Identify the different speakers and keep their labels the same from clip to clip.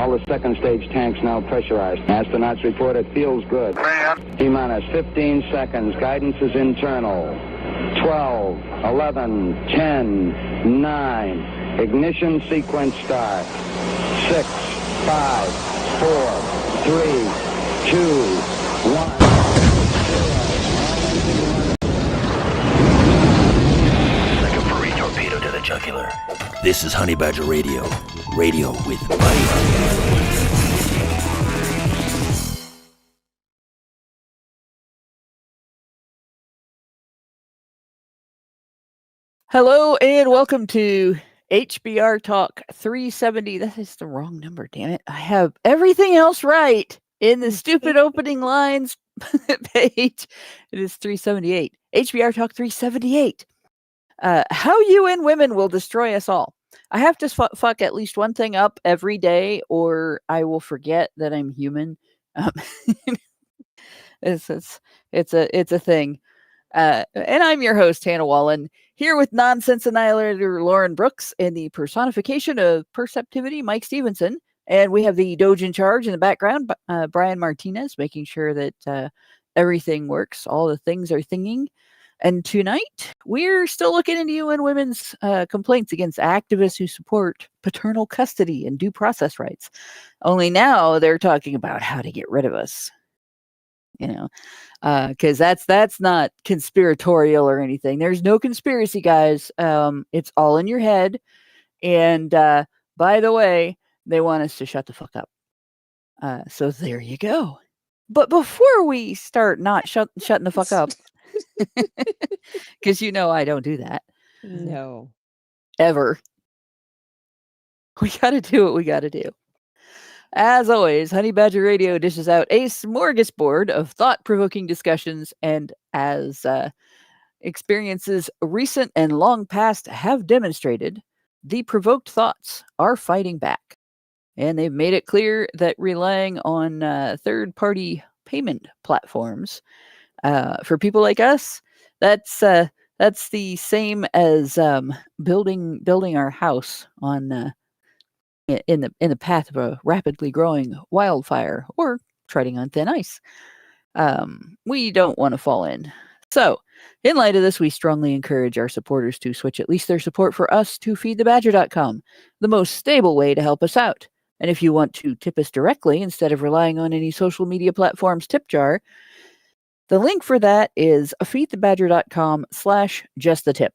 Speaker 1: All the second stage tanks now pressurized. Astronauts report it feels good. T-minus 15 seconds. Guidance is internal. 12, 11, 10, 9. Ignition sequence start. 6, 5, 4, 3, 2, 1.
Speaker 2: Like a furry torpedo to the jugular. This is Honey Badger Radio. Radio with Buddy.
Speaker 3: Hello and welcome to HBR Talk 370. That is the wrong number, damn it. I have everything else right in the stupid opening lines page. It is 378. HBR Talk 378. How UN women will destroy us all. I have to fuck at least one thing up every day or I will forget that I'm human. It's a thing. And I'm your host, Hannah Wallen, here with nonsense annihilator Lauren Brooks and the personification of perceptivity, Mike Stevenson. And we have the Doge in charge in the background, Brian Martinez, making sure that everything works. All the things are thinging. And tonight, we're still looking into UN women's complaints against activists who support paternal custody and due process rights. Only now they're talking about how to get rid of us. You know, because that's not conspiratorial or anything. There's no conspiracy, guys. It's all in your head. And by the way, they want us to shut the fuck up. So there you go. But before we start not shutting the fuck up, because you know I don't do that.
Speaker 4: No.
Speaker 3: Ever. We got to do what we got to do. As always, Honey Badger Radio dishes out a smorgasbord of thought-provoking discussions, and as experiences recent and long past have demonstrated, the provoked thoughts are fighting back. And they've made it clear that relying on third-party payment platforms for people like us, that's the same as building our house on in the path of a rapidly growing wildfire or treading on thin ice. We don't want to fall in. So, in light of this, we strongly encourage our supporters to switch at least their support for us to feedthebadger.com, the most stable way to help us out. And if you want to tip us directly instead of relying on any social media platforms tip jar, the link for that is feedthebadger.com/justthetip.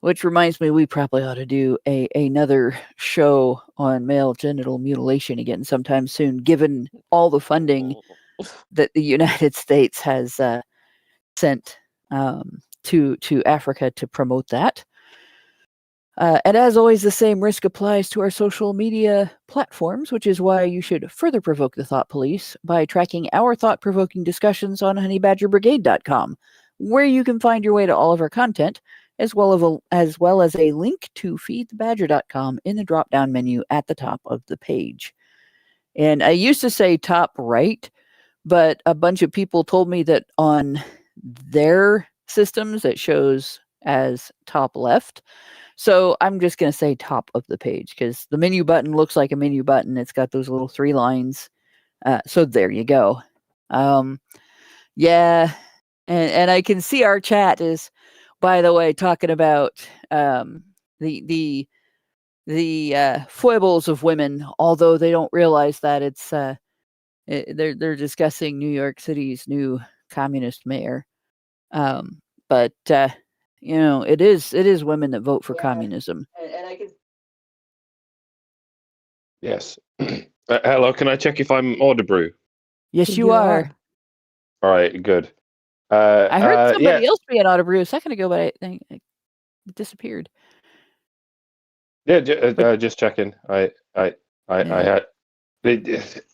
Speaker 3: Which reminds me, we probably ought to do another show on male genital mutilation again sometime soon, given all the funding that the United States has sent to Africa to promote that. And as always, the same risk applies to our social media platforms, which is why you should further provoke the thought police by tracking our thought-provoking discussions on honeybadgerbrigade.com, where you can find your way to all of our content, as well as a link to feedthebadger.com in the drop-down menu at the top of the page. And I used to say top right, but a bunch of people told me that on their systems it shows as top left. So I'm just going to say top of the page because the menu button looks like a menu button. It's got those little 3 lines. So there you go. Yeah. And I can see our chat is, by the way, talking about the foibles of women, although they don't realize that it's they're discussing New York City's new communist mayor. But you know, it is women that vote for communism. And I can.
Speaker 5: Yes. Hello, can I check if I'm audible?
Speaker 3: Yes, you are.
Speaker 5: All right, good.
Speaker 3: I heard somebody else be an audible a second ago, but I think it disappeared.
Speaker 5: Yeah, just checking. I had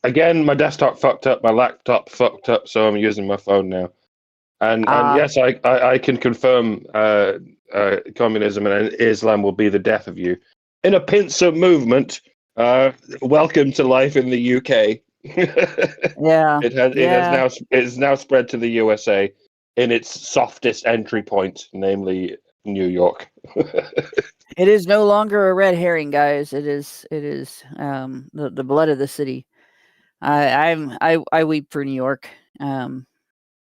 Speaker 5: again. My desktop fucked up. My laptop fucked up, so I'm using my phone now. And yes, I can confirm communism and Islam will be the death of you. In a pincer movement, welcome to life in the UK.
Speaker 3: Yeah,
Speaker 5: it has now spread to the USA in its softest entry point, namely New York.
Speaker 3: It is no longer a red herring, guys. It is the blood of the city. I weep for New York.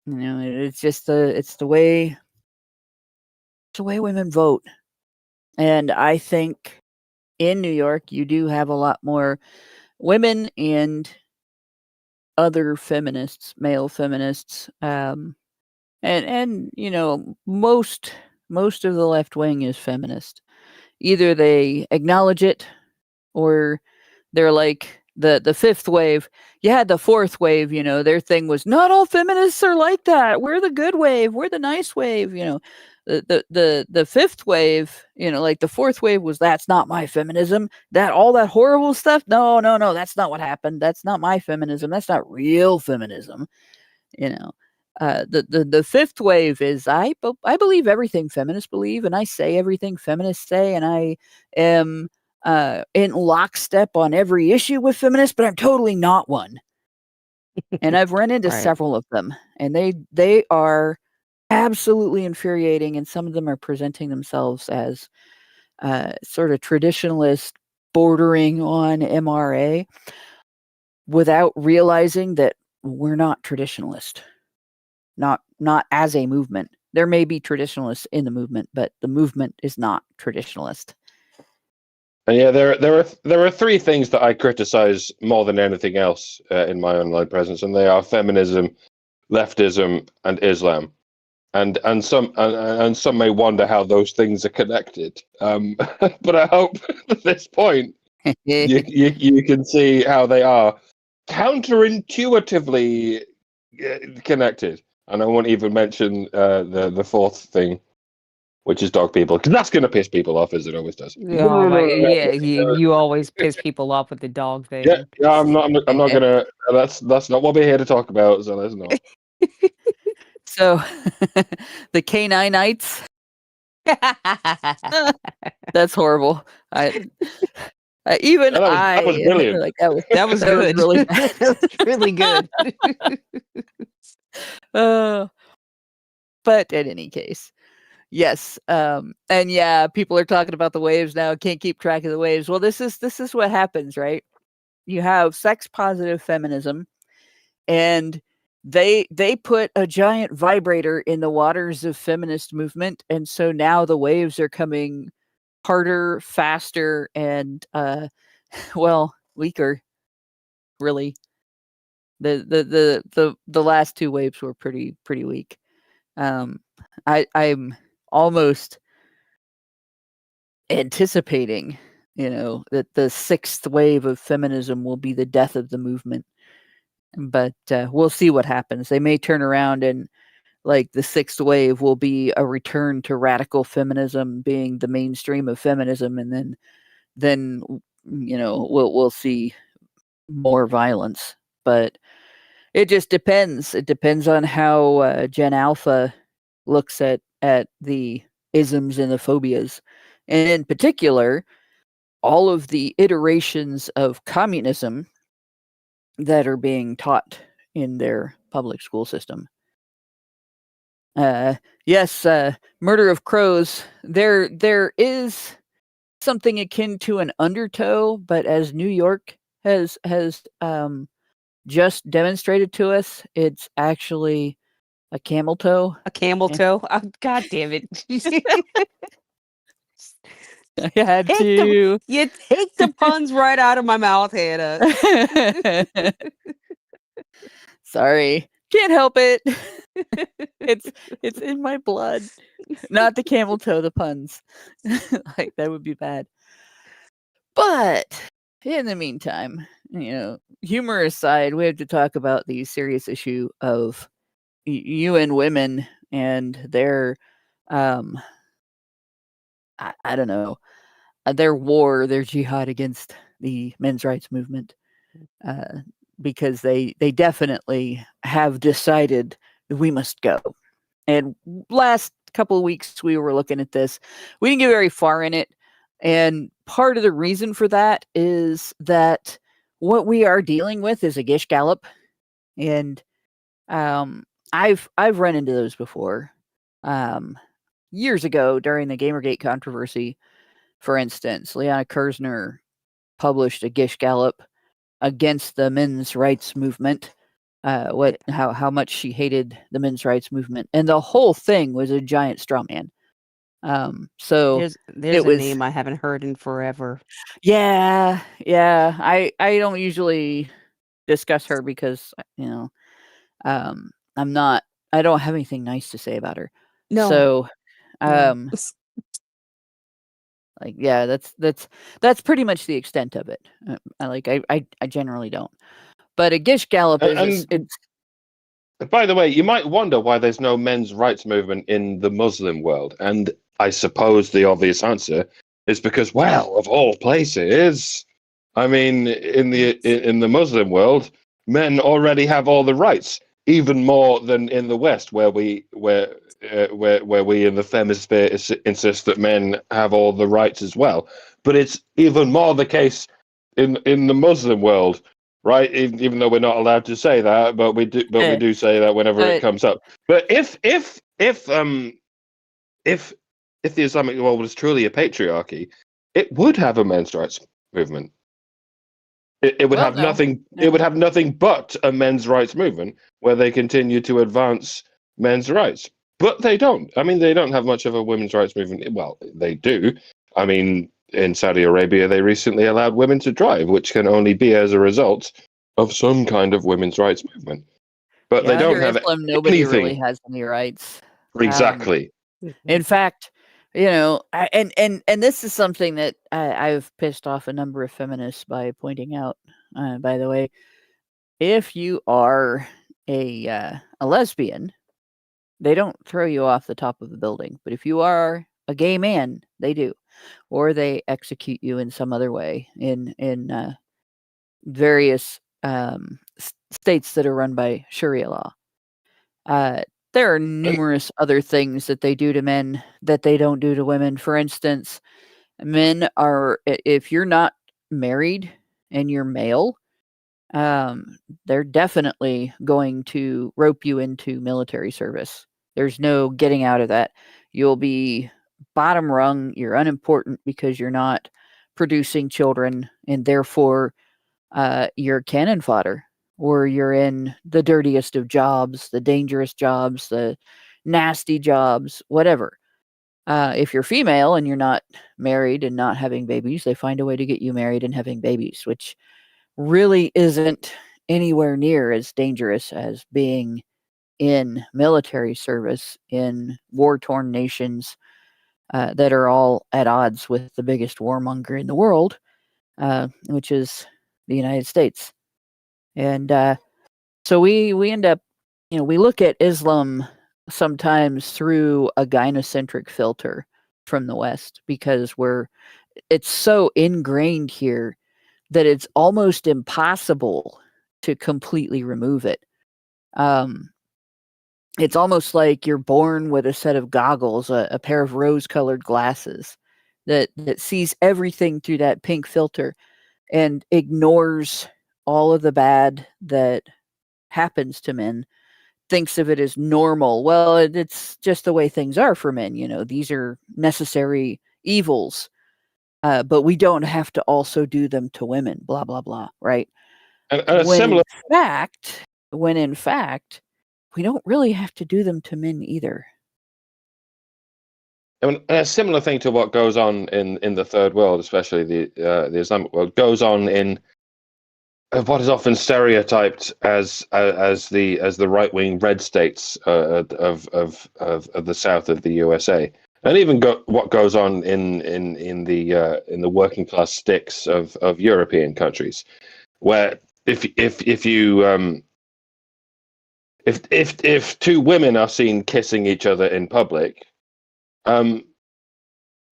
Speaker 3: It's just the way women vote. And I think in New York you do have a lot more women and other feminists, male feminists, and most of the left wing is feminist. Either they acknowledge it, or they're like the fifth wave. You had the fourth wave, their thing was not all feminists are like that. We're the good wave. We're the nice wave. The fifth wave, like the fourth wave was that's not my feminism. That all that horrible stuff. No, that's not what happened. That's not my feminism. That's not real feminism. The fifth wave is I believe everything feminists believe, and I say everything feminists say, and I am in lockstep on every issue with feminists, but I'm totally not one. And I've run into
Speaker 4: Right.
Speaker 3: several of them, and they are absolutely infuriating, and some of them are presenting themselves as sort of traditionalist bordering on MRA without realizing that we're not traditionalist. Not as a movement. There may be traditionalists in the movement, but the movement is not traditionalist.
Speaker 5: And yeah, there are three things that I criticize more than anything else in my online presence, and they are feminism, leftism, and Islam. And some may wonder how those things are connected. But I hope at this point you can see how they are counterintuitively connected. And I won't even mention the fourth thing, which is dog people, because that's going to piss people off, as it always does.
Speaker 4: Yeah, you always piss people off with the dog thing.
Speaker 5: Yeah, I'm not gonna. That's not what we're here to talk about. So let's not.
Speaker 3: So, the Caninites. That's horrible. That
Speaker 5: was brilliant.
Speaker 3: Like,
Speaker 4: that was good.
Speaker 3: Really
Speaker 4: That was really good.
Speaker 3: But in any case, yes. And yeah, people are talking about the waves now. Can't keep track of the waves. Well, this is what happens, right? You have sex positive feminism, and they put a giant vibrator in the waters of feminist movement, and so now the waves are coming harder, faster, and weaker. Really, the last two waves were pretty weak. I'm almost anticipating, that the sixth wave of feminism will be the death of the movement. But we'll see what happens. They may turn around and, like, the sixth wave will be a return to radical feminism being the mainstream of feminism, and then we'll see more violence. But it just depends. It depends on how Gen Alpha looks at the isms and the phobias, and in particular, all of the iterations of communism that are being taught in their public school system. Yes, murder of crows. There is something akin to an undertow, but as New York has just demonstrated to us, it's actually a camel toe.
Speaker 4: A camel toe? Oh, God damn it.
Speaker 3: I had to.
Speaker 4: You take the puns right out of my mouth, Hannah.
Speaker 3: Sorry. Can't help it. It's in my blood. Not the camel toe, the puns. Like, that would be bad. But in the meantime, humor aside, we have to talk about the serious issue of UN women and their I don't know, their war, their jihad against the men's rights movement, because they definitely have decided that we must go. And last couple of weeks we were looking at this. We didn't get very far in it, and part of the reason for that is that what we are dealing with is a gish gallop, and I've run into those before. Years ago during the Gamergate controversy, For instance, Liana Kersner published a Gish Gallop against the men's rights movement. How much she hated the men's rights movement, and the whole thing was a giant straw man. So
Speaker 4: there's
Speaker 3: it
Speaker 4: a
Speaker 3: was,
Speaker 4: name I haven't heard in forever.
Speaker 3: yeah. I don't usually discuss her because I don't have anything nice to say about her.
Speaker 4: No.
Speaker 3: So
Speaker 4: No.
Speaker 3: like, yeah, that's pretty much the extent of it. I generally don't. But a Gish Gallop is it's.
Speaker 5: By the way, you might wonder why there's no men's rights movement in the Muslim world, and I suppose the obvious answer is because, well, of all places, I mean, in the Muslim world, men already have all the rights, even more than in the West, where we in the femisphere insist that men have all the rights as well. But it's even more the case in the Muslim world. Right, even though we're not allowed to say that, but we do. But we do say that whenever it comes up. But if the Islamic world was truly a patriarchy, it would have a men's rights movement. It would have nothing. No. It would have nothing but a men's rights movement where they continue to advance men's rights. But they don't. I mean, they don't have much of a women's rights movement. Well, they do. I mean, in Saudi Arabia, they recently allowed women to drive, which can only be as a result of some kind of women's rights movement. But they don't have
Speaker 3: Islam, nobody really has any rights.
Speaker 5: Exactly.
Speaker 3: In fact, and this is something that I've pissed off a number of feminists by pointing out. By the way, if you are a lesbian, they don't throw you off the top of the building. But if you are a gay man, they do. Or they execute you in some other way in various states that are run by Sharia law. There are numerous other things that they do to men that they don't do to women. For instance, men are, if you're not married and you're male, they're definitely going to rope you into military service. There's no getting out of that. You'll be bottom rung, you're unimportant because you're not producing children, and therefore you're cannon fodder, or you're in the dirtiest of jobs, the dangerous jobs, the nasty jobs, whatever. If you're female and you're not married and not having babies, they find a way to get you married and having babies, which really isn't anywhere near as dangerous as being in military service in war-torn nations that are all at odds with the biggest warmonger in the world, which is the United States. And so we end up, we look at Islam sometimes through a gynocentric filter from the West, because it's so ingrained here that it's almost impossible to completely remove it. It's almost like you're born with a set of goggles, a pair of rose-colored glasses that sees everything through that pink filter and ignores all of the bad that happens to men, thinks of it as normal. Well, it's just the way things are for men. These are necessary evils, but we don't have to also do them to women, blah, blah, blah, right? When in fact, we don't really have to do them to men either.
Speaker 5: I mean, a similar thing to what goes on in the third world, especially the Islamic world, goes on in what is often stereotyped as the right-wing red states of the south of the USA, and even what goes on in the working class sticks of European countries, where if two women are seen kissing each other in public,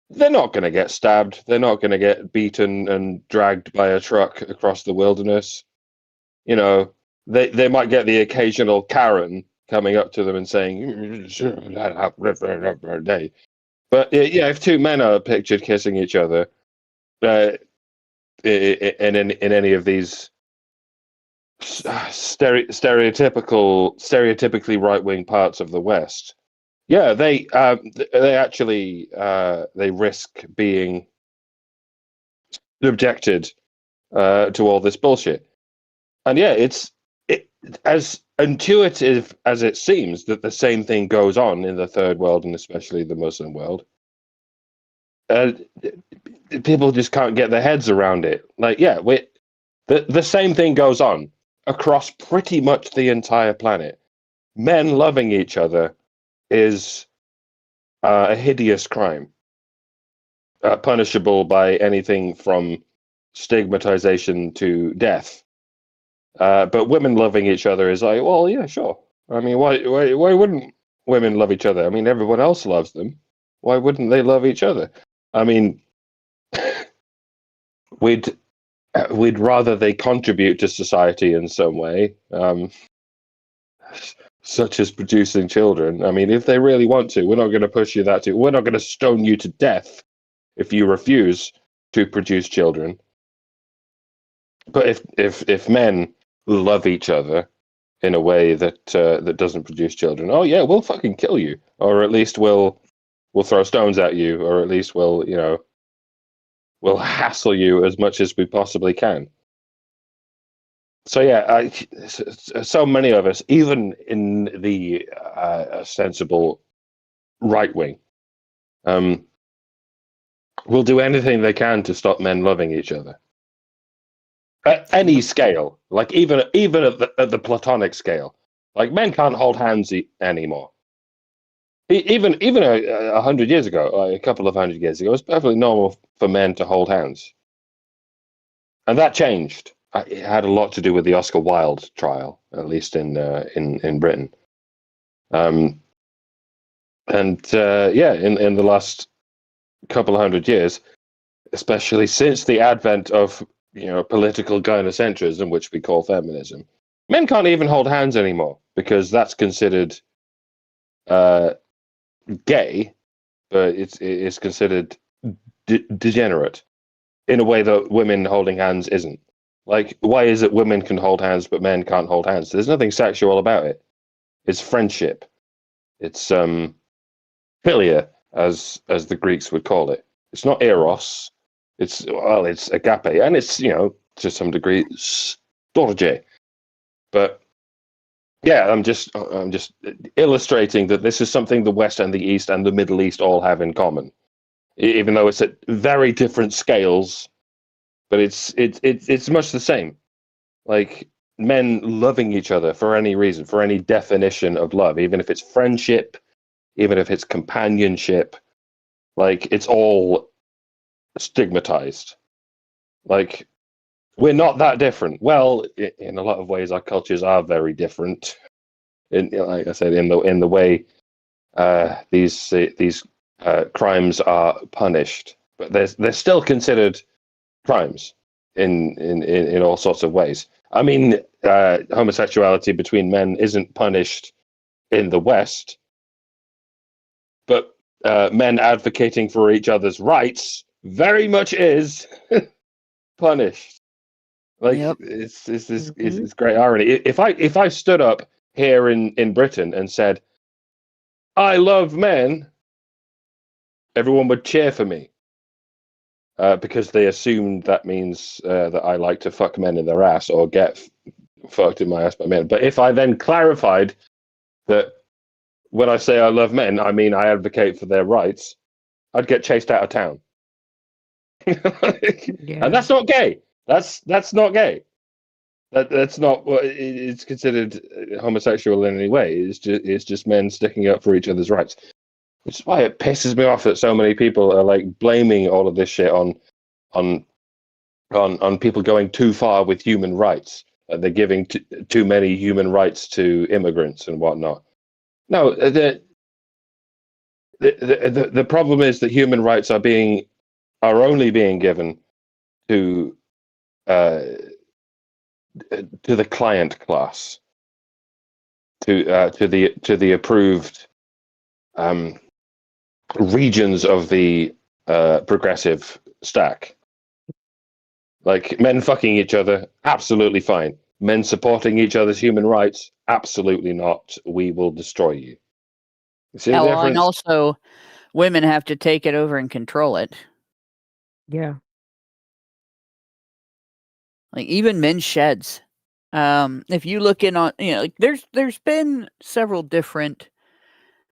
Speaker 5: they're not going to get stabbed. They're not going to get beaten and dragged by a truck across the wilderness. They might get the occasional Karen coming up to them and saying, but yeah, if two men are pictured kissing each other in any of these stereotypically right-wing parts of the West, yeah, they actually they risk being objected to all this bullshit. And yeah, it's as intuitive as it seems that the same thing goes on in the third world and especially the Muslim world. People just can't get their heads around it. Like, yeah, the same thing goes on across pretty much the entire planet. Men loving each other is a hideous crime, punishable by anything from stigmatization to death. But women loving each other is like, well, yeah, sure. I mean, why wouldn't women love each other? I mean, everyone else loves them. Why wouldn't they love each other? I mean, we'd rather they contribute to society in some way, such as producing children. I mean, if they really want to, we're not going to push you that to. We're not going to stone you to death if you refuse to produce children. But if men love each other in a way that that doesn't produce children, oh yeah, we'll fucking kill you, or at least we'll throw stones at you, or at least we'll hassle you as much as we possibly can. So yeah, so many of us, even in the sensible right wing, will do anything they can to stop men loving each other. At any scale, like even at the platonic scale, like men can't hold hands anymore. Even 100 years ago, a couple of 100 years ago, it was perfectly normal for men to hold hands, and that changed. It had a lot to do with the Oscar Wilde trial, at least in Britain. In the last couple of 100 years, especially since the advent of political gynocentrism, which we call feminism, men can't even hold hands anymore because that's considered gay, but it's considered degenerate in a way that women holding hands isn't. Like, why is it women can hold hands but men can't hold hands? There's nothing sexual about it. It's friendship. It's philia, as the Greeks would call it. It's not eros. It's agape, and it's to some degree storge. But yeah, I'm just illustrating that this is something the West and the East and the Middle East all have in common, even though it's at very different scales. But it's much the same. Like, men loving each other for any reason, for any definition of love, even if it's friendship, even if it's companionship, like, it's all stigmatized. Like, we're not that different. Well, in a lot of ways, our cultures are very different. Like I said, in the way these crimes are punished, but they're still considered crimes in all sorts of ways. I mean, homosexuality between men isn't punished in the West, but men advocating for each other's rights very much is punished. Like,
Speaker 3: Yep.
Speaker 5: it's great irony. If I stood up here in Britain and said, "I love men," everyone would cheer for me. Because they assumed that means that I like to fuck men in their ass or get fucked in my ass by men. But if I then clarified that when I say I love men, I mean I advocate for their rights, I'd get chased out of town. And that's not gay. That's not gay. That's not what it's considered homosexual in any way. It's just men sticking up for each other's rights. Which is why it pisses me off that so many people are like blaming all of this shit on people going too far with human rights. They're giving too many human rights to immigrants and whatnot. No, the problem is that human rights are only being given to the client class, to the approved regions of the progressive stack. Like, men fucking each other, absolutely fine. Men supporting each other's human rights, absolutely not. We will destroy you. See the difference?
Speaker 3: And also, women have to take it over and control it.
Speaker 4: Yeah.
Speaker 3: Like even men's sheds. If you look in on, like there's been several different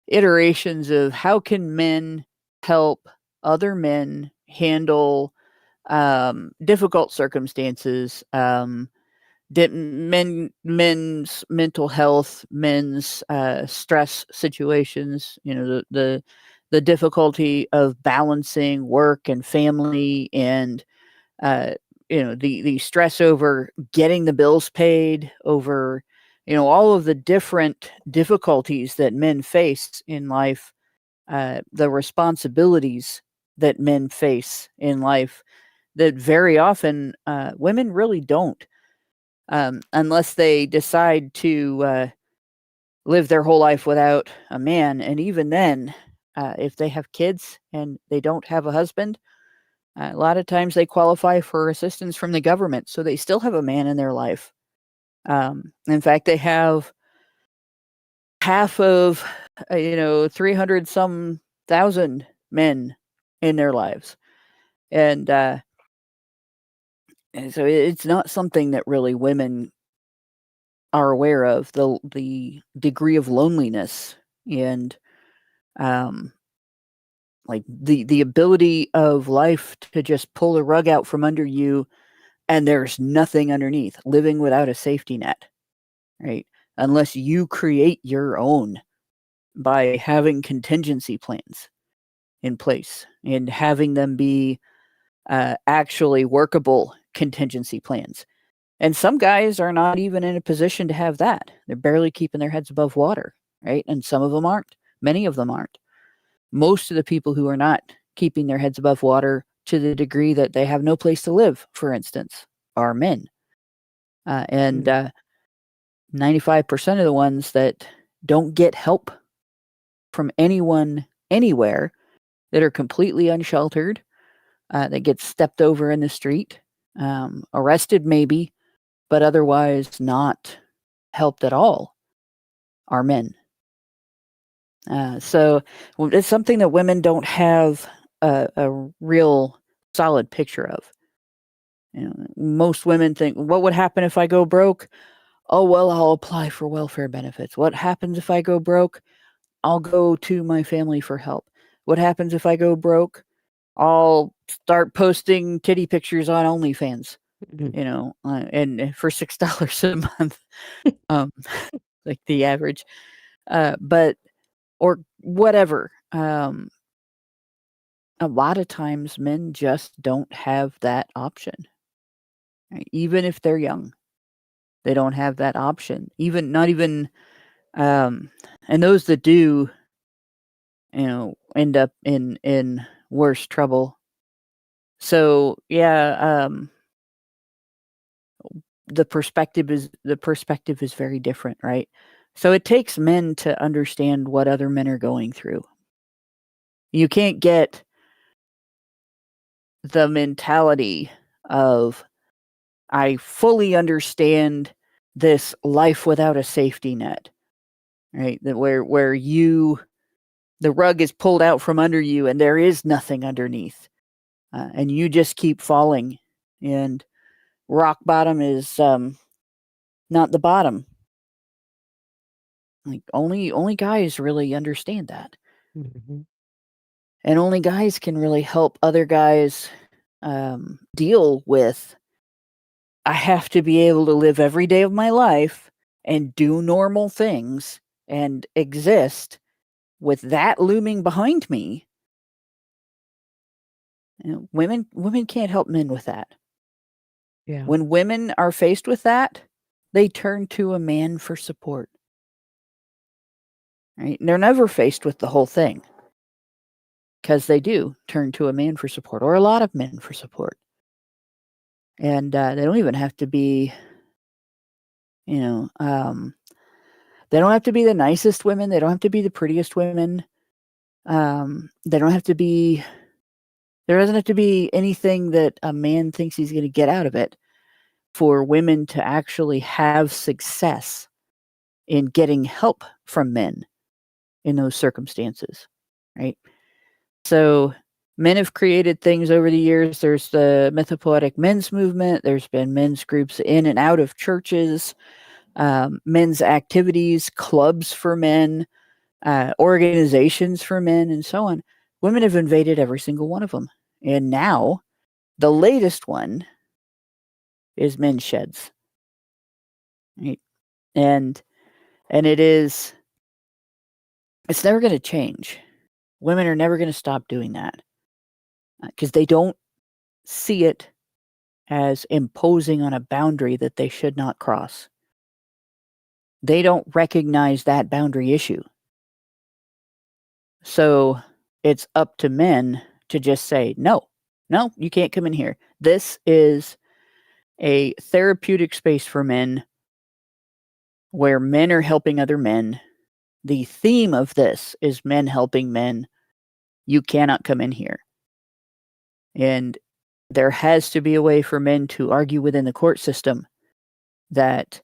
Speaker 3: iterations of how can men help other men handle difficult circumstances, men's mental health, men's stress situations, the difficulty of balancing work and family, and the stress over getting the bills paid, over all of the different difficulties that men face in life, the responsibilities that men face in life that very often women really don't, unless they decide to live their whole life without a man. And even then, if they have kids and they don't have a husband, a lot of times they qualify for assistance from the government, so they still have a man in their life. In fact, they have half of 300 some thousand men in their lives, and so it's not something that really women are aware of, the degree of loneliness and like the ability of life to just pull the rug out from under you and there's nothing underneath, living without a safety net, right? Unless you create your own by having contingency plans in place and having them be actually workable contingency plans. And some guys are not even in a position to have that. They're barely keeping their heads above water, right? And some of them aren't. Many of them aren't. Most of the people who are not keeping their heads above water to the degree that they have no place to live, for instance, are men. And 95% of the ones that don't get help from anyone anywhere, that are completely unsheltered, that get stepped over in the street, arrested maybe, but otherwise not helped at all, are men. So it's something that women don't have a real solid picture of. Most women think, what would happen if I go broke? Oh, well, I'll apply for welfare benefits. What happens if I go broke? I'll go to my family for help. What happens if I go broke? I'll start posting titty pictures on OnlyFans, and for $6 a month, like the average, but or whatever. A lot of times men just don't have that option, right? Even if they're young, they don't have that option. And those that do, end up in worse trouble. So yeah, the perspective is very different, right? So it takes men to understand what other men are going through. You can't get the mentality of, I fully understand this life without a safety net, right? That where the rug is pulled out from under you and there is nothing underneath, and you just keep falling, and rock bottom is not the bottom. Like only guys really understand that.
Speaker 4: Mm-hmm.
Speaker 3: And only guys can really help other guys deal with, I have to be able to live every day of my life and do normal things and exist with that looming behind me. Women can't help men with that.
Speaker 4: Yeah.
Speaker 3: When women are faced with that, they turn to a man for support. Right? And they're never faced with the whole thing, because they do turn to a man for support, or a lot of men for support. And they don't even have to be, they don't have to be the nicest women. They don't have to be the prettiest women. They don't have to be, there doesn't have to be anything that a man thinks he's going to get out of it for women to actually have success in getting help from men in those circumstances, right? So men have created things over the years. There's the mythopoetic men's movement. There's been men's groups in and out of churches, men's activities, clubs for men, organizations for men, and so on. Women have invaded every single one of them. And now the latest one is men's sheds. Right? And it's never going to change. Women are never going to stop doing that because they don't see it as imposing on a boundary that they should not cross. They don't recognize that boundary issue. So it's up to men to just say, no, you can't come in here. This is a therapeutic space for men where men are helping other men. The theme of this is men helping men. You cannot come in here. And there has to be a way for men to argue within the court system that,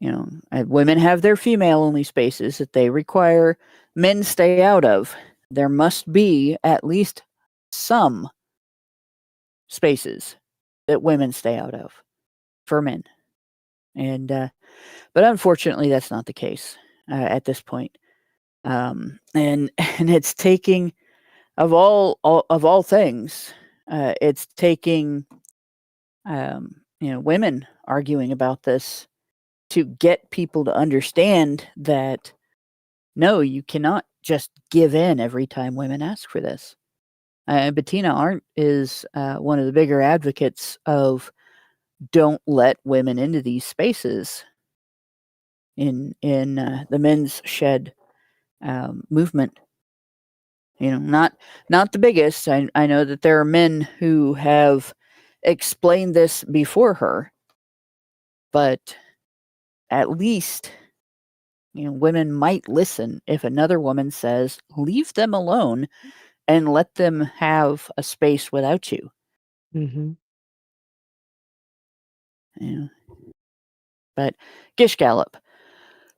Speaker 3: women have their female-only spaces that they require men stay out of. There must be at least some spaces that women stay out of for men. And but unfortunately, that's not the case at this point. And it's taking of all things, it's taking women arguing about this to get people to understand that no, you cannot just give in every time women ask for this. Bettina Arndt is one of the bigger advocates of don't let women into these spaces in the men's shed movement. Not the biggest. I know that there are men who have explained this before her, but at least women might listen if another woman says, leave them alone and let them have a space without you.
Speaker 4: Mm-hmm.
Speaker 3: But Gish Gallop.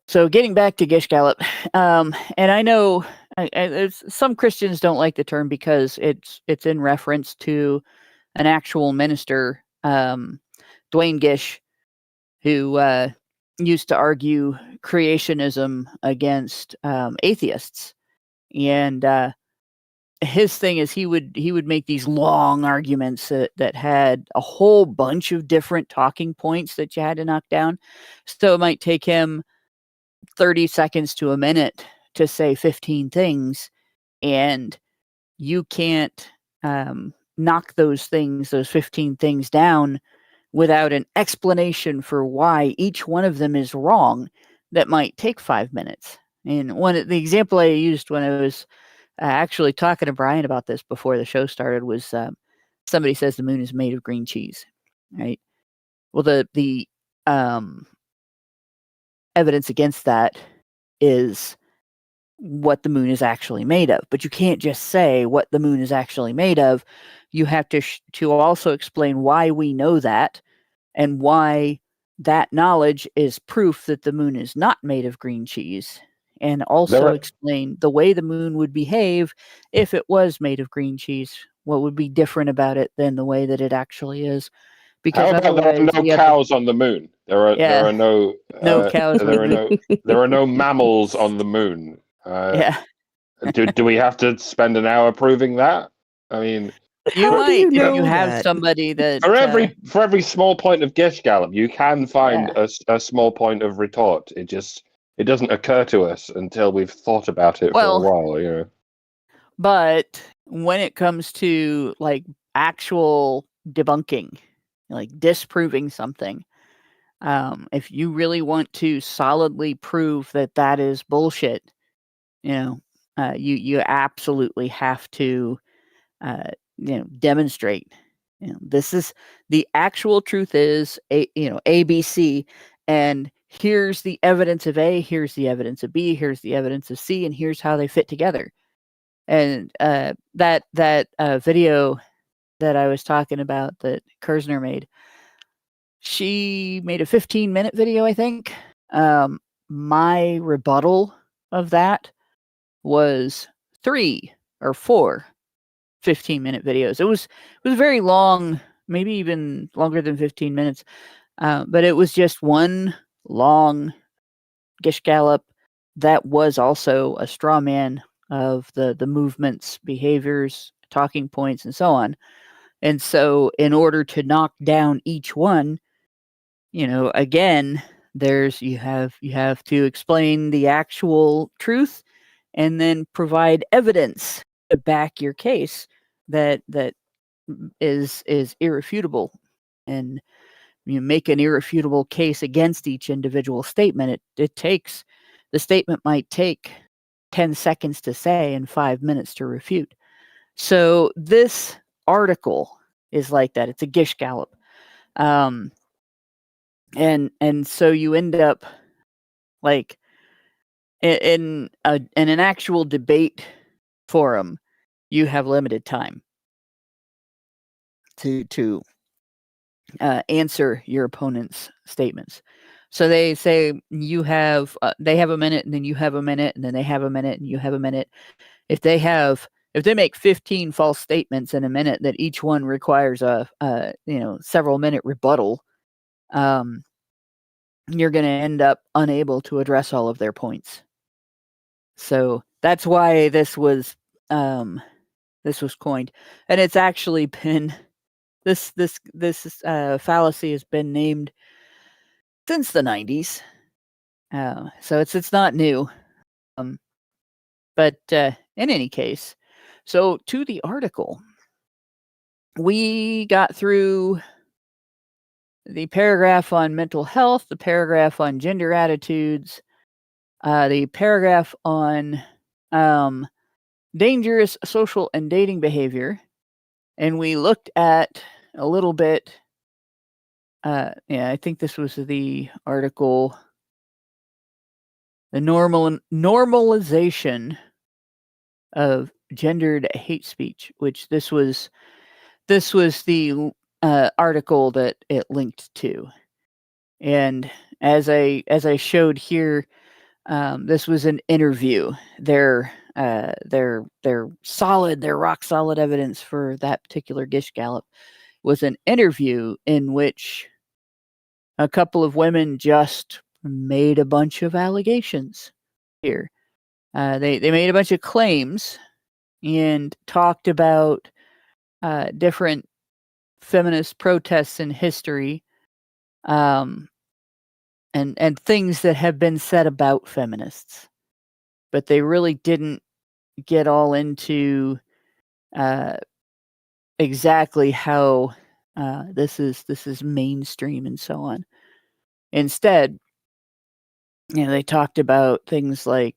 Speaker 3: So getting back to Gish Gallop, and I know some Christians don't like the term because it's in reference to an actual minister, Dwayne Gish, who used to argue creationism against atheists, and his thing is he would make these long arguments that had a whole bunch of different talking points that you had to knock down. So it might take him 30 seconds to a minute to say 15 things, and you can't knock those 15 things down without an explanation for why each one of them is wrong. That might take 5 minutes. And the example I used when I was actually talking to Brian about this before the show started was somebody says the moon is made of green cheese, right? Well, the evidence against that is what the moon is actually made of. But you can't just say what the moon is actually made of. You have to also explain why we know that and why that knowledge is proof that the moon is not made of green cheese. And also explain the way the moon would behave if it was made of green cheese. What would be different about it than the way that it actually is? Because
Speaker 5: how about there are no cows on the moon? There are no
Speaker 3: cows.
Speaker 5: There are no mammals on the moon. Do we have to spend an hour proving that? I mean,
Speaker 3: you might you have somebody that
Speaker 5: for every small point of Gish Gallop, you can find a small point of retort. It doesn't occur to us until we've thought about it for a while,
Speaker 3: But when it comes to like actual debunking, like disproving something, if you really want to solidly prove that is bullshit, you absolutely have to demonstrate. This is the actual truth is ABC, and here's the evidence of A, here's the evidence of B, here's the evidence of C, and here's how they fit together. And that video that I was talking about that Kersner made, she made a 15-minute video, I think. My rebuttal of that was 3 or 4 15-minute videos. It was very long, maybe even longer than 15 minutes. But it was just one long gish gallop that was also a straw man of the movement's behaviors, talking points, and so on. And so in order to knock down each one, again, you have to explain the actual truth and then provide evidence to back your case that is irrefutable. And you make an irrefutable case against each individual statement. The statement might take 10 seconds to say and 5 minutes to refute. So this article is like that. It's a gish gallop. And so you end up like in an actual debate forum, you have limited time to answer your opponent's statements. So they say they have a minute, and then you have a minute, and then they have a minute, and you have a minute. If they make 15 false statements in a minute that each one requires a several minute rebuttal, you're going to end up unable to address all of their points. So that's why this was coined, and it's actually been this fallacy has been named since the 90s. So it's not new. But in any case, so to the article, we got through the paragraph on mental health, the paragraph on gender attitudes, the paragraph on dangerous social and dating behavior, and we looked at a little bit. I think this was the article, the normalization of gendered hate speech, which this was the article that it linked to. And as I showed here, this was an interview. They're solid. They're rock solid evidence for that particular gish gallop was an interview in which a couple of women just made a bunch of allegations here. They made a bunch of claims and talked about different feminist protests in history, and things that have been said about feminists, but they really didn't get all into exactly how this is mainstream and so on. Instead, they talked about things like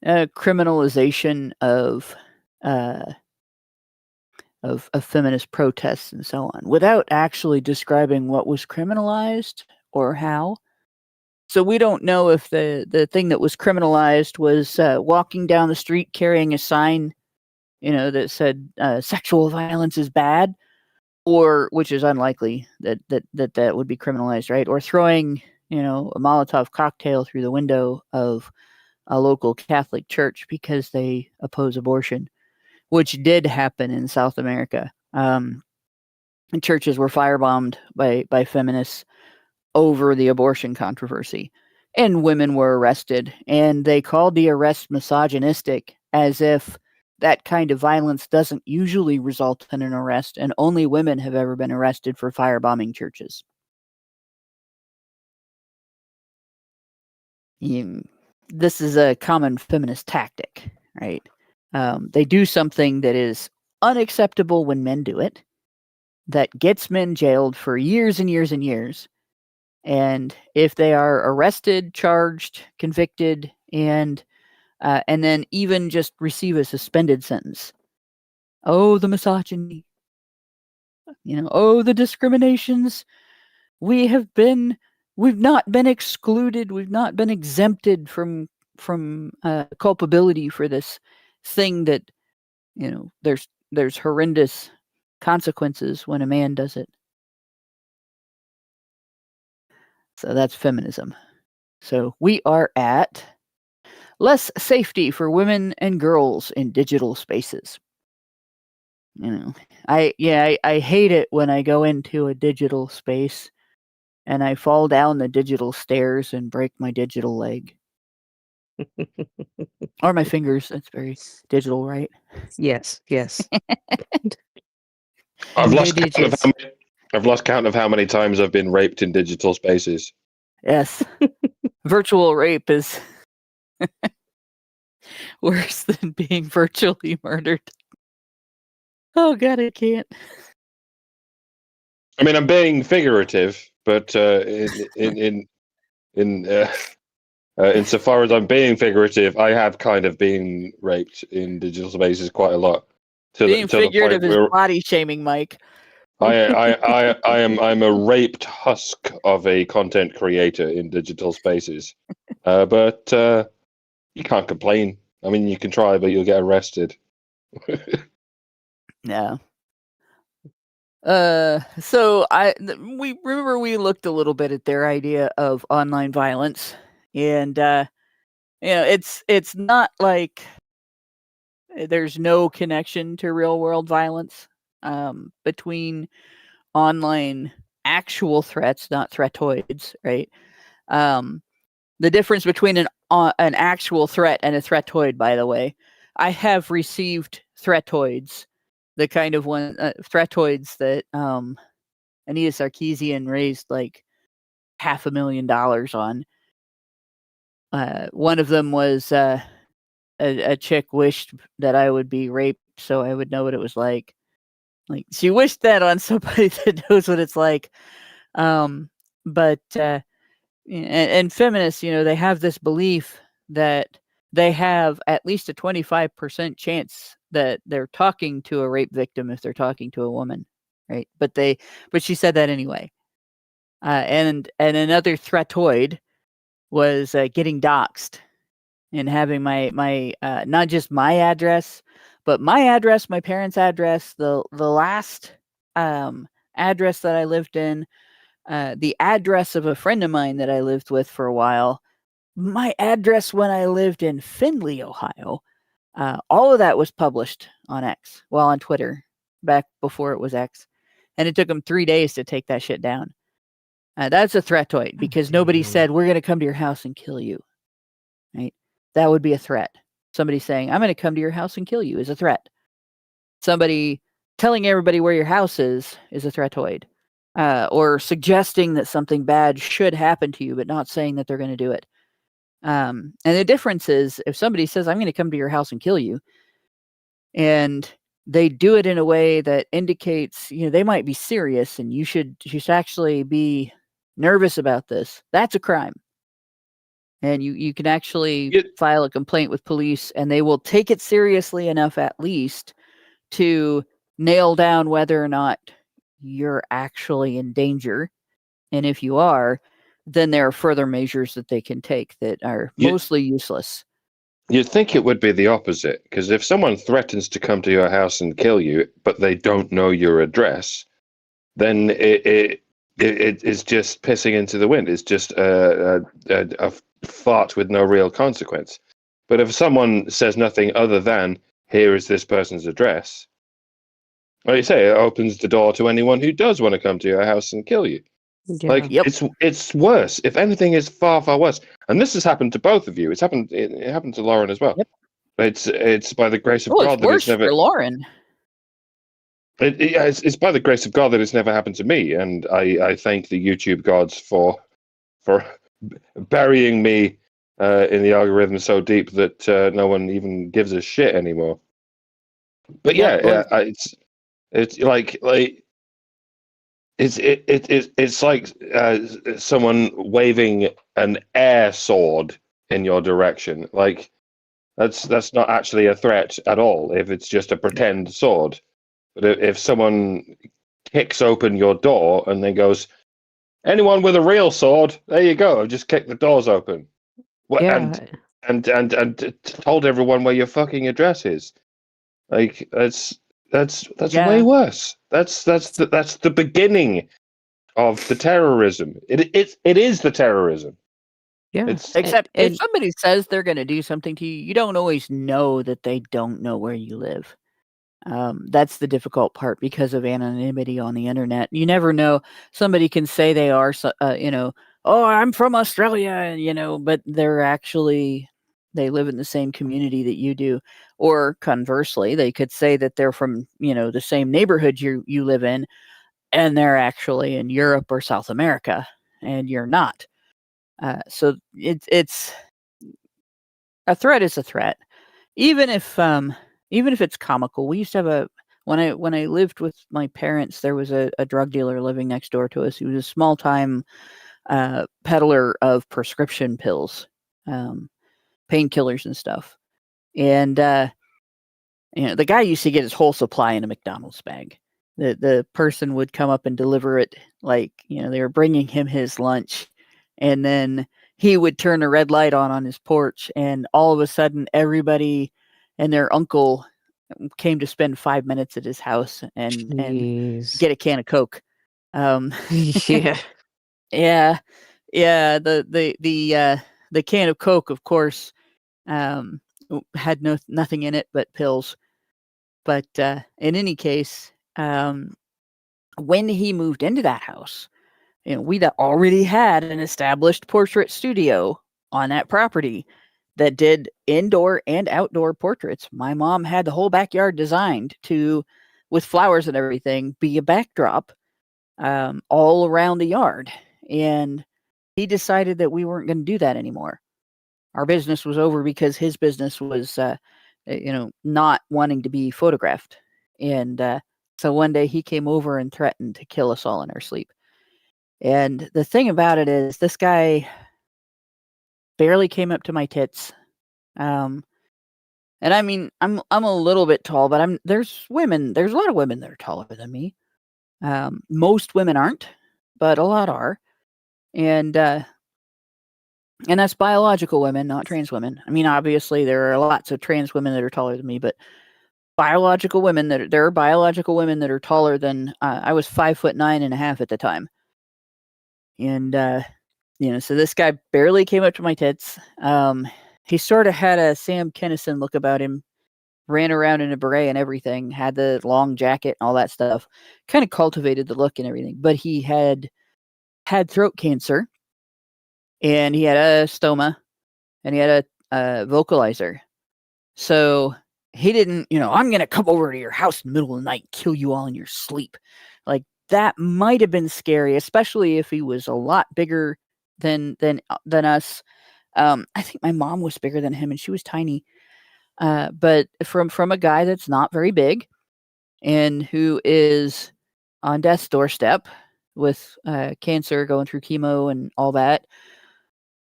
Speaker 3: criminalization of feminist protests and so on, without actually describing what was criminalized or how. So we don't know if the thing that was criminalized was walking down the street carrying a sign, that said sexual violence is bad, or, which is unlikely that would be criminalized, right? Or throwing, a Molotov cocktail through the window of a local Catholic church because they oppose abortion, which did happen in South America. And churches were firebombed by feminists over the abortion controversy, and women were arrested, and they called the arrest misogynistic, as if that kind of violence doesn't usually result in an arrest, and only women have ever been arrested for firebombing churches. This is a common feminist tactic, right? They do something that is unacceptable when men do it, that gets men jailed for years and years and years. And if they are arrested, charged, convicted, and then even just receive a suspended sentence, oh, the misogyny, oh, the discriminations, we've not been excluded, we've not been exempted from culpability for this thing that, there's horrendous consequences when a man does it. So that's feminism. So we are at less safety for women and girls in digital spaces. I hate it when I go into a digital space and I fall down the digital stairs and break my digital leg. Or my fingers. That's very digital, right?
Speaker 4: Yes.
Speaker 5: I've lost
Speaker 4: Maybe
Speaker 5: count of how many, I've lost count of how many times I've been raped in digital spaces.
Speaker 3: Yes. Virtual rape is worse than being virtually murdered. Oh God, I can't.
Speaker 5: I mean, I'm being figurative, but insofar as I'm being figurative, I have kind of been raped in digital spaces quite a lot.
Speaker 3: Being
Speaker 5: To the
Speaker 3: figurative
Speaker 5: point
Speaker 3: is
Speaker 5: where
Speaker 3: body shaming, Mike.
Speaker 5: I'm a raped husk of a content creator in digital spaces, but you can't complain. I mean, you can try, but you'll get arrested.
Speaker 3: Yeah. So we remember we looked a little bit at their idea of online violence, and it's not like there's no connection to real world violence between online actual threats, not threatoids, right? The difference between an actual threat and a threatoid, by the way, I have received threatoids, the kind of threatoids that Anita Sarkeesian raised like $500,000 on. One of them was a chick wished that I would be raped so I would know what it was like. Like she wished that on somebody that knows what it's like. But and feminists, they have this belief that they have at least a 25% chance that they're talking to a rape victim if they're talking to a woman, right? But she said that anyway. And another threatoid was getting doxxed and having my not just my address, but my address, my parents' address, the last address that I lived in, the address of a friend of mine that I lived with for a while, my address when I lived in Findlay, Ohio. All of that was published on X, on Twitter, back before it was X. And it took them 3 days to take that shit down. That's a threatoid because nobody said, we're going to come to your house and kill you. Right? That would be a threat. Somebody saying, I'm going to come to your house and kill you is a threat. Somebody telling everybody where your house is a threatoid. Or suggesting that something bad should happen to you, but not saying that they're going to do it. And the difference is if somebody says, I'm going to come to your house and kill you, and they do it in a way that indicates, they might be serious and you should actually be nervous about this. That's a crime. And you can actually file a complaint with police and they will take it seriously enough at least to nail down whether or not you're actually in danger. And if you are, then there are further measures that they can take that are mostly useless.
Speaker 5: You'd think it would be the opposite, because if someone threatens to come to your house and kill you, but they don't know your address, then it is just pissing into the wind. It's just a fart with no real consequence. But if someone says nothing other than, here is this person's address, like you say, it opens the door to anyone who does want to come to your house and kill you. Yeah. It's worse. If anything, is far, far worse. And this has happened to both of you. It happened to Lauren as well. Yep. It's by the grace of God that it's never.
Speaker 3: For Lauren.
Speaker 5: It's by the grace of God that it's never happened to me, and I thank the YouTube gods for burying me in the algorithm so deep that no one even gives a shit anymore. But it's like. It's like someone waving an air sword in your direction. Like that's not actually a threat at all if it's just a pretend sword. But if someone kicks open your door and then goes, anyone with a real sword, there you go. I've just kicked the doors open. And told everyone where your fucking address is. Like that's way worse. That's the beginning of the terrorism. It is the terrorism.
Speaker 4: Yeah.
Speaker 3: Except if
Speaker 4: and
Speaker 3: somebody says they're going to do something to you, you don't always know that they don't know where you live. That's the difficult part because of anonymity on the internet. You never know. Somebody can say they are, oh, I'm from Australia, but they're actually, they live in the same community that you do. Or conversely, they could say that they're from, the same neighborhood you live in, and they're actually in Europe or South America, and you're not. So it's a threat is a threat, even if it's comical. We used to have when I lived with my parents, there was a drug dealer living next door to us. He was a small time peddler of prescription pills, painkillers and stuff. And the guy used to get his whole supply in a McDonald's bag. The person would come up and deliver it like they were bringing him his lunch, and then he would turn a red light on his porch, and all of a sudden everybody and their uncle came to spend 5 minutes at his house and
Speaker 4: jeez.
Speaker 3: get a can of Coke.
Speaker 4: Yeah.
Speaker 3: Yeah, yeah. The can of Coke, of course, had nothing in it but pills. But in any case, when he moved into that house, we'd already had an established portrait studio on that property that did indoor and outdoor portraits. My mom had the whole backyard designed with flowers and everything, be a backdrop all around the yard. And he decided that we weren't going to do that anymore. Our business was over because his business was, not wanting to be photographed. And so one day he came over and threatened to kill us all in our sleep. And the thing about it is, this guy barely came up to my tits. And I mean, I'm a little bit tall, but there's a lot of women that are taller than me. Most women aren't, but a lot are. And that's biological women, not trans women. I mean, obviously there are lots of trans women that are taller than me, but biological women there are biological women that are taller than I was 5'9.5" at the time. And so this guy barely came up to my tits. He sort of had a Sam Kinison look about him, ran around in a beret and everything, had the long jacket and all that stuff, kind of cultivated the look and everything. But he had throat cancer, and he had a stoma, and he had a vocalizer. So he didn't, I'm going to come over to your house in the middle of the night and kill you all in your sleep. Like, that might have been scary, especially if he was a lot bigger than us. I think my mom was bigger than him, and she was tiny. But from a guy that's not very big and who is on death's doorstep with cancer, going through chemo and all that,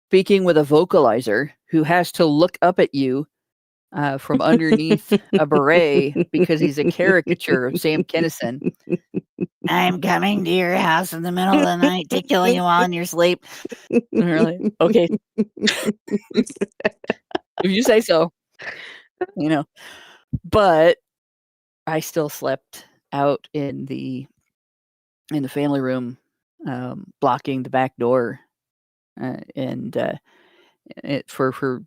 Speaker 3: speaking with a vocalizer who has to look up at you from underneath a beret because he's a caricature of Sam Kinison. I'm coming to your house in the middle of the night to kill you all in your sleep. And we're like, okay. If you say so. But I still slept out in the family room, blocking the back door, and for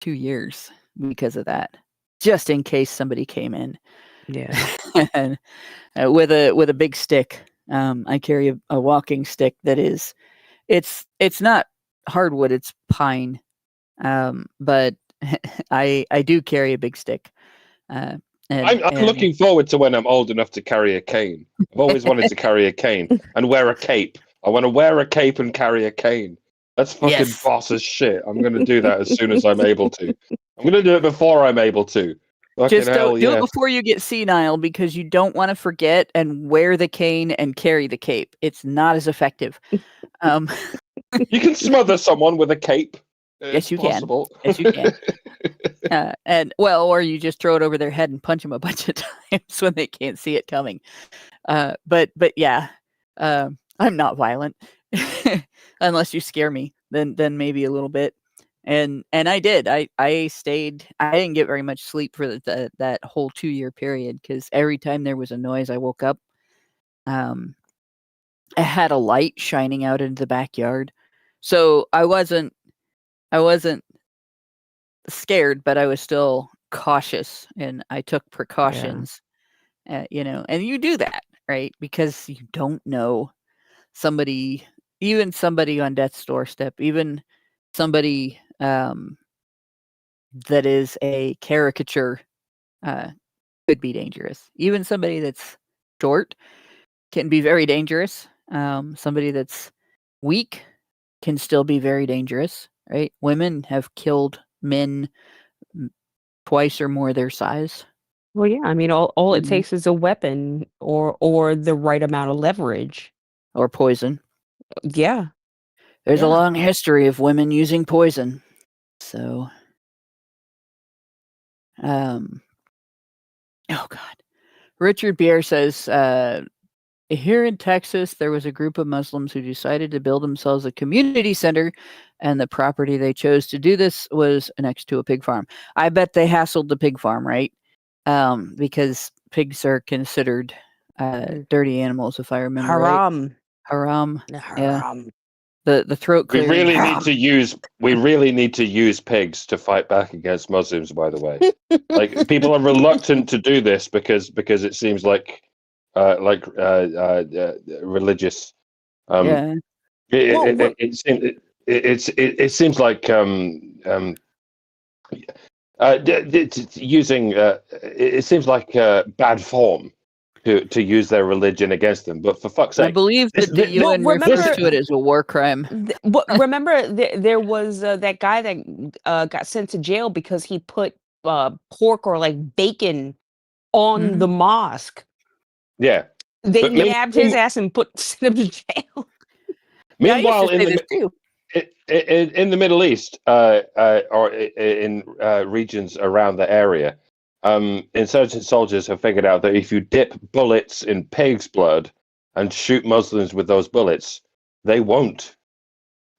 Speaker 3: 2 years because of that, just in case somebody came in.
Speaker 4: Yeah.
Speaker 3: And with a big stick. I carry a walking stick that is, it's not hardwood, it's pine. But I do carry a big stick. I'm
Speaker 5: looking forward to when I'm old enough to carry a cane. I've always wanted to carry a cane and wear a cape. I want to wear a cape and carry a cane. That's fucking boss as shit. I'm going to do that as soon as I'm able to. I'm going to do it before I'm able to. Fucking
Speaker 3: just don't do it before you get senile, because you don't want to forget and wear the cane and carry the cape. It's not as effective.
Speaker 5: You can smother someone with a cape.
Speaker 3: Yes, you
Speaker 5: possible.
Speaker 3: Can. Yes, you can. Or you just throw it over their head and punch them a bunch of times when they can't see it coming. But yeah, I'm not violent unless you scare me. Then maybe a little bit. And I did. I stayed. I didn't get very much sleep for that whole 2-year period, because every time there was a noise, I woke up. I had a light shining out into the backyard, so I wasn't I wasn't scared, but I was still cautious, and I took precautions. And you do that, right? Because you don't know somebody, even somebody on death's doorstep, even somebody that is a caricature could be dangerous. Even somebody that's short can be very dangerous. Somebody that's weak can still be very dangerous, right? Women have killed men twice or more their size.
Speaker 4: Well, yeah. I mean, all it
Speaker 3: Mhm.
Speaker 4: takes is a weapon or the right amount of leverage.
Speaker 3: Or poison.
Speaker 4: Yeah.
Speaker 3: There's a
Speaker 4: Yeah.
Speaker 3: long history of women using poison. So, oh God. Richard Bier says, here in Texas, there was a group of Muslims who decided to build themselves a community center, and the property they chose to do this was next to a pig farm. I bet they hassled the pig farm, right? Because pigs are considered dirty animals, if I remember right.
Speaker 4: Haram.
Speaker 3: Haram. Yeah.
Speaker 4: Haram.
Speaker 3: The throat
Speaker 5: We
Speaker 3: clearing.
Speaker 5: really need to use pigs to fight back against Muslims. By the way, like people are reluctant to do this because it seems like religious.
Speaker 3: Yeah.
Speaker 5: It seems like using it seems like bad form to use their religion against them. But for fuck's sake,
Speaker 3: I believe that the UN refers to it as a war crime.
Speaker 4: Remember, there was that guy that got sent to jail because he put pork or like bacon on the mosque.
Speaker 5: Yeah.
Speaker 4: They nabbed his ass and sent him to jail.
Speaker 5: Meanwhile,
Speaker 3: in
Speaker 5: the Middle East, or in regions around the area, insurgent soldiers have figured out that if you dip bullets in pig's blood and shoot Muslims with those bullets, they won't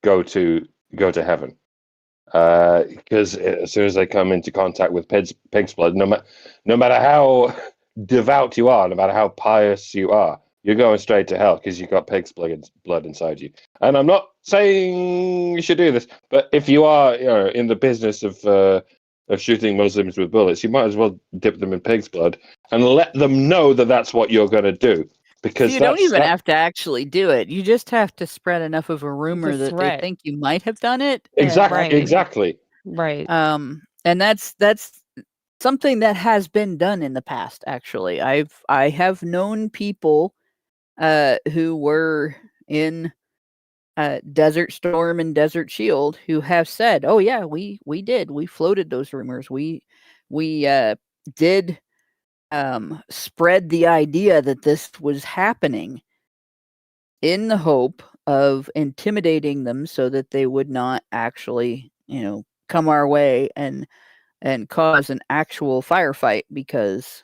Speaker 5: go to heaven, because as soon as they come into contact with pig's blood, no matter how devout you are, no matter how pious you are, you're going straight to hell because you've got pig's blood inside you. And I'm not saying you should do this, but if you are, in the business of shooting Muslims with bullets, you might as well dip them in pig's blood and let them know that that's what you're going to do. Because
Speaker 3: you don't even have to actually do it. You just have to spread enough of a rumor that they think you might have done it.
Speaker 5: Exactly.
Speaker 4: Right.
Speaker 3: And that's something that has been done in the past. Actually, I have known people who were in Desert Storm and Desert Shield who have said, "Oh yeah, we floated those rumors. We did spread the idea that this was happening in the hope of intimidating them so that they would not actually, come our way and cause an actual firefight because,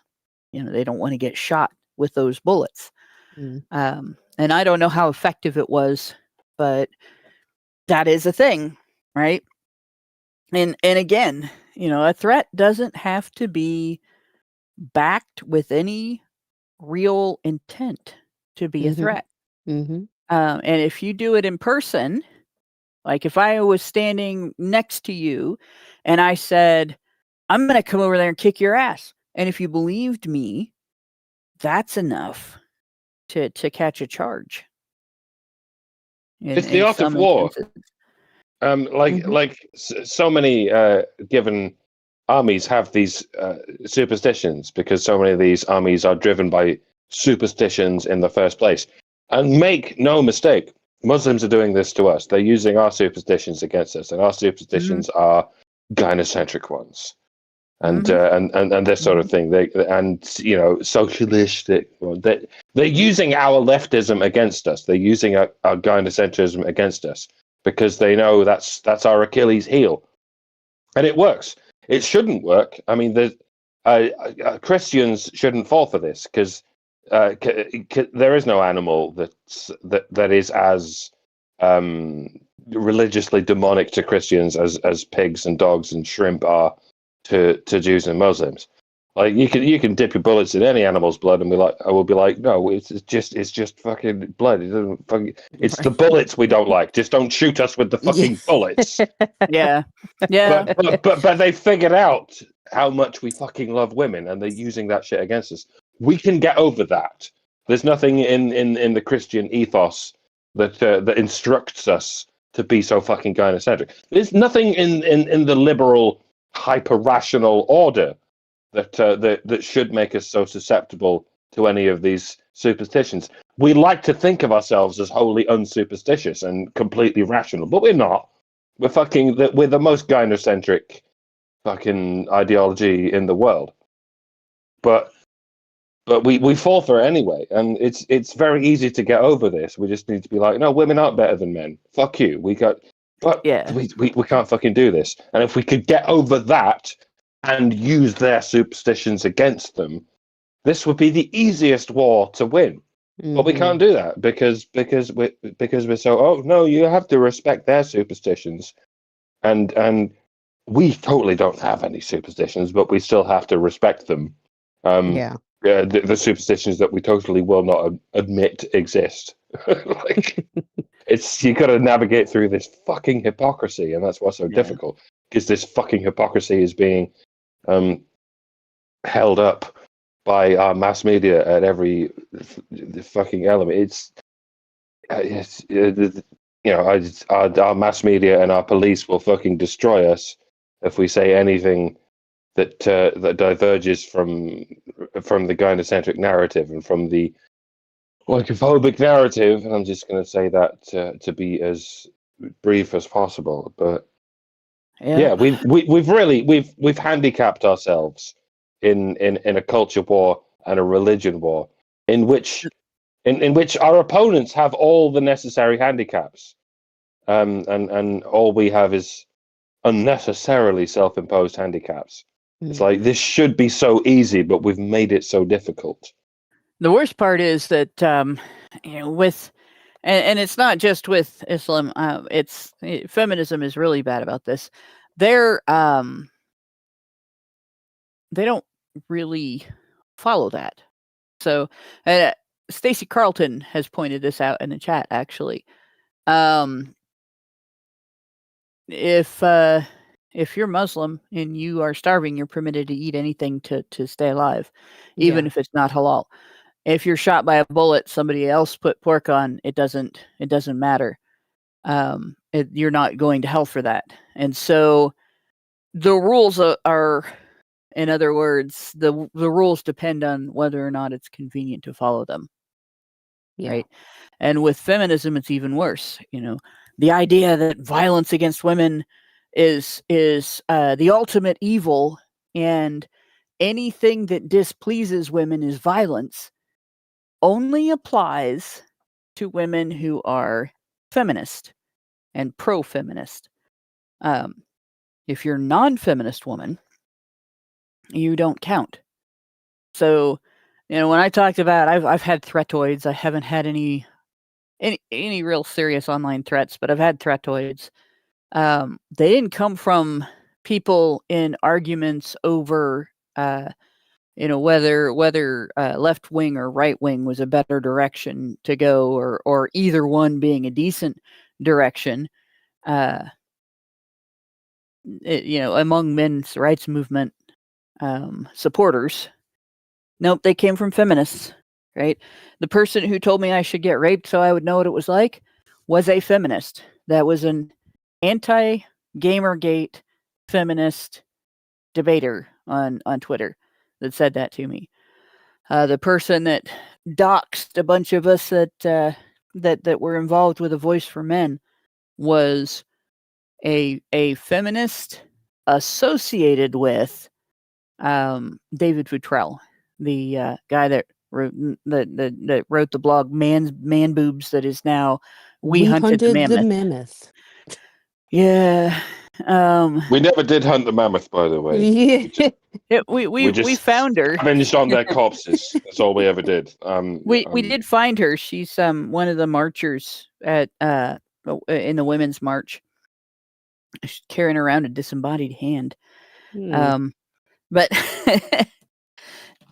Speaker 3: they don't want to get shot with those bullets." And I don't know how effective it was, but that is a thing, right? And again, a threat doesn't have to be backed with any real intent to be a threat. And if you do it in person, like if I was standing next to you and I said, "I'm going to come over there and kick your ass," and if you believed me, that's enough to catch a charge.
Speaker 5: It's the art of war. So many given armies have these superstitions because so many of these armies are driven by superstitions in the first place. And make no mistake, Muslims are doing this to us. They're using our superstitions against us, and our superstitions are gynocentric ones, and this sort of thing. Socialistic. They're using our leftism against us. They're using our gynocentrism against us because they know that's our Achilles heel, and it works. It shouldn't work. I mean, Christians shouldn't fall for this because there is no animal that is as religiously demonic to Christians as pigs and dogs and shrimp are to Jews and Muslims. Like you can dip your bullets in any animal's blood, and I will be like, no, it's just fucking blood. It doesn't fucking. It's the bullets we don't like. Just don't shoot us with the fucking bullets.
Speaker 3: Yeah. Yeah.
Speaker 5: But they figured out how much we fucking love women, and they're using that shit against us. We can get over that. There's nothing in the Christian ethos that that instructs us to be so fucking gynocentric. There's nothing in the liberal hyper rational order that should make us so susceptible to any of these superstitions. We like to think of ourselves as wholly unsuperstitious and completely rational, but we're not. We're the most gynocentric fucking ideology in the world. But we fall for it anyway, and it's very easy to get over this. We just need to be like, no, women aren't better than men. Fuck you. We can't fucking do this. And if we could get over that and use their superstitions against them, this would be the easiest war to win. Mm-hmm. But we can't do that because we're so, oh no, you have to respect their superstitions, and we totally don't have any superstitions, but we still have to respect them. The superstitions that we totally will not admit exist. Like, you got to navigate through this fucking hypocrisy, and that's what's so difficult, because this fucking hypocrisy is being held up by our mass media at every fucking element. Our mass media and our police will fucking destroy us if we say anything that diverges from the gynocentric narrative and from the lycophobic narrative. And I'm just going to say that to be as brief as possible. But we've handicapped ourselves in a culture war and a religion war in which our opponents have all the necessary handicaps, and all we have is unnecessarily self-imposed handicaps. It's like, this should be so easy, but we've made it so difficult.
Speaker 3: The worst part is that with and it's not just with Islam. Feminism is really bad about this. They don't really follow that. So Stacey Carlton has pointed this out in the chat, actually. If you're Muslim and you are starving, you're permitted to eat anything to stay alive, even if it's not halal. If you're shot by a bullet, somebody else put pork on, it doesn't matter. You're not going to hell for that. And so the rules are, in other words, the rules depend on whether or not it's convenient to follow them. Right? And with feminism, it's even worse. The idea that violence against women is the ultimate evil, and anything that displeases women is violence, only applies to women who are feminist and pro-feminist. If you're non-feminist woman, you don't count. So, when I talked about, I've had threatoids. I haven't had any real serious online threats, but I've had threatoids. They didn't come from people in arguments over, whether left wing or right wing was a better direction to go, or either one being a decent direction. Among men's rights movement supporters. Nope, they came from feminists, right? The person who told me I should get raped so I would know what it was like was a feminist. That was an anti-Gamergate feminist debater on Twitter that said that to me. The person that doxed a bunch of us that were involved with A Voice for Men was a feminist associated with David Futrell, the guy that wrote the blog Man Boobs, that is now We Hunted the Mammoth. Yeah.
Speaker 5: We never did hunt the mammoth, by the way.
Speaker 3: We found her.
Speaker 5: Avenged on their corpses. That's all we ever did.
Speaker 3: We did find her. She's one of the marchers at in the Women's March. She's carrying around a disembodied hand. But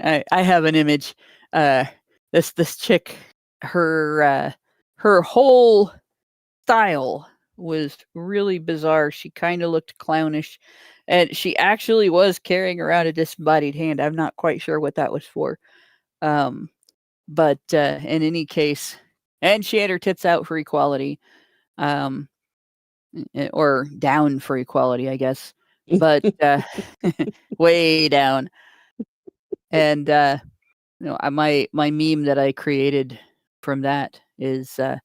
Speaker 3: I have an image. This chick, her whole style was really bizarre. She kind of looked clownish, and she actually was carrying around a disembodied hand. I'm not quite sure what that was for. But in any case, and she had her tits out for equality, or down for equality, I guess. But way down. And my meme that I created from that is at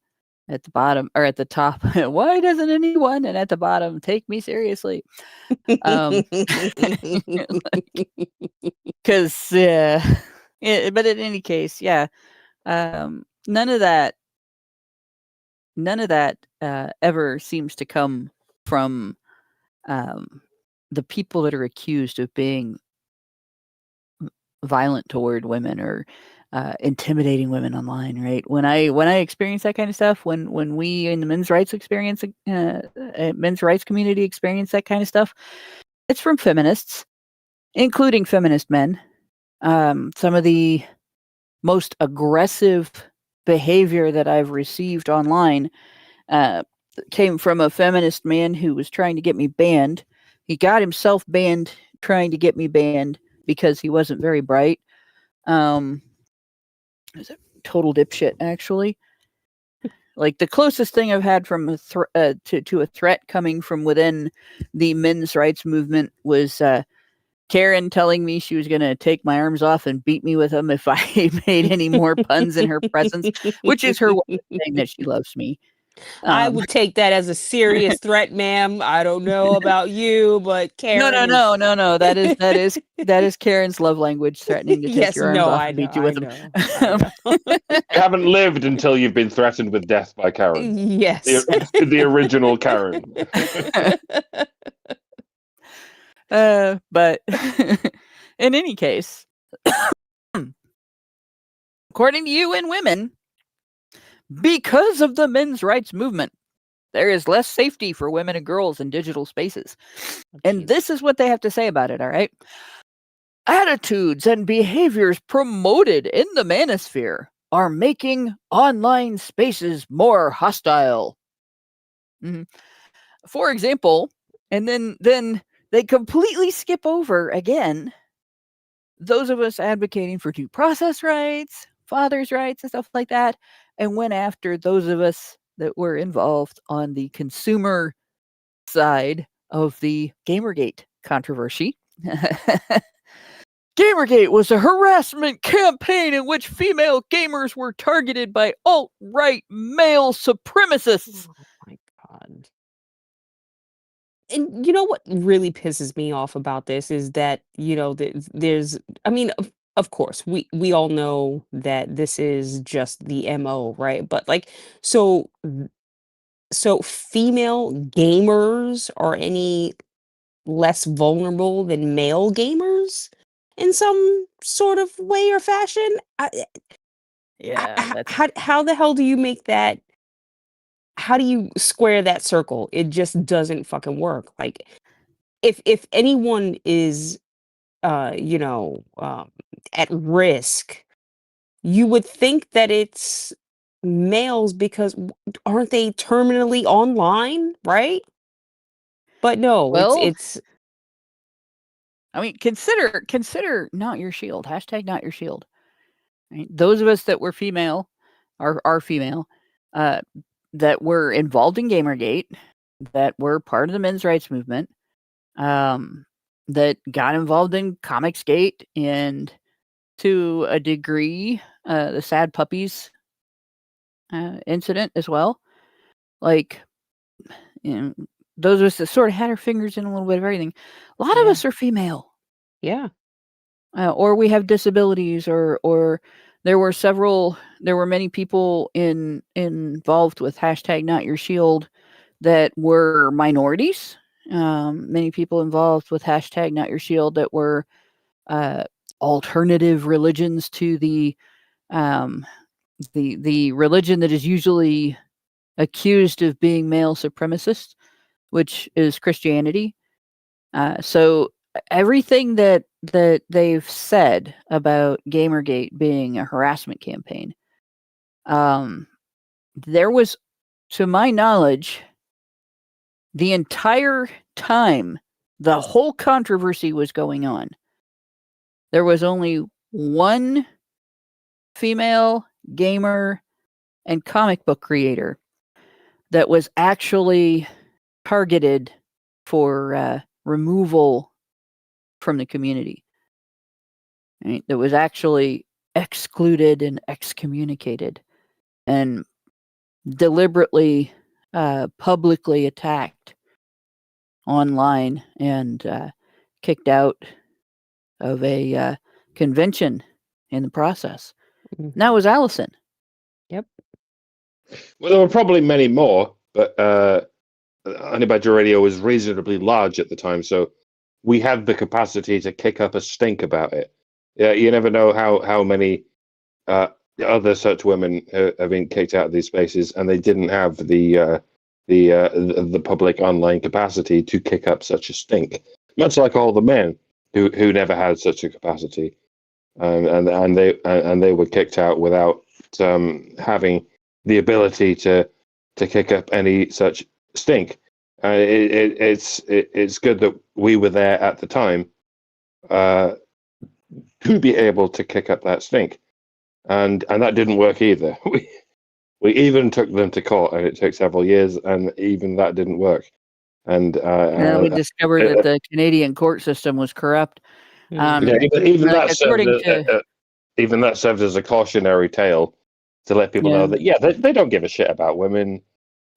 Speaker 3: the bottom or at the top. Why doesn't anyone? And at the bottom, take me seriously. Because but in any case, yeah. None of that ever seems to come from the people that are accused of being violent toward women or intimidating women online, right? When I experience that kind of stuff, when we in the men's rights community experience that kind of stuff, it's from feminists, including feminist men. Some of the most aggressive behavior that I've received online came from a feminist man who was trying to get me banned. He got himself banned trying to get me banned because he wasn't very bright. It was a total dipshit, actually. Like the closest thing I've had from to a threat coming from within the men's rights movement was Karen telling me she was going to take my arms off and beat me with them if I made any more puns in her presence, which is her way of saying that she loves me.
Speaker 4: I would take that as a serious threat, ma'am. I don't know about you, but Karen.
Speaker 3: No. That is Karen's love language, threatening to take your arms off and beat you with them.
Speaker 5: You haven't lived until you've been threatened with death by Karen.
Speaker 4: Yes,
Speaker 5: the original Karen.
Speaker 3: But in any case, according to UN Women, because of the men's rights movement, there is less safety for women and girls in digital spaces. And this is what they have to say about it, all right? Attitudes and behaviors promoted in the manosphere are making online spaces more hostile. Mm-hmm. For example, and then they completely skip over again those of us advocating for due process rights, fathers' rights, and stuff like that, and went after those of us that were involved on the consumer side of the Gamergate controversy. Gamergate was a harassment campaign in which female gamers were targeted by alt-right male supremacists.
Speaker 4: Oh my God. And you know what really pisses me off about this is that, there's, I mean, of course, we all know that this is just the MO, right? But like, so female gamers are any less vulnerable than male gamers in some sort of way or fashion?
Speaker 3: Yeah,
Speaker 4: How the hell do you make that? How do you square that circle? It just doesn't fucking work. Like, if anyone is, at risk, you would think that it's males because aren't they terminally online, right? But no,
Speaker 3: well,
Speaker 4: it's.
Speaker 3: I mean, consider not your shield. Hashtag not your shield. Right? Those of us that were female, are female, that were involved in Gamergate, that were part of the men's rights movement, that got involved in Comicsgate, and to a degree, the Sad Puppies incident as well. Like, those of us that sort of had our fingers in a little bit of everything. A lot of us are female.
Speaker 4: Yeah.
Speaker 3: Or we have disabilities, or there were many people involved with hashtag not your shield that were minorities. Many people involved with hashtag not your shield that were alternative religions to the religion that is usually accused of being male supremacist, which is Christianity. So everything that that they've said about Gamergate being a harassment campaign, there was, to my knowledge, the entire time the whole controversy was going on, there was only one female gamer and comic book creator that was actually targeted for removal from the community. I mean, that was actually excluded and excommunicated and deliberately publicly attacked online and kicked out of a convention in the process.
Speaker 4: Mhm.
Speaker 3: And that was Allison.
Speaker 4: Yep.
Speaker 5: Well, there were probably many more, but Honey Badger Radio was reasonably large at the time, so we had the capacity to kick up a stink about it. Yeah, you never know how many other such women have been kicked out of these spaces, and they didn't have the public online capacity to kick up such a stink. Much like all the men who never had such a capacity, and they were kicked out without having the ability to kick up any such stink. It's good that we were there at the time to be able to kick up that stink, and that didn't work either. We even took them to court, and it took several years, and even that didn't work. And
Speaker 3: we discovered that the Canadian court system was corrupt.
Speaker 5: Yeah, even
Speaker 3: like,
Speaker 5: that even that served as a cautionary tale to let people know that they don't give a shit about women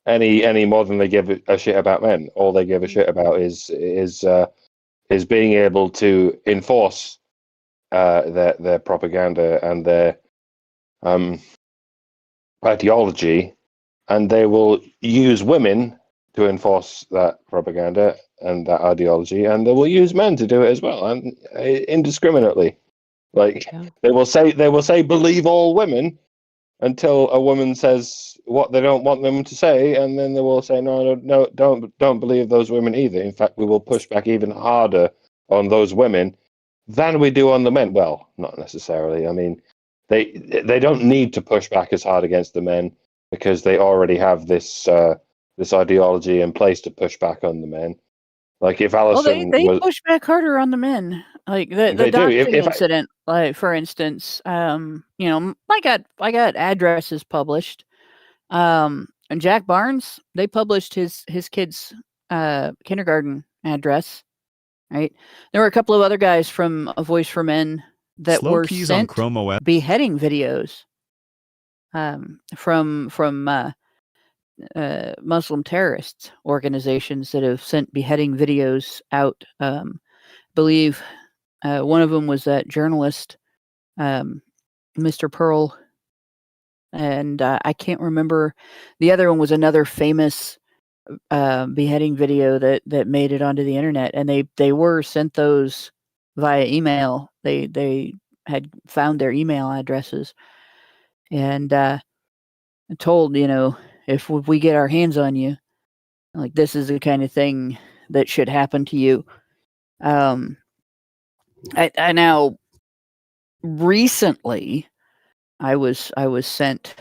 Speaker 5: any more than they give a shit about men. All they give a shit about is being able to enforce their propaganda and their ideology, and they will use women to enforce that propaganda and that ideology, and they will use men to do it as well, and indiscriminately. Like they will say believe all women until a woman says what they don't want them to say, and then they will say no, don't believe those women either. In fact, we will push back even harder on those women than we do on the men. Well, not necessarily. I mean, they don't need to push back as hard against the men because they already have this ideology in place to push back on the men. Like if Allison,
Speaker 3: they push back harder on the men. Like the doxing incident, like for instance, I got addresses published. And Jack Barnes, they published his kid's kindergarten address. Right. There were a couple of other guys from A Voice for Men that were sent beheading videos from Muslim terrorist organizations that have sent beheading videos out. Believe one of them was that journalist, Mr. Pearl, and I can't remember. The other one was another famous beheading video that made it onto the internet, and they were sent those via email. They had found their email addresses and told, if we get our hands on you, like this is the kind of thing that should happen to you. I now recently I was sent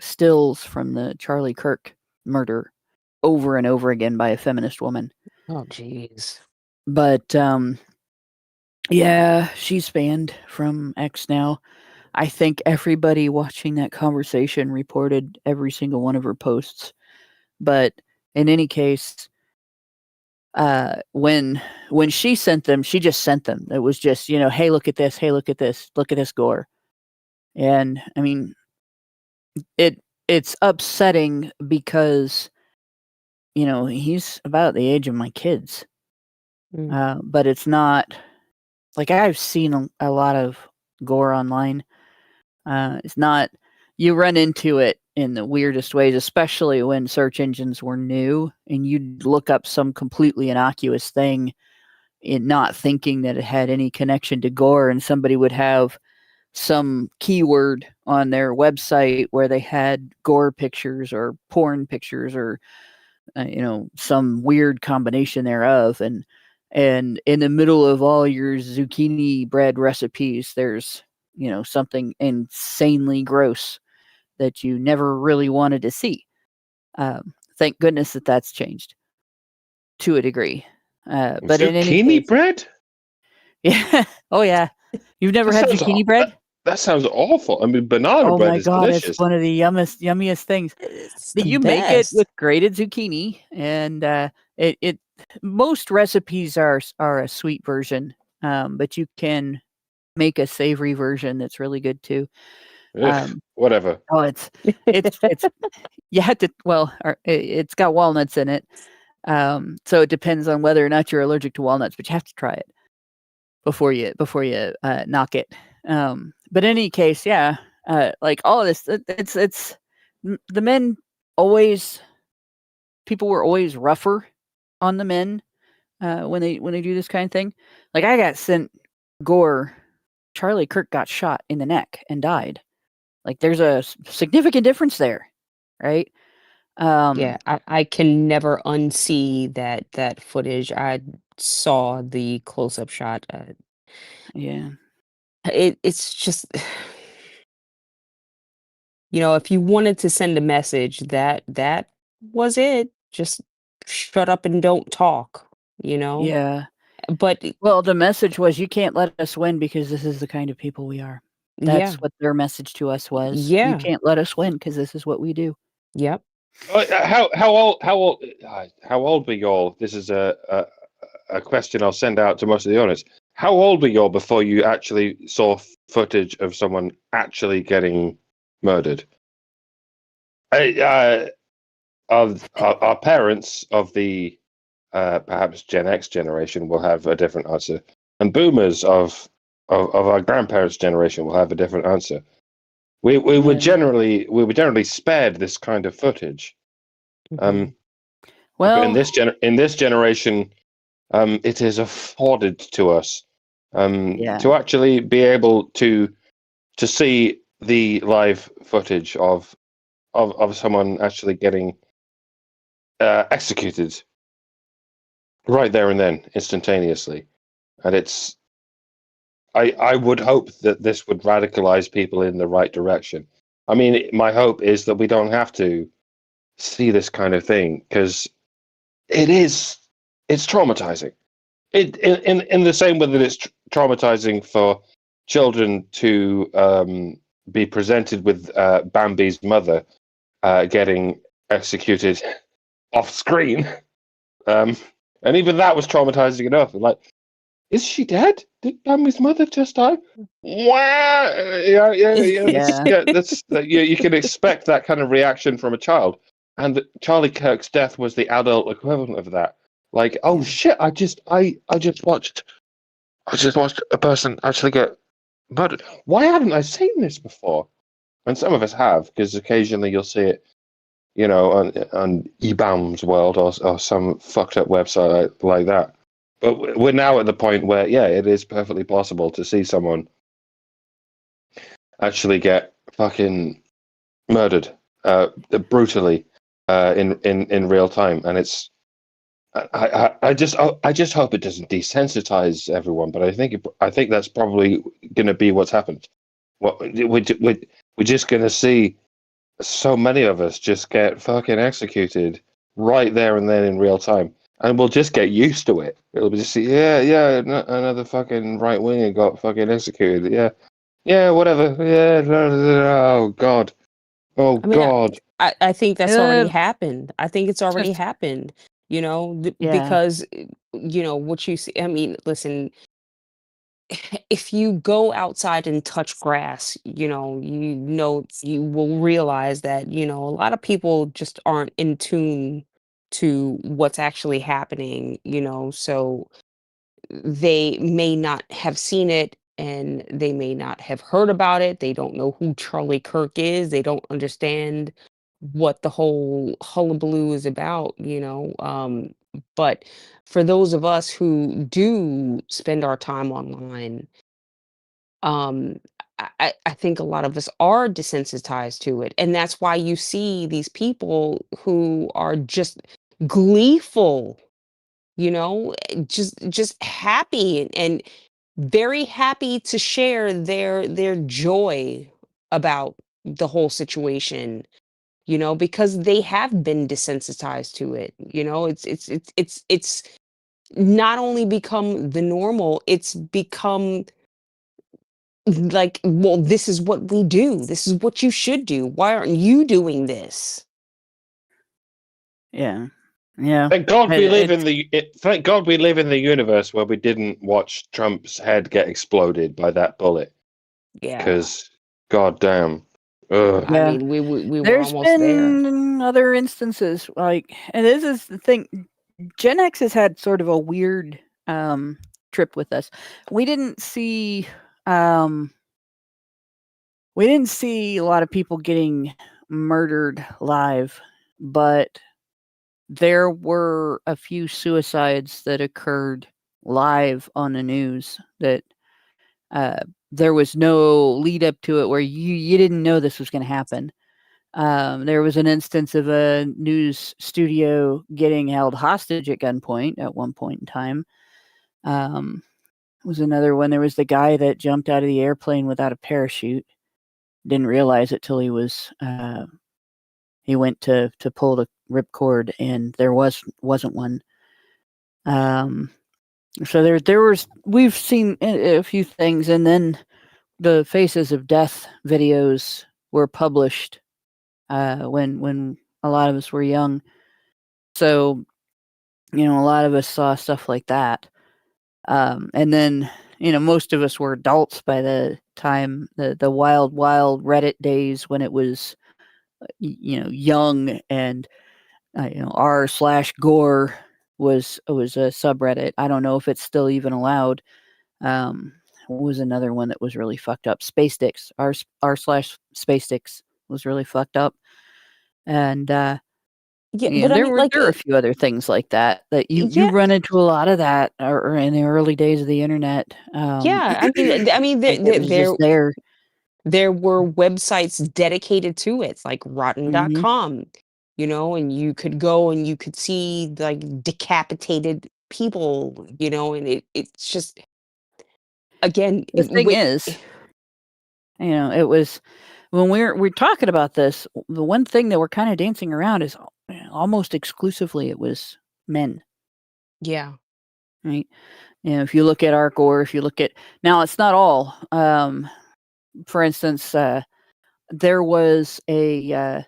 Speaker 3: stills from the Charlie Kirk murder over and over again by a feminist woman.
Speaker 4: Oh, jeez.
Speaker 3: But yeah, she's banned from X now. I think everybody watching that conversation reported every single one of her posts. But in any case, when she sent them, she just sent them. It was just, hey, look at this. Hey, look at this. Look at this gore. And I mean, it's upsetting because, he's about the age of my kids. But it's not like I've seen a lot of gore online. It's not, you run into it in the weirdest ways, especially when search engines were new and you'd look up some completely innocuous thing in not thinking that it had any connection to gore, and somebody would have some keyword on their website where they had gore pictures or porn pictures or some weird combination thereof, and And in the middle of all your zucchini bread recipes, there's, something insanely gross that you never really wanted to see. Thank goodness that that's changed to a degree. But in any
Speaker 5: Zucchini
Speaker 3: case,
Speaker 5: bread?
Speaker 3: yeah, oh yeah, you've never
Speaker 5: That
Speaker 3: had
Speaker 5: sounds
Speaker 3: zucchini bread?
Speaker 5: that sounds awful. I mean, banana
Speaker 3: Oh
Speaker 5: bread
Speaker 3: my
Speaker 5: is
Speaker 3: god, it's
Speaker 5: delicious.
Speaker 3: one of the yummiest things.
Speaker 4: It's
Speaker 3: But
Speaker 4: the
Speaker 3: you make it
Speaker 4: best.
Speaker 3: with grated zucchini, and it most recipes are a sweet version, but you can make a savory version that's really good too.
Speaker 5: Ugh, whatever.
Speaker 3: Oh, it's you had to it's got walnuts in it, so it depends on whether or not you're allergic to walnuts, but you have to try it before you knock it. But in any case, yeah, like all of this, it's the men always people were always rougher on the men when they do this kind of thing. Like I got sent gore. Charlie Kirk got shot in the neck and died. Like there's a significant difference there, right?
Speaker 4: Yeah, I can never unsee that footage. I saw the close-up shot.
Speaker 3: Yeah,
Speaker 4: It's just, if you wanted to send a message, that was it. Just shut up and don't talk, you know?
Speaker 3: yeah.
Speaker 4: But
Speaker 3: Well, the message was, "You can't let us win because this is the kind of people we are." That's
Speaker 4: yeah,
Speaker 3: what their message to us was. "You
Speaker 4: yeah,
Speaker 3: can't let us win because this is what we do."
Speaker 4: yep.
Speaker 5: How old were y'all? This is a question I'll send out to most of the audience. How old were y'all before you actually saw footage of someone actually getting murdered? Our parents of the perhaps Gen X generation will have a different answer, and boomers of our grandparents' generation will have a different answer. We were
Speaker 3: Yeah.
Speaker 5: generally spared this kind of footage.
Speaker 4: Mhm.
Speaker 5: But in
Speaker 3: Well,
Speaker 5: this generation, it is afforded to us
Speaker 3: yeah.
Speaker 5: to actually be able to see the live footage of someone actually getting executed right there and then, instantaneously. And I would hope that this would radicalize people in the right direction. I mean, my hope is that we don't have to see this kind of thing, because it's traumatizing. In the same way that it's traumatizing for children to be presented with Bambi's mother getting executed off screen, and even that was traumatizing enough. Like, is she dead? Did Bambi's mother just die? Wow! Yeah.
Speaker 3: Yeah.
Speaker 5: You can expect that kind of reaction from a child, and Charlie Kirk's death was the adult equivalent of that. Like, oh
Speaker 3: Yeah.
Speaker 5: shit! I just watched a person actually get murdered. Why hadn't I seen this before? And some of us have, because occasionally you'll see it, on eBaum's World or some fucked up website like that. But we're now at the point where, yeah, it is perfectly possible to see someone actually get fucking murdered brutally in real time, and it's. I just hope it doesn't desensitize everyone, but I think that's probably going to be what's happened. We're just going to see so many of us just get fucking executed right there and then in real time, and we'll just get used to it. It'll be just, yeah, another fucking right winger got fucking executed. Yeah, whatever. Yeah, oh god, oh
Speaker 4: I mean,
Speaker 5: god.
Speaker 4: I think that's already
Speaker 3: Uh,
Speaker 4: happened. I think it's already
Speaker 3: just
Speaker 4: happened,
Speaker 3: yeah.
Speaker 4: because, what you see. I mean, listen, if you go outside and touch grass, you will realize that, a lot of people just aren't in tune to what's actually happening, so they may not have seen it, and they may not have heard about it. They don't know who Charlie Kirk is. They don't understand what the whole hullabaloo is about, but for those of us who do spend our time online, um I think a lot of us are desensitized to it, and that's why you see these people who are just gleeful just happy and very happy to share their joy about the whole situation, because they have been desensitized to it. It's not only become the normal, it's become like, well, this is what we do. This is what you should do. Why aren't you doing this?
Speaker 3: Yeah. Yeah.
Speaker 5: Thank God we live
Speaker 3: It's,
Speaker 5: in thank God we live in the universe where we didn't watch Trump's head get exploded by that bullet.
Speaker 4: Yeah.
Speaker 5: Because, goddamn, ugh.
Speaker 4: I
Speaker 3: yeah.
Speaker 4: mean, we were
Speaker 3: There's
Speaker 4: almost there.
Speaker 3: been other instances like, and this is the thing, Gen X has had sort of a weird trip with us. We didn't see a lot of people getting murdered live, but there were a few suicides that occurred live on the news that there was no lead up to it, where you didn't know this was going to happen. There was an instance of a news studio getting held hostage at gunpoint at one point in time. Was another one. There was the guy that jumped out of the airplane without a parachute. Didn't realize it till he went to pull the ripcord, and there wasn't one. So we've seen a few things, and then the Faces of Death videos were published when a lot of us were young. So, a lot of us saw stuff like that. And then, most of us were adults by the time the wild Reddit days, when it was, young, and r/gore was a subreddit. I don't know if it's still even allowed. What was another one that was really fucked up? Space Dicks. r/space dicks was really fucked up. And
Speaker 4: Yeah, but I
Speaker 3: there
Speaker 4: mean,
Speaker 3: were a few other things like that you
Speaker 4: yeah,
Speaker 3: run into a lot of that, or in the early days of the internet.
Speaker 4: yeah. I mean,
Speaker 3: It was just there.
Speaker 4: there were websites dedicated to it, like
Speaker 3: Mhm.
Speaker 4: rotten.com, and you could go and you could see like decapitated people, and it's just, again,
Speaker 3: The thing is, it was when we're talking about this. The one thing that we're kind of dancing around is almost exclusively it was men,
Speaker 4: yeah,
Speaker 3: right? If you look at ARC, or if you look at now, it's not all. For instance, there was a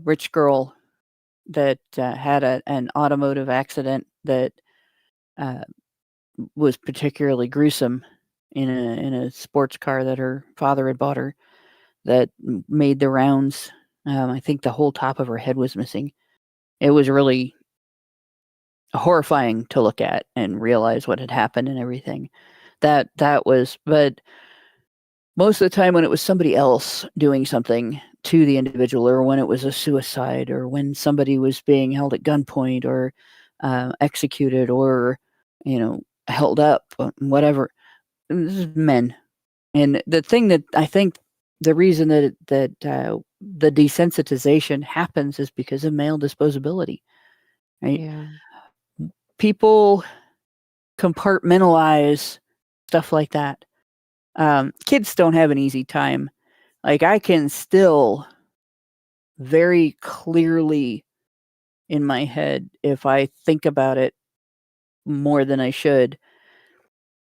Speaker 3: rich girl that had an automotive accident that uh, was particularly gruesome in a sports car that her father had bought her, that made the rounds. I think the whole top of her head was missing. It was really horrifying to look at and realize what had happened and everything. That was, but most of the time when it was somebody else doing something to the individual, or when it was a suicide, or when somebody was being held at gunpoint, or executed, or held up, whatever, this is men. And the thing that I think, the reason that the desensitization happens is because of male disposability, right?
Speaker 4: yeah,
Speaker 3: People compartmentalize stuff like that. Kids don't have an easy time. Like, I can still very clearly in my head, if I think about it more than I should,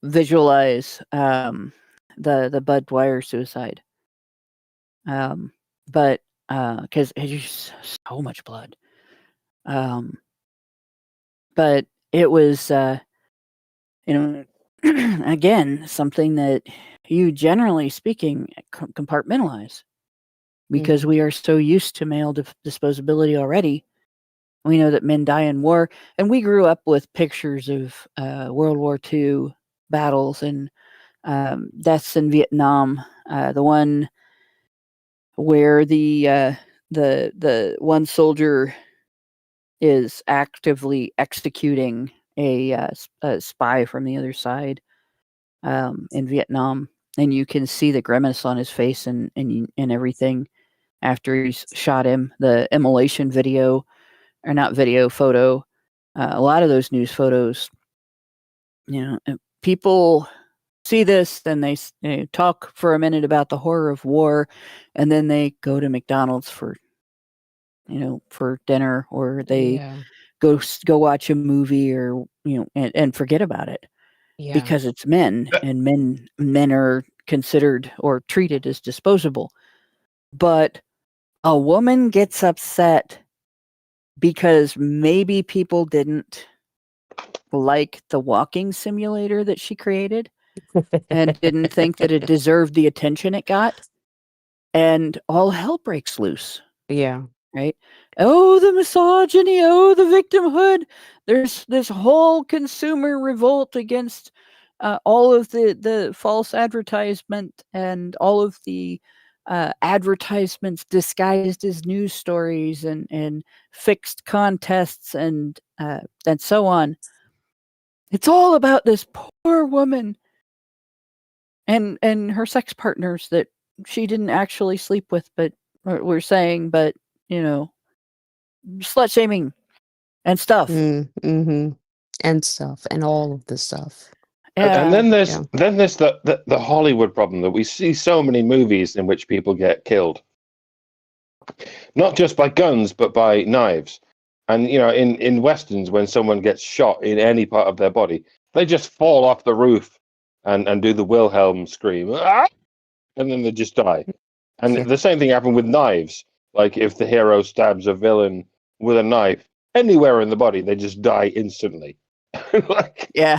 Speaker 3: visualize the Bud Dwyer suicide. But because it's just so much blood. But it was again, something that you, generally speaking, compartmentalize, because
Speaker 4: mhm,
Speaker 3: we are so used to male disposability already. We know that men die in war, and we grew up with pictures of World War II battles and deaths in Vietnam. The one where the one soldier is actively executing a spy from the other side in Vietnam, and you can see the grimace on his face and everything after he's shot him. The immolation video, or not video, photo, A lot of those news photos, people see this, then they talk for a minute about the horror of war, and then they go to McDonald's for dinner, or they go watch a movie, or and forget about it because it's men, and men are considered or treated as disposable. But a woman gets upset because maybe people didn't like the walking simulator that she created and didn't think that it deserved the attention it got, and all hell breaks loose.
Speaker 4: Yeah.
Speaker 3: Right? Oh, the misogyny, oh, the victimhood. There's this whole consumer revolt against all of the false advertisement and all of the advertisements disguised as news stories and fixed contests and so on. It's all about this poor woman and her sex partners that she didn't actually sleep with, but we're saying, but slut shaming and stuff.
Speaker 4: Mm-hmm. And stuff, and all of the stuff.
Speaker 5: And then there's the Hollywood problem that we see so many movies in which people get killed, not just by guns but by knives. And in westerns, when someone gets shot in any part of their body, they just fall off the roof and do the Wilhelm scream, "Ah!" and then they just die. And the same thing happened with knives. Like if the hero stabs a villain with a knife anywhere in the body, they just die instantly. I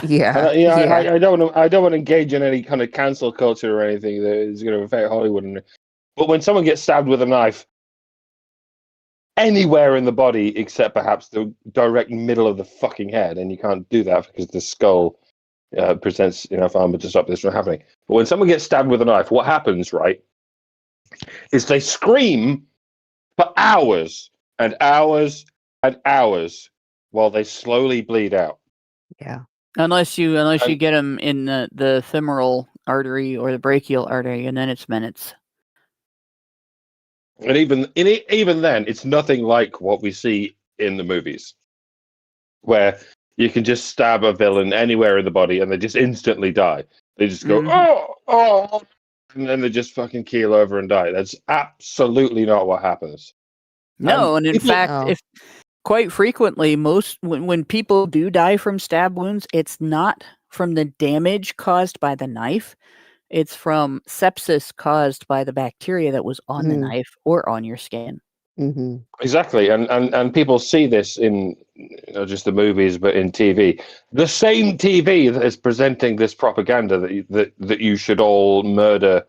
Speaker 5: don't want to engage in any kind of cancel culture or anything that is going to affect Hollywood. But when someone gets stabbed with a knife anywhere in the body except perhaps the direct middle of the fucking head, and you can't do that because the skull presents enough armor to stop this from happening. But when someone gets stabbed with a knife, what happens, right, is they scream for hours and hours and hours while they slowly bleed out.
Speaker 4: Yeah.
Speaker 3: Unless you get them in the femoral artery or the brachial artery, and then it's minutes.
Speaker 5: And even then, it's nothing like what we see in the movies, where you can just stab a villain anywhere in the body and they just instantly die. They just go, oh, and then they just fucking keel over and die. That's absolutely not what happens.
Speaker 3: No, and in fact, if quite frequently, when people do die from stab wounds, it's not from the damage caused by the knife. It's from sepsis caused by the bacteria that was on the knife or on your skin.
Speaker 4: Mm-hmm.
Speaker 5: Exactly, and people see this in not just the movies, but in TV. The same TV that is presenting this propaganda that you should all murder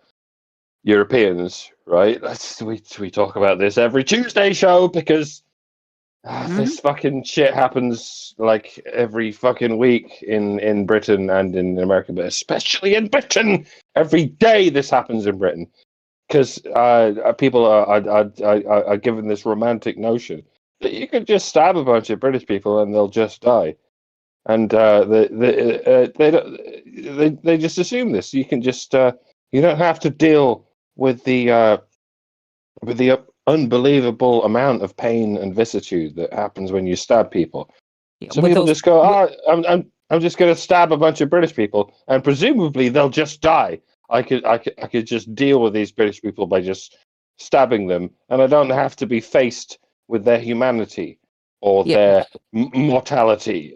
Speaker 5: Europeans, right? We talk about this every Tuesday show because this fucking shit happens like every fucking week in Britain and in America, but especially in Britain. Every day this happens in Britain because people are given this romantic notion that you can just stab a bunch of British people and they'll just die, and they just assume this. You can just you don't have to deal with the unbelievable amount of pain and vicissitude that happens when you stab people. Yeah, so people just go, I'm just going to stab a bunch of British people, and presumably they'll just die. I could just deal with these British people by just stabbing them, and I don't have to be faced with their humanity or their mortality.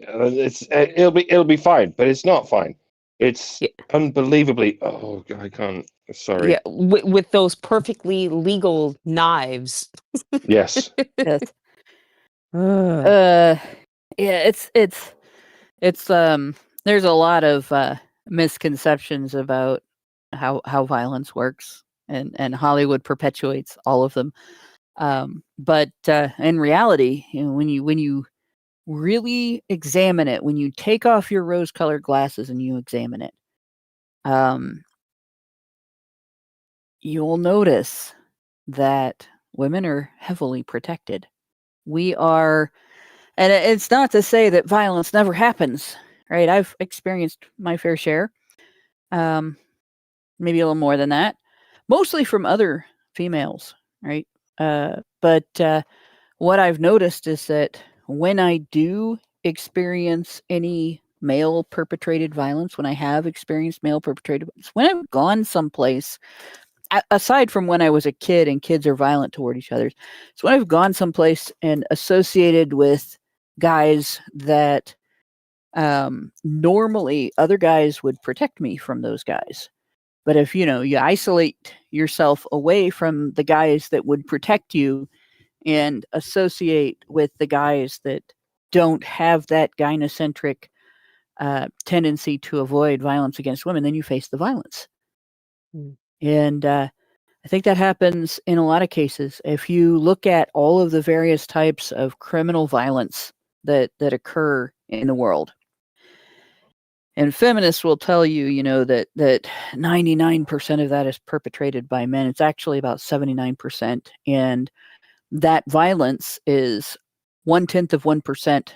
Speaker 5: It'll be fine, but it's not fine. It's unbelievably. Oh, I can't. Sorry.
Speaker 4: Yeah, with those perfectly legal knives.
Speaker 5: Yes.
Speaker 3: Yes. It's there's a lot of misconceptions about how violence works, and Hollywood perpetuates all of them. But in reality, when you really examine it, when you take off your rose-colored glasses and you examine it, you'll notice that women are heavily protected. We are, and it's not to say that violence never happens, right? I've experienced my fair share, maybe a little more than that, mostly from other females, right? But what I've noticed is that when I do experience any male perpetrated violence, when I have experienced male perpetrated violence, when I've gone someplace, aside from when I was a kid and kids are violent toward each other, so when I've gone someplace and associated with guys that normally other guys would protect me from those guys. But if you isolate yourself away from the guys that would protect you and associate with the guys that don't have that gynocentric tendency to avoid violence against women, then you face the violence. And I think that happens in a lot of cases. If you look at all of the various types of criminal violence that occur in the world, and feminists will tell you, that 99% of that is perpetrated by men. It's actually about 79%. And that violence is 0.1%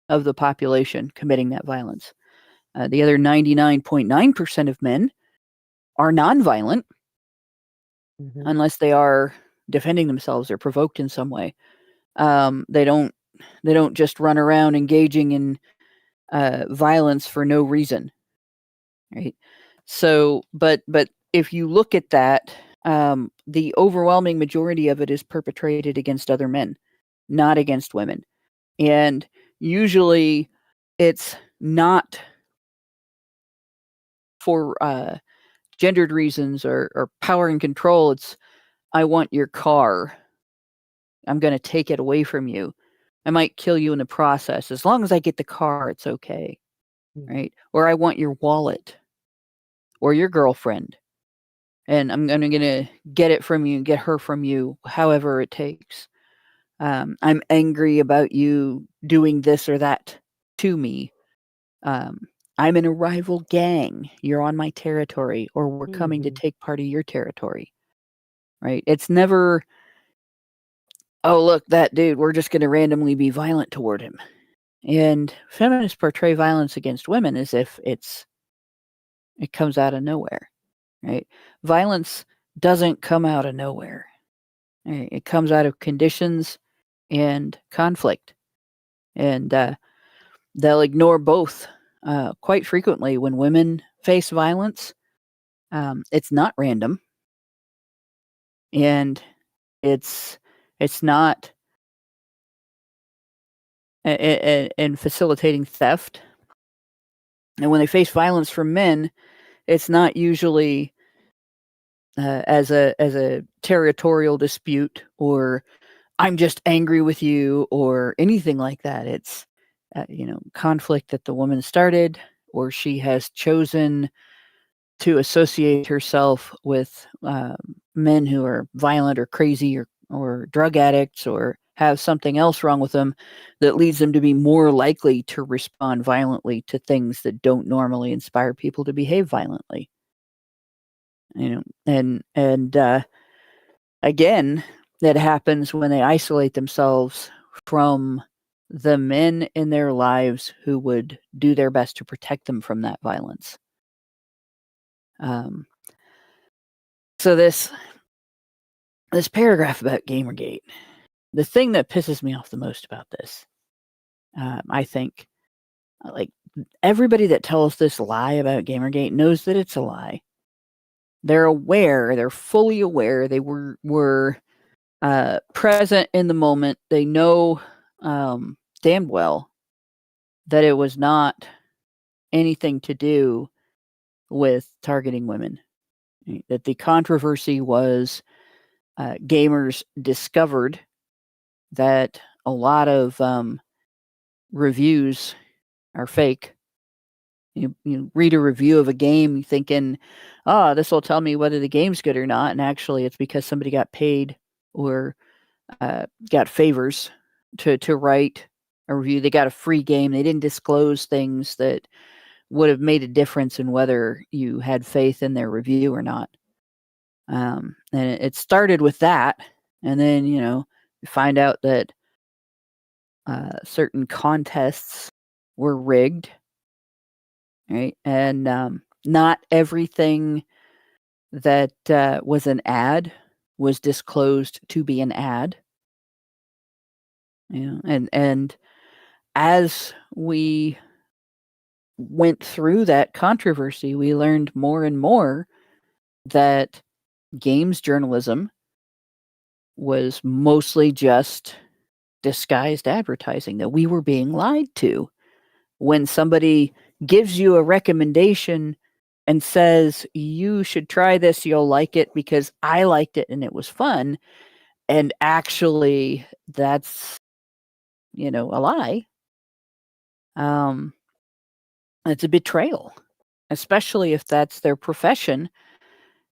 Speaker 3: of the population committing that violence. The other 99.9% of men are nonviolent unless they are defending themselves or provoked in some way. They don't just run around engaging in violence for no reason, right? So, but if you look at that, the overwhelming majority of it is perpetrated against other men, not against women. And usually it's not for gendered reasons or power and control. It's, I want your car. I'm going to take it away from you. I might kill you in the process. As long as I get the car, it's okay. Right? Or I want your wallet or your girlfriend. And I'm going to get it from you and get her from you, however it takes. I'm angry about you doing this or that to me. I'm in a rival gang. You're on my territory, or we're coming to take part of your territory. Right? It's never, oh, look, that dude, we're just going to randomly be violent toward him. And feminists portray violence against women as if it comes out of nowhere. Right? Violence doesn't come out of nowhere. Right? It comes out of conditions and conflict. And they'll ignore both quite frequently. When women face violence, it's not random. And it's not in facilitating theft. And when they face violence from men, it's not usually as a territorial dispute, or I'm just angry with you, or anything like that. It's conflict that the woman started, or she has chosen to associate herself with men who are violent or crazy or drug addicts or have something else wrong with them that leads them to be more likely to respond violently to things that don't normally inspire people to behave violently. And again, that happens when they isolate themselves from the men in their lives who would do their best to protect them from that violence. So this paragraph about Gamergate, the thing that pisses me off the most about this, I think, like, everybody that tells this lie about Gamergate knows that it's a lie. They're aware, they're fully aware, they were present in the moment. They know damn well that it was not anything to do with targeting women. That the controversy was gamers discovered that a lot of reviews are fake. You read a review of a game thinking, oh, this will tell me whether the game's good or not. And actually, it's because somebody got paid or got favors to write a review. They got a free game. They didn't disclose things that would have made a difference in whether you had faith in their review or not. And it started with that. And then, you find out that certain contests were rigged. Right. And not everything that was an ad was disclosed to be an ad. And as we went through that controversy, we learned more and more that games journalism was mostly just disguised advertising, that we were being lied to. When somebody gives you a recommendation and says, you should try this, you'll like it because I liked it and it was fun, and actually that's, a lie, it's a betrayal, especially if that's their profession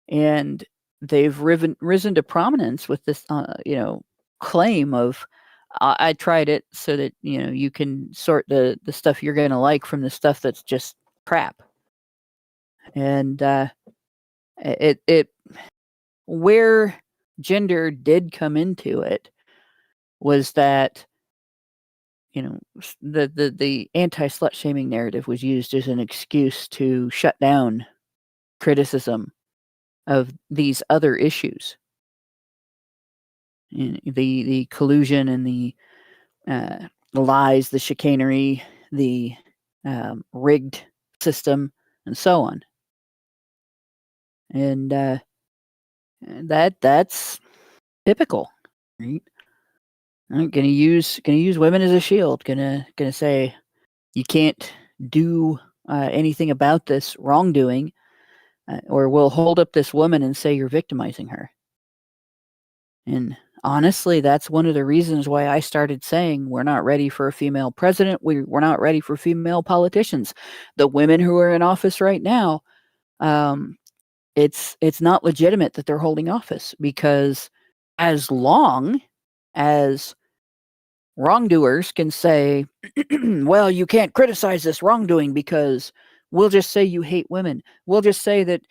Speaker 3: and they've risen to prominence with this, claim of, I tried it so that, you can sort the stuff you're going to like from the stuff that's just crap. And it where gender did come into it was that, the anti-slut shaming narrative was used as an excuse to shut down criticism of these other issues. The collusion and the lies, the chicanery, the rigged system, and so on. And that's typical, right? I'm gonna use women as a shield. Gonna say you can't do anything about this wrongdoing, or we'll hold up this woman and say you're victimizing her. And honestly, that's one of the reasons why I started saying we're not ready for a female president. We're not ready for female politicians. The women who are in office right now, it's not legitimate that they're holding office, because as long as wrongdoers can say, well, you can't criticize this wrongdoing because we'll just say you hate women. We'll just say that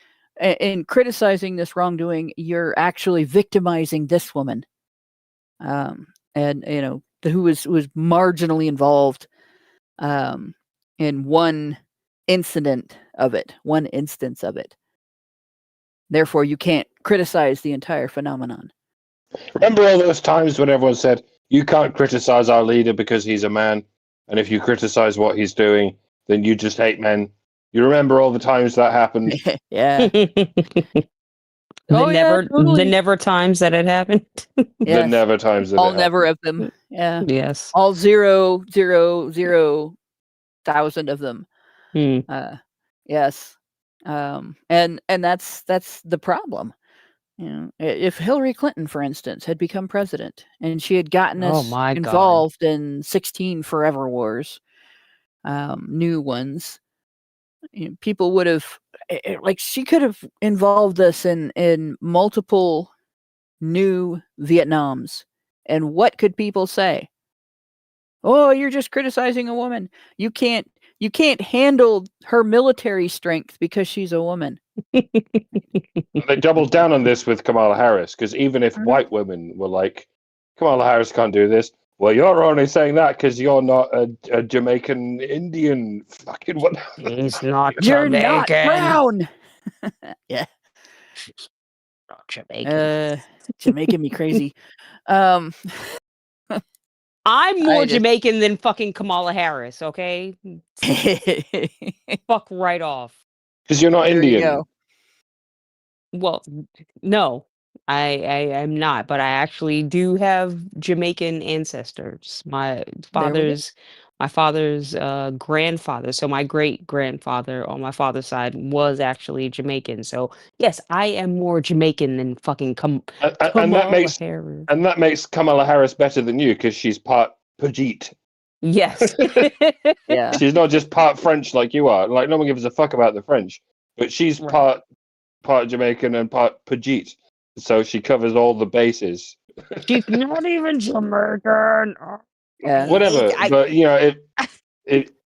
Speaker 3: in criticizing this wrongdoing, you're actually victimizing this woman. And, who was marginally involved in one instance of it. Therefore, you can't criticize the entire phenomenon.
Speaker 5: Remember all those times when everyone said, you can't criticize our leader because he's a man, and if you criticize what he's doing, then you just hate men? You remember all the times that happened?
Speaker 3: Yeah.
Speaker 4: The never times that it happened.
Speaker 5: Yes. The never times that
Speaker 3: all
Speaker 5: it
Speaker 3: never
Speaker 5: happened.
Speaker 3: of them. Yeah.
Speaker 4: Yes.
Speaker 3: All 0,000,000 of them. Yes. And that's the problem. If Hillary Clinton, for instance, had become president and she had gotten us involved in 16 forever wars, new ones, people would have, she could have involved us in multiple new Vietnams. And what could people say? Oh, you're just criticizing a woman. You can't handle her military strength because she's a woman.
Speaker 5: They doubled down on this with Kamala Harris, because even if white women were like, Kamala Harris can't do this, well, you're only saying that because you're not a Jamaican Indian. Fucking what?
Speaker 4: He's not
Speaker 3: You're
Speaker 4: Jamaican.
Speaker 3: not brown. Yeah.
Speaker 4: Not Jamaican.
Speaker 3: You're making me crazy.
Speaker 4: I'm more Jamaican than fucking Kamala Harris, okay? Fuck right off.
Speaker 5: Because you're not Indian.
Speaker 3: You
Speaker 4: well, no, I'm not, but I actually do have Jamaican ancestors. My father's grandfather, so my great grandfather on my father's side was actually Jamaican. So yes, I am more Jamaican than fucking Kamala Harris.
Speaker 5: And that makes Kamala Harris better than you because she's part Pajit.
Speaker 4: Yes.
Speaker 3: Yeah.
Speaker 5: She's not just part French like you are. Like, no one gives a fuck about the French, but she's part Jamaican and part Pajit. So she covers all the bases.
Speaker 4: She's not even Jamaican.
Speaker 3: Yeah.
Speaker 5: Whatever. But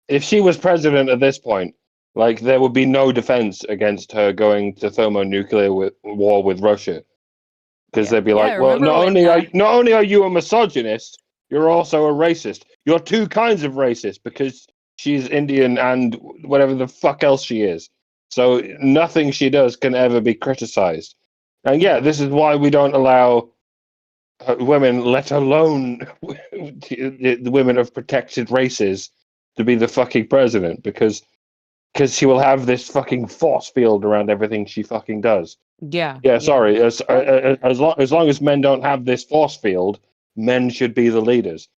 Speaker 5: if she was president at this point, like, there would be no defense against her going to thermonuclear war with Russia, because they'd be like, well, not only are you a misogynist, you're also a racist. You're two kinds of racist because she's Indian and whatever the fuck else she is. So nothing she does can ever be criticized. And yeah, this is why we don't allow women, let alone the women of protected races, to be the fucking president, because she will have this fucking force field around everything she fucking does.
Speaker 4: Yeah.
Speaker 5: Yeah, sorry. As long as men don't have this force field, men should be the leaders.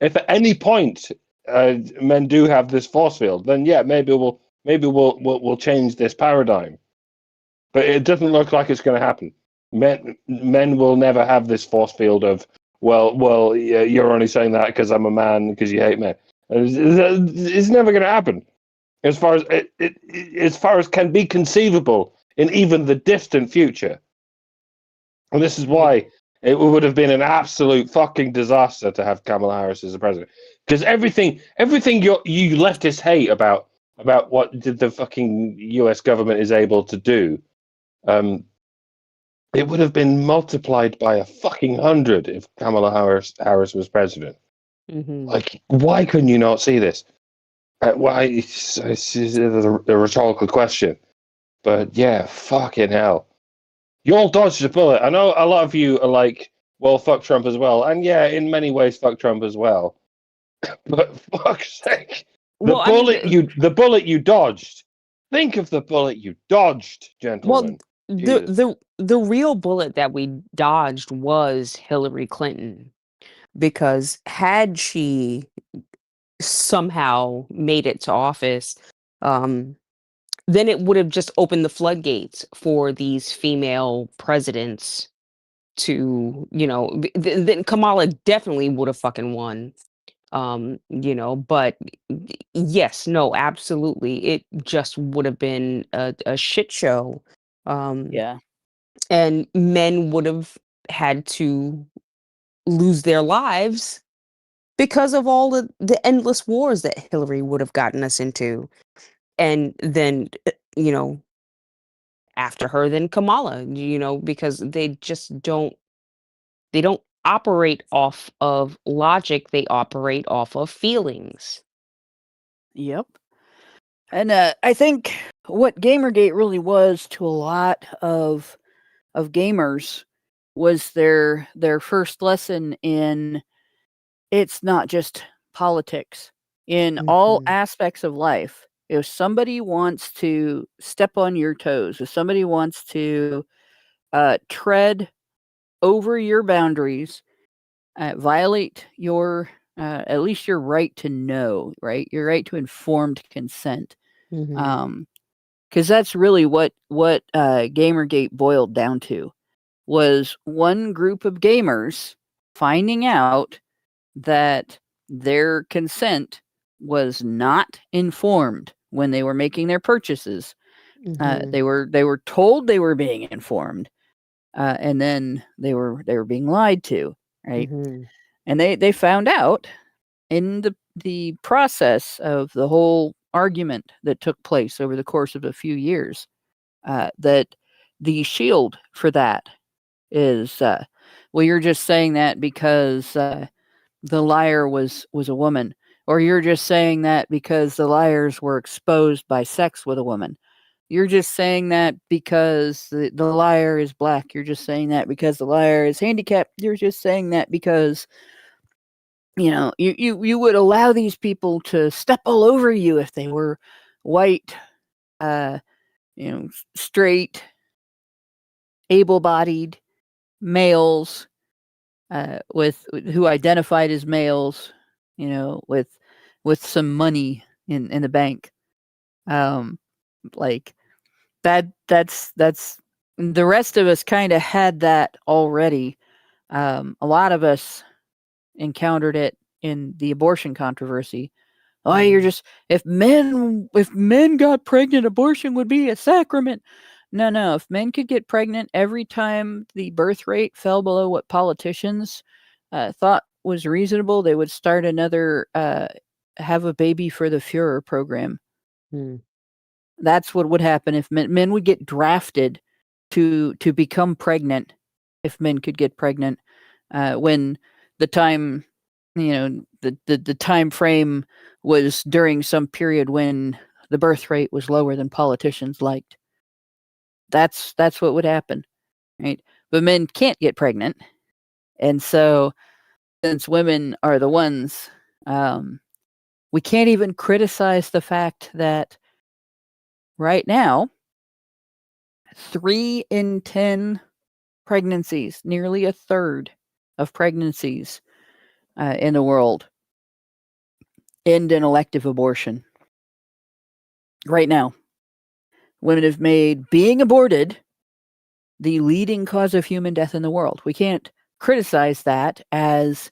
Speaker 5: If at any point men do have this force field, then yeah, maybe we'll change this paradigm. But it doesn't look like it's going to happen. Men will never have this force field of yeah, you're only saying that because I'm a man because you hate men. It's never going to happen, as far as can be conceivable in even the distant future. And this is why it would have been an absolute fucking disaster to have Kamala Harris as the president, because everything you leftists hate about what the fucking US government is able to do. It would have been multiplied by a fucking 100 if Kamala Harris was president.
Speaker 4: Mm-hmm.
Speaker 5: Like, why couldn't you not see this? Why? It's a rhetorical question. But yeah, fucking hell. You all dodged a bullet. I know a lot of you are like, well, fuck Trump as well. And yeah, in many ways, fuck Trump as well. But fuck's sake. The bullet you dodged. Think of the bullet you dodged, gentlemen.
Speaker 4: Well, the real bullet that we dodged was Hillary Clinton, because had she somehow made it to office, then it would have just opened the floodgates for these female presidents to, then Kamala definitely would have fucking won. But yes, no, absolutely, it just would have been a shit show.
Speaker 3: Yeah.
Speaker 4: And men would have had to lose their lives because of all the endless wars that Hillary would have gotten us into. And then, after her, then Kamala, because they don't operate off of logic. They operate off of feelings.
Speaker 3: Yep. And I think what Gamergate really was to a lot of gamers was their first lesson in it's not just politics. In all aspects of life, if somebody wants to step on your toes, if somebody wants to tread over your boundaries, violate your at least your right to know, right? Your right to informed consent. Because that's really what Gamergate boiled down to, was one group of gamers finding out that their consent was not informed when they were making their purchases. They were told they were being informed, and then they were being lied to, right? And they found out in the process of the whole argument that took place over the course of a few years, that the shield for that is, well, you're just saying that because the liar was a woman, or you're just saying that because the liars were exposed by sex with a woman. You're just saying that because the liar is black. You're just saying that because the liar is handicapped. You're just saying that because, you would allow these people to step all over you if they were white, straight, able-bodied males, with who identified as males, with some money in the bank. Like that's the rest of us kind of had that already. A lot of us encountered it in the abortion controversy. Oh, you're just, if men got pregnant, abortion would be a sacrament. No. If men could get pregnant every time the birth rate fell below what politicians thought was reasonable, they would start another have a baby for the Führer program. That's what would happen if men would get drafted to become pregnant. If men could get pregnant, when the time, the time frame was during some period when the birth rate was lower than politicians liked. That's what would happen, right? But men can't get pregnant, And so, since women are the ones, we can't even criticize the fact that right now, 3 in 10 pregnancies, nearly a third of pregnancies in the world, end in elective abortion. Right now, women have made being aborted the leading cause of human death in the world. We can't criticize that as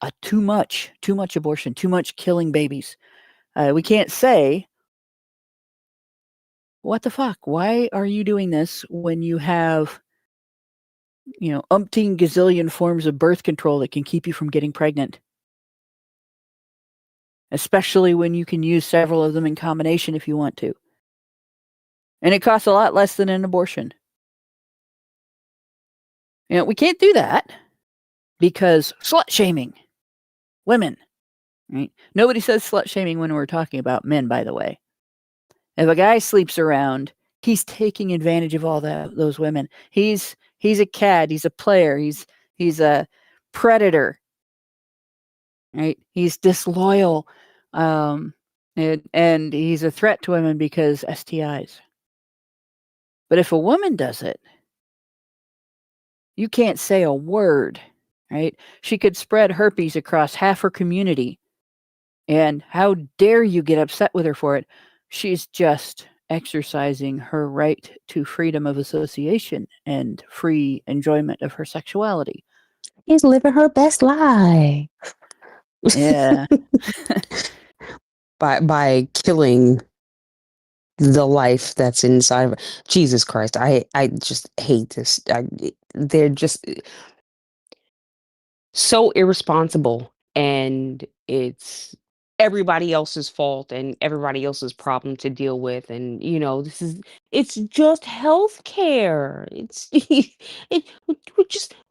Speaker 3: a too much abortion, too much killing babies. We can't say, what the fuck? Why are you doing this when you have, umpteen gazillion forms of birth control that can keep you from getting pregnant? Especially when you can use several of them in combination if you want to. And it costs a lot less than an abortion. We can't do that because slut shaming women, right? Nobody says slut shaming when we're talking about men, by the way. If a guy sleeps around, he's taking advantage of all those women. He's a cad. He's a player. He's a predator, right? He's disloyal, and he's a threat to women because STIs. But if a woman does it, you can't say a word, right? She could spread herpes across half her community, and how dare you get upset with her for it? She's just exercising her right to freedom of association and free enjoyment of her sexuality.
Speaker 4: She's living her best life.
Speaker 3: Yeah.
Speaker 4: by killing the life that's inside of her. Jesus Christ, I just hate this. They're just so irresponsible, and it's everybody else's fault and everybody else's problem to deal with. And it's just healthcare.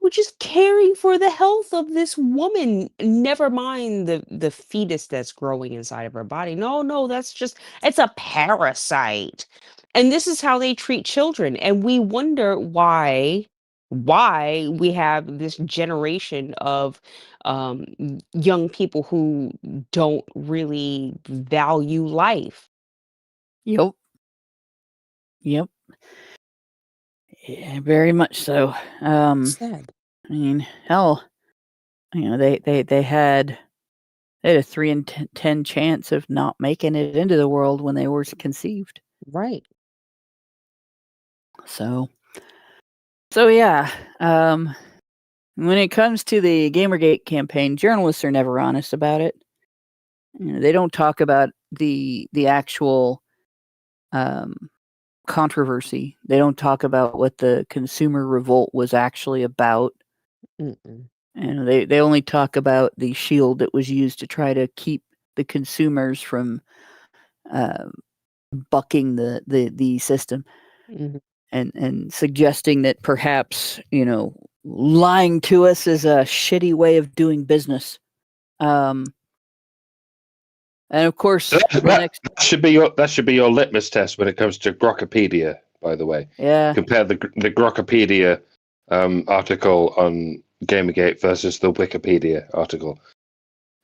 Speaker 4: We're just caring for the health of this woman. Never mind the fetus that's growing inside of her body. No, it's a parasite. And this is how they treat children. And we wonder why we have this generation of young people who don't really value life.
Speaker 3: Yep. Yeah, very much so.
Speaker 4: Sad.
Speaker 3: I mean, hell, they had a 3 in 10 chance of not making it into the world when they were conceived.
Speaker 4: Right.
Speaker 3: So yeah. When it comes to the Gamergate campaign, journalists are never honest about it. They don't talk about the actual controversy. They don't talk about what the consumer revolt was actually about.
Speaker 4: Mm-mm.
Speaker 3: And they only talk about the shield that was used to try to keep the consumers from bucking the system.
Speaker 4: Mm-hmm.
Speaker 3: And suggesting that perhaps, lying to us is a shitty way of doing business. And of course,
Speaker 5: that should be your litmus test when it comes to Grokkopedia, by the way.
Speaker 3: Yeah.
Speaker 5: Compare the Grokkopedia article on Gamergate versus the Wikipedia article.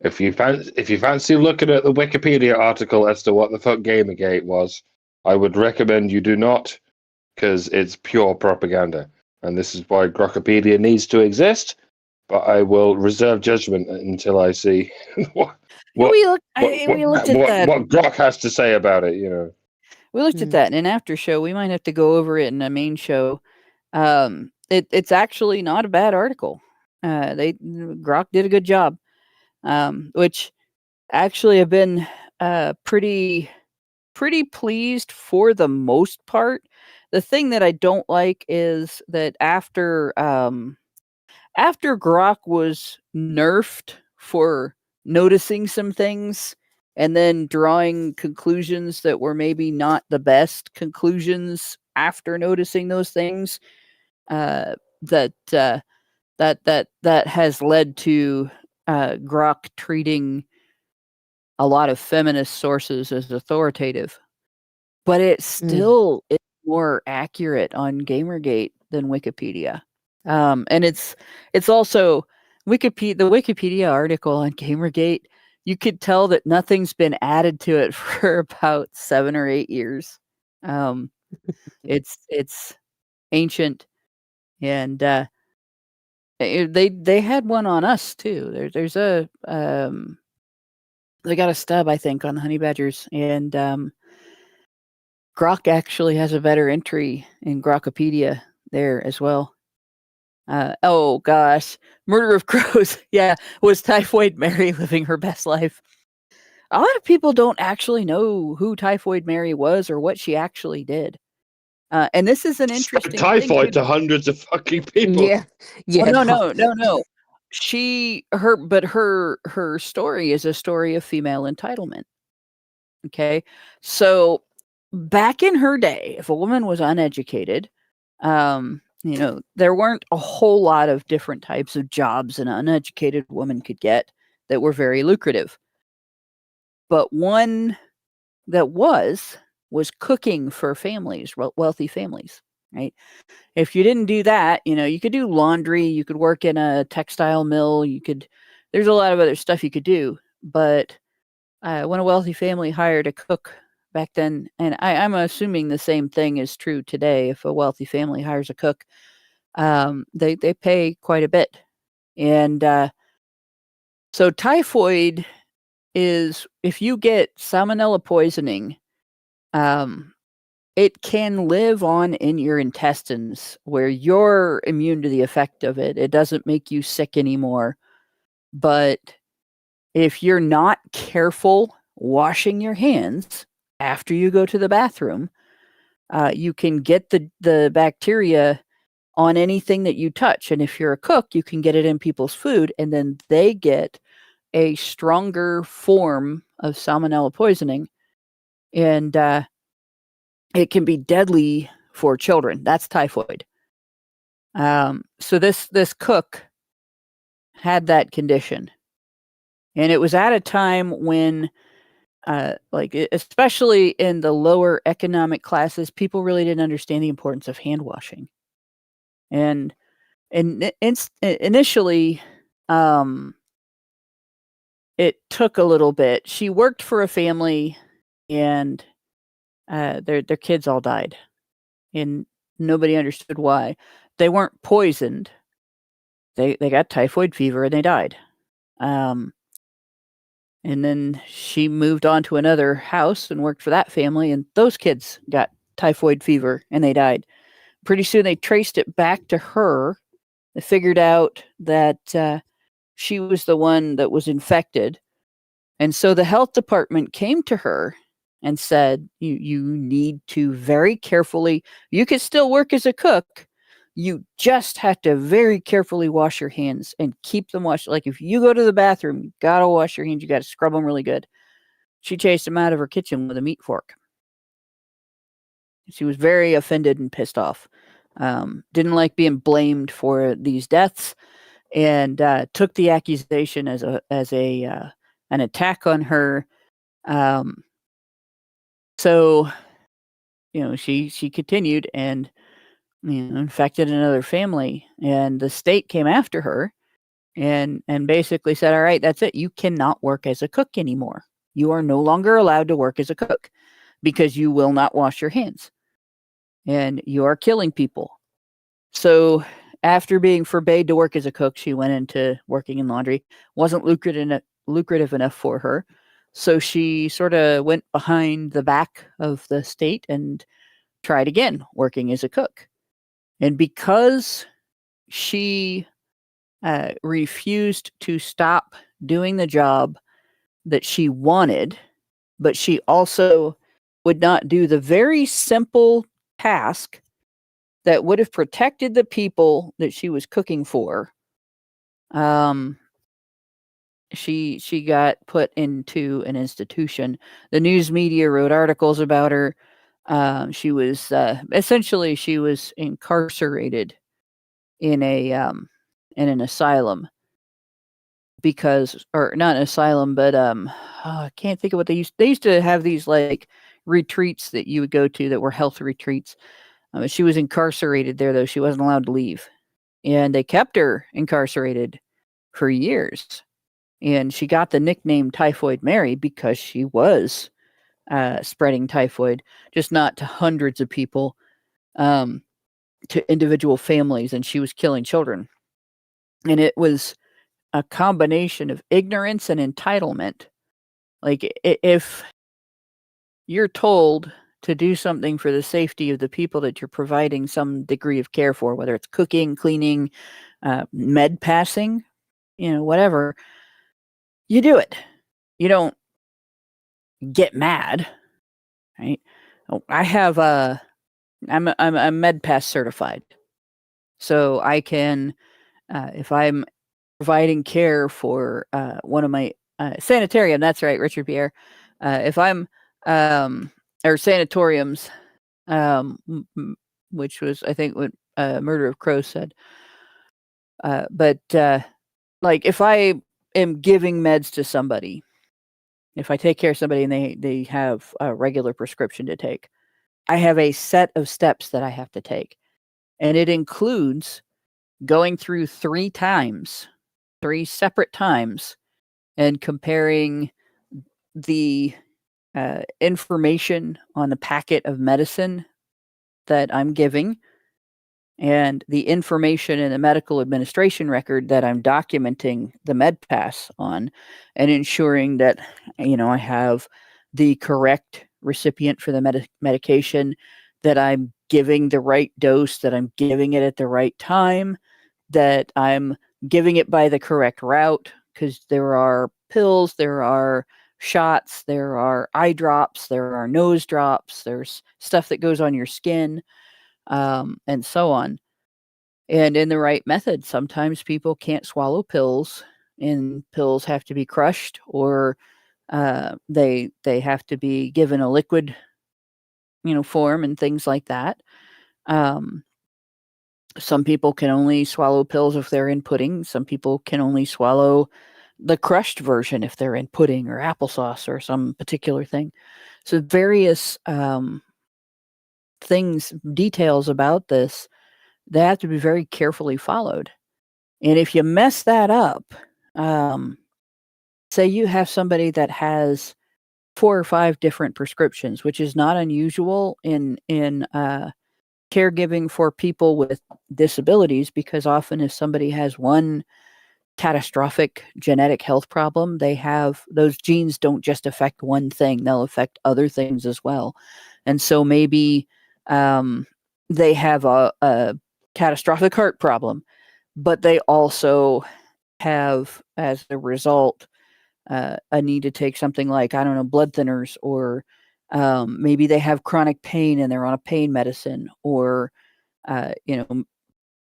Speaker 5: If you fancy looking at the Wikipedia article as to what the fuck Gamergate was, I would recommend you do not, because it's pure propaganda. And this is why Grokkopedia needs to exist, but I will reserve judgment until I see what
Speaker 3: looked at that.
Speaker 5: What Grok has to say about it,
Speaker 3: We looked at that in an after show. We might have to go over it in a main show. It's actually not a bad article. Grok did a good job, which actually have been pretty pleased for the most part. The thing that I don't like is that after Grok was nerfed for noticing some things and then drawing conclusions that were maybe not the best conclusions after noticing those things, that has led to Grok treating a lot of feminist sources as authoritative. But it still is more accurate on Gamergate than Wikipedia. And it's also the Wikipedia article on Gamergate. You could tell that nothing's been added to it for about 7 or 8 years. It's ancient, and they had one on us too. There's a they got a stub, I think, on the honey badgers, and Grok actually has a better entry in Grokopedia there as well. Oh gosh, Murder of Crows. Yeah, was Typhoid Mary living her best life? A lot of people don't actually know who Typhoid Mary was or what she actually did. And this is an interesting
Speaker 5: typhoid
Speaker 3: thing.
Speaker 5: to hundreds of fucking people.
Speaker 4: Yeah. Yeah.
Speaker 3: No. Her story is a story of female entitlement. Okay. So back in her day, if a woman was uneducated, there weren't a whole lot of different types of jobs an uneducated woman could get that were very lucrative. But one that was cooking for families, wealthy families, right? If you didn't do that, you could do laundry, you could work in a textile mill, there's a lot of other stuff you could do. But when a wealthy family hired a cook back then, and I'm assuming the same thing is true today, if a wealthy family hires a cook, they pay quite a bit. And so typhoid is, if you get salmonella poisoning, it can live on in your intestines where you're immune to the effect of it. It doesn't make you sick anymore. But if you're not careful washing your hands after you go to the bathroom, you can get the bacteria on anything that you touch. And if you're a cook, you can get it in people's food, and then they get a stronger form of salmonella poisoning. And it can be deadly for children. That's typhoid. So this cook had that condition. And it was at a time when, especially in the lower economic classes, people really didn't understand the importance of hand washing. And initially, it took a little bit. She worked for a family, and their kids all died, and nobody understood why. They weren't poisoned. They got typhoid fever and they died. And then she moved on to another house and worked for that family, and those kids got typhoid fever and they died. Pretty soon they traced it back to her. They figured out that she was the one that was infected. And so the health department came to her and said, you need to very carefully, you can still work as a cook. You just have to very carefully wash your hands and keep them washed. Like if you go to the bathroom, you got to wash your hands. You got to scrub them really good. She chased him out of her kitchen with a meat fork. She was very offended and pissed off. Didn't like being blamed for these deaths, and took the accusation as an attack on her. So, she continued and infected another family, and the state came after her and basically said, all right, that's it. You cannot work as a cook anymore. You are no longer allowed to work as a cook because you will not wash your hands and you are killing people. So after being forbade to work as a cook, she went into working in laundry. Wasn't lucrative enough for her. So she sort of went behind the back of the state and tried again working as a cook. And because she refused to stop doing the job that she wanted, but she also would not do the very simple task that would have protected the people that she was cooking for, she got put into an institution. The news media wrote articles about her. She was essentially incarcerated in an asylum or not an asylum, but I can't think of what they used to have these like retreats that you would go to that were health retreats. She was incarcerated there, though. She wasn't allowed to leave. and they kept her incarcerated for years. And she got the nickname Typhoid Mary because she was spreading typhoid, just not to hundreds of people, to individual families, and she was killing children. And it was a combination of ignorance and entitlement. Like, if you're told to do something for the safety of the people that you're providing some degree of care for, whether it's cooking, cleaning, med passing, whatever, you do it. You don't get mad, right? I have I'm med pass certified, so I can, if I'm providing care for one of my sanitarium, that's right, Richard Pierre. If I'm or sanatoriums, which was, I think, what Murder of Crow said. But like, if I am giving meds to somebody, if I take care of somebody and they have a regular prescription to take, I have a set of steps that I have to take. And it includes going through 3 separate times, and comparing the information on the packet of medicine that I'm giving and the information in the medical administration record that I'm documenting the med pass on, and ensuring that, I have the correct recipient for the medication, that I'm giving the right dose, that I'm giving it at the right time, that I'm giving it by the correct route, because there are pills, there are shots, there are eye drops, there are nose drops, there's stuff that goes on your skin, and so on. And in the right method. Sometimes people can't swallow pills, and pills have to be crushed, or they have to be given a liquid, form, and things like that. Some people can only swallow pills if they're in pudding. Some people can only swallow the crushed version if they're in pudding or applesauce or some particular thing. So various things, details about this, they have to be very carefully followed. And if you mess that up, say you have somebody that has 4 or 5 different prescriptions, which is not unusual in caregiving for people with disabilities, because often if somebody has one catastrophic genetic health problem, those genes don't just affect one thing, they'll affect other things as well. And so maybe they have a catastrophic heart problem, but they also have, as a result, a need to take something like, I don't know, blood thinners, or maybe they have chronic pain and they're on a pain medicine, or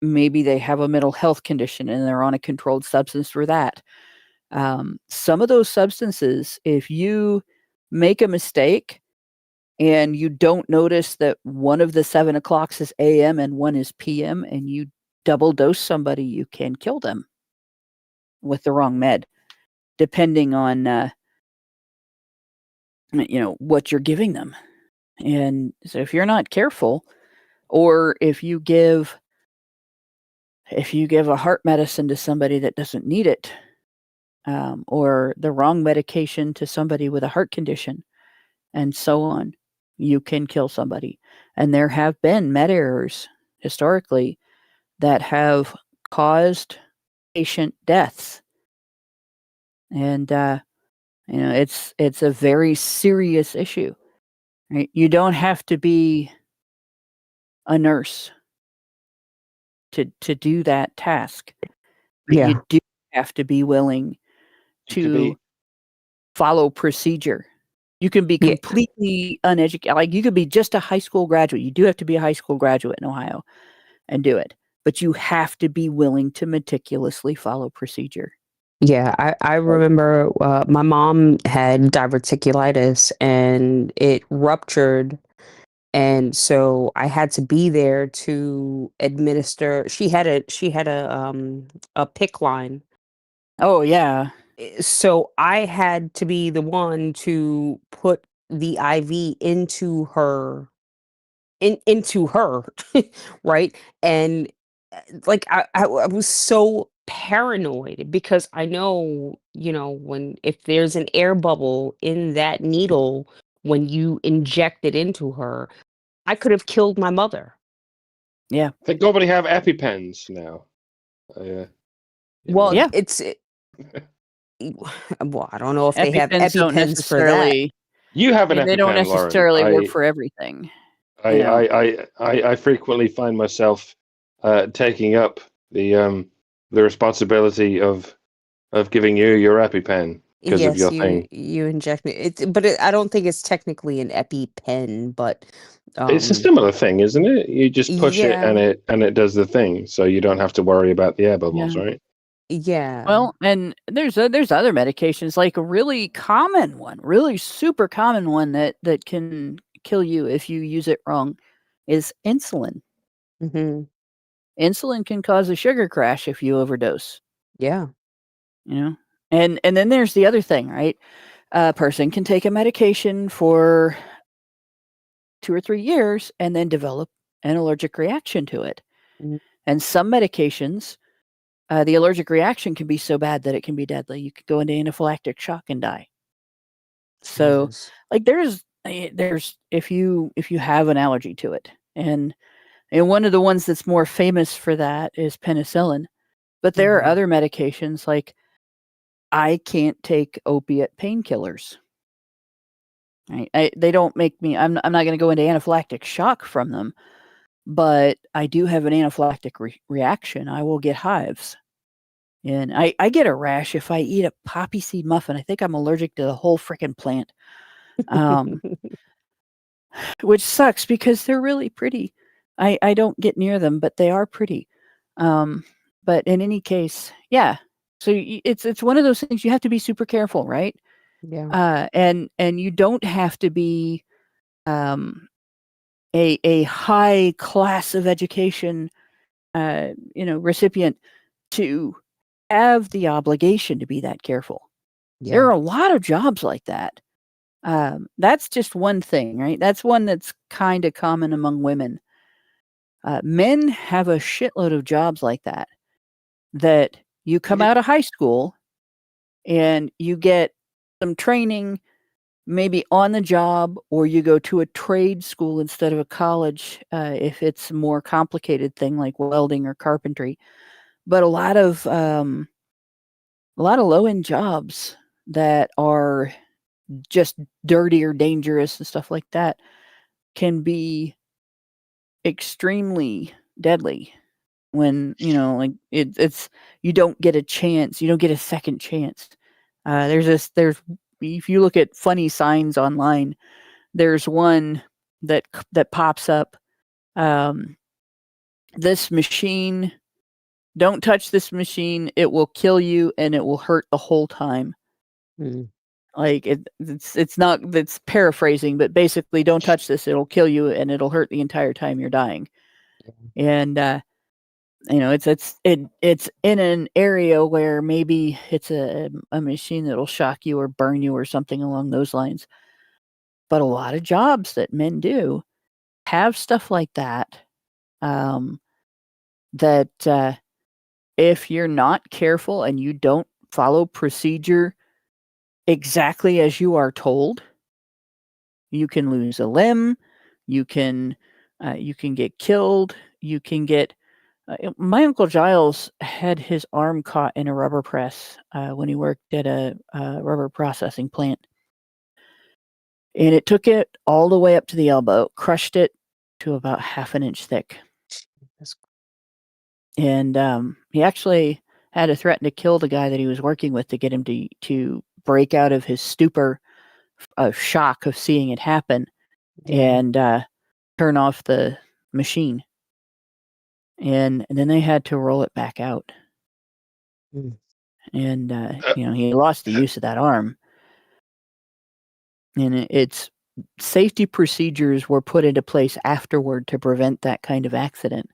Speaker 3: maybe they have a mental health condition and they're on a controlled substance for that. Some of those substances, if you make a mistake and you don't notice that one of the 7 o'clocks is AM and one is PM, and you double dose somebody, you can kill them with the wrong med, depending on what you're giving them. And so if you're not careful, or if you give a heart medicine to somebody that doesn't need it, or the wrong medication to somebody with a heart condition, and so on, you can kill somebody. And there have been med errors historically that have caused patient deaths. And it's a very serious issue. Right? You don't have to be a nurse to do that task.
Speaker 4: Yeah.
Speaker 3: You do have to be willing to follow procedure. You can be completely uneducated. Like, you could be just a high school graduate. You do have to be a high school graduate in Ohio and do it. But you have to be willing to meticulously follow procedure.
Speaker 4: Yeah, I remember my mom had diverticulitis and it ruptured. And so I had to be there to administer. She had a PIC line.
Speaker 3: Oh, yeah.
Speaker 4: So I had to be the one to put the IV into her, right? And like I was so paranoid because I know, when if there's an air bubble in that needle when you inject it into her, I could have killed my mother.
Speaker 3: Yeah.
Speaker 5: Thank God we have EpiPens now. You
Speaker 4: Well,
Speaker 5: know.
Speaker 3: Yeah.
Speaker 4: well, I don't know if they have
Speaker 3: EpiPens don't
Speaker 4: EpiPens for that.
Speaker 3: necessarily.
Speaker 5: You have an
Speaker 3: They don't
Speaker 5: EpiPen, Lauren.
Speaker 3: necessarily work for everything.
Speaker 5: I frequently find myself taking up the responsibility of giving you your EpiPen because of
Speaker 4: Yes,
Speaker 5: your thing.
Speaker 4: you inject me. I don't think it's technically an EpiPen, but
Speaker 5: It's a similar thing, isn't it? You just push it
Speaker 4: yeah,
Speaker 5: and it does the thing, so you don't have to worry about the air bubbles,
Speaker 3: Yeah.
Speaker 5: right?
Speaker 4: yeah.
Speaker 3: Well, and there's other medications, like a really common one, really super common one that can kill you if you use it wrong, is insulin.
Speaker 4: hmm
Speaker 3: Insulin can cause a sugar crash if you overdose.
Speaker 4: Yeah.
Speaker 3: You know, and then there's the other thing, right? A person can take a medication for 2 or 3 years and then develop an allergic reaction to it.
Speaker 4: Mm,
Speaker 3: And some medications, the allergic reaction can be so bad that it can be deadly. You could go into anaphylactic shock and die. So,
Speaker 4: Jesus.
Speaker 3: like, there's if you have an allergy to it, and one of the ones that's more famous for that is penicillin. But there are
Speaker 4: Mhm.
Speaker 3: other medications, like I can't take opiate painkillers. They don't make me. I'm not going to go into anaphylactic shock from them, but I do have an anaphylactic reaction. I will get hives. And I get a rash if I eat a poppy seed muffin. I think I'm allergic to the whole freaking plant, which sucks because they're really pretty. I don't get near them, but they are pretty. But in any case, yeah. So it's one of those things you have to be super careful, right?
Speaker 4: Yeah.
Speaker 3: And you don't have to be a high class of education, recipient to have the obligation to be that careful. There
Speaker 4: Yeah.
Speaker 3: are a lot of jobs like that. That's just one thing, right? That's one that's kind of common among women. Men have a shitload of jobs like that. That you come out of high school and you get some training, maybe on the job, or you go to a trade school instead of a college if it's a more complicated thing like welding or carpentry. But a lot of low end jobs that are just dirty or dangerous and stuff like that can be extremely deadly when like it's you don't get a chance, you don't get a second chance. There's if you look at funny signs online, there's one that pops up. um this machine, don't touch this machine, it will kill you and it will hurt the whole time.
Speaker 4: Mm.
Speaker 3: Like it's not, that's paraphrasing, but basically, don't touch this, it'll kill you and it'll hurt the entire time you're dying. And it's in an area where maybe it's a machine that'll shock you or burn you or something along those lines. But a lot of jobs that men do have stuff like that. Um, that if you're not careful and you don't follow procedure exactly as you are told, you can lose a limb, you can get killed, you can get. My uncle Giles had his arm caught in a rubber press when he worked at a rubber processing plant, and it took it all the way up to the elbow, crushed it to about half an inch thick,
Speaker 4: That's
Speaker 3: and he actually had to threaten to kill the guy that he was working with to get him to break out of his stupor of shock of seeing it happen
Speaker 4: yeah.
Speaker 3: and turn off the machine. And then they had to roll it back out.
Speaker 4: Mm.
Speaker 3: And he lost the use of that arm. And it's safety procedures were put into place afterward to prevent that kind of accident.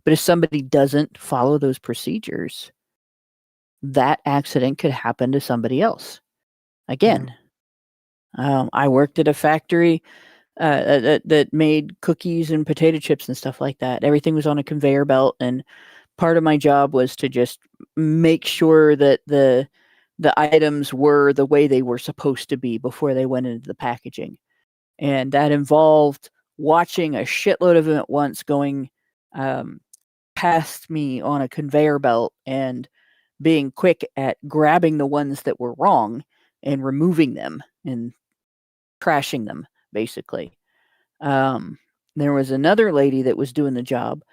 Speaker 3: But if somebody doesn't follow those procedures, that accident could happen to somebody else. Again, I worked at a factory that made cookies and potato chips and stuff like that. Everything was on a conveyor belt, and part of my job was to just make sure that the items were the way they were supposed to be before they went into the packaging. And that involved watching a shitload of them at once going past me on a conveyor belt and being quick at grabbing the ones that were wrong and removing them and trashing them, basically. There was another lady that was doing the job,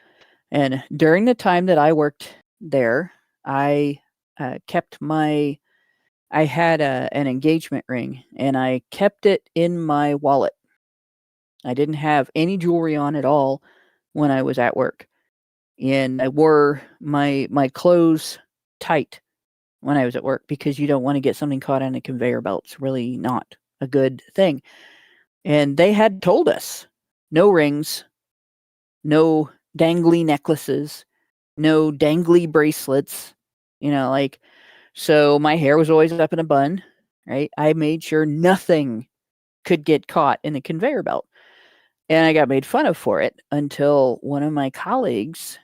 Speaker 3: and during the time that I worked there, I kept my I had an engagement ring, and I kept it in my wallet. I didn't have any jewelry on at all when I was at work, and I wore my clothes tight when I was at work because you don't want to get something caught on a conveyor belt. It's really not a good thing. And they had told us no rings, no dangly necklaces, no dangly bracelets, like, so my hair was always up in a bun, right? I made sure nothing could get caught in the conveyor belt. And I got made fun of for it until one of my colleagues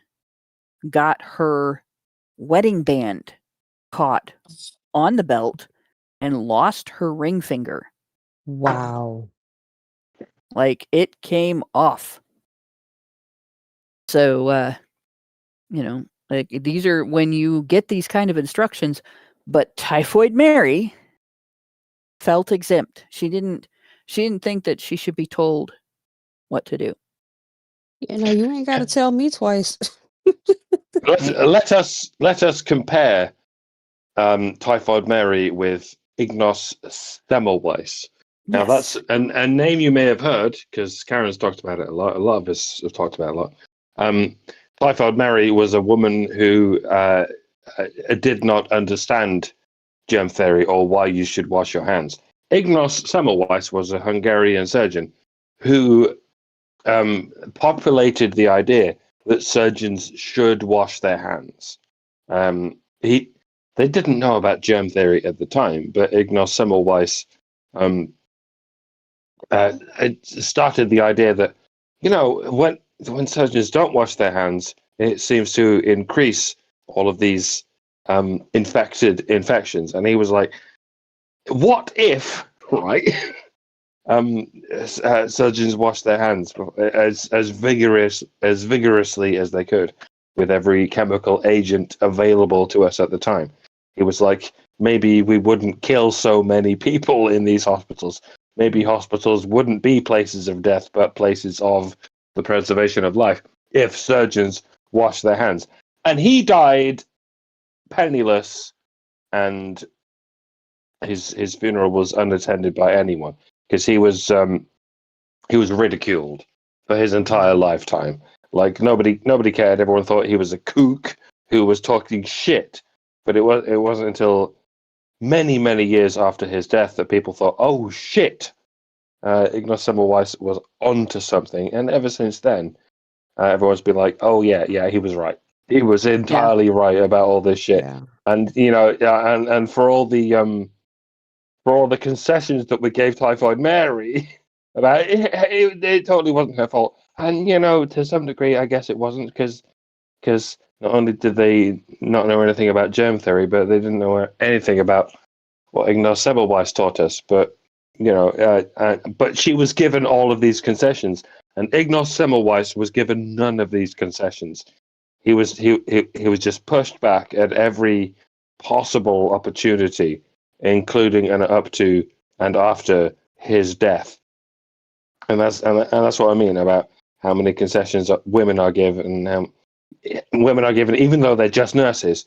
Speaker 3: got her wedding band caught on the belt and lost her ring finger.
Speaker 4: Wow.
Speaker 3: Like, it came off. So, like, these are when you get these kind of instructions, but Typhoid Mary felt exempt. She didn't think that she should be told what to do.
Speaker 4: You ain't got to tell me twice.
Speaker 5: Let us compare Typhoid Mary with Ignos Semmelweis. Now that's a name you may have heard because Karen's talked about it a lot. A lot of us have talked about it a lot. Typhoid Mary was a woman who did not understand germ theory or why you should wash your hands. Ignos Semmelweis was a Hungarian surgeon who populated the idea that surgeons should wash their hands. They didn't know about germ theory at the time, but Ignos Semmelweis started the idea that, when surgeons don't wash their hands, it seems to increase all of these infections. And he was like, what if, right? Surgeons wash their hands as vigorously as they could with every chemical agent available to us at the time. He was like, maybe we wouldn't kill so many people in these hospitals. Maybe hospitals wouldn't be places of death, but places of the preservation of life if surgeons wash their hands. And he died penniless, and his funeral was unattended by anyone because he was ridiculed for his entire lifetime. Like nobody cared. Everyone thought he was a kook who was talking shit. But it wasn't until many, many years after his death that people thought, oh shit, Ignos Semmelweis was onto something. And ever since then, everyone's been like, oh yeah, he was right. He was entirely right about all this shit. Yeah. And and for all the concessions that we gave Typhoid Mary about it totally wasn't her fault. And to some degree, I guess it wasn't because not only did they not know anything about germ theory, but they didn't know anything about what Ignos Semmelweis taught us. But but she was given all of these concessions, and Ignos Semmelweis was given none of these concessions. He was just pushed back at every possible opportunity, including and up to and after his death. And that's what I mean about how many concessions women are given, even though they're just nurses,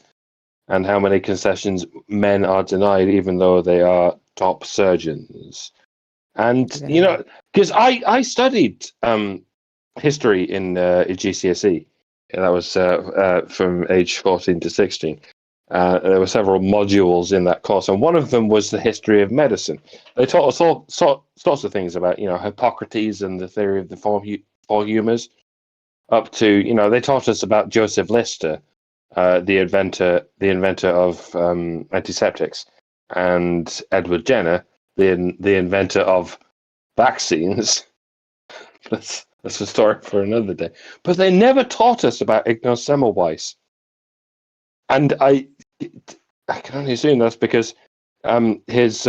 Speaker 5: and how many concessions men are denied even though they are top surgeons. And because I studied history in GCSE, and that was from age 14 to 16. There were several modules in that course, and one of them was the history of medicine. They taught us all sorts of things about Hippocrates and the theory of the four humours, up to they taught us about Joseph Lister, the inventor of antiseptics, and Edward Jenner, the inventor of vaccines. That's a story for another day. But they never taught us about Ignos Semmelweis, And I can only assume that's because his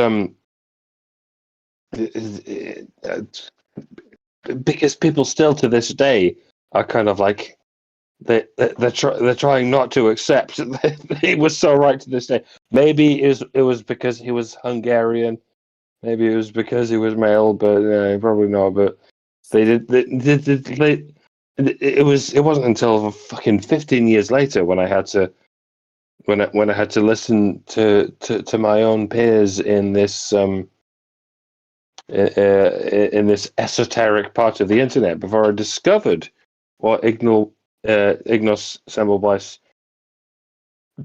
Speaker 5: because people still to this day are kind of like they're trying not to accept that he was so right to this day. Maybe it was because he was Hungarian. Maybe it was because he was male, but probably not. But it wasn't until fucking 15 years later when I had to listen to my own peers in this in this esoteric part of the internet before I discovered what Ignos Semmelweis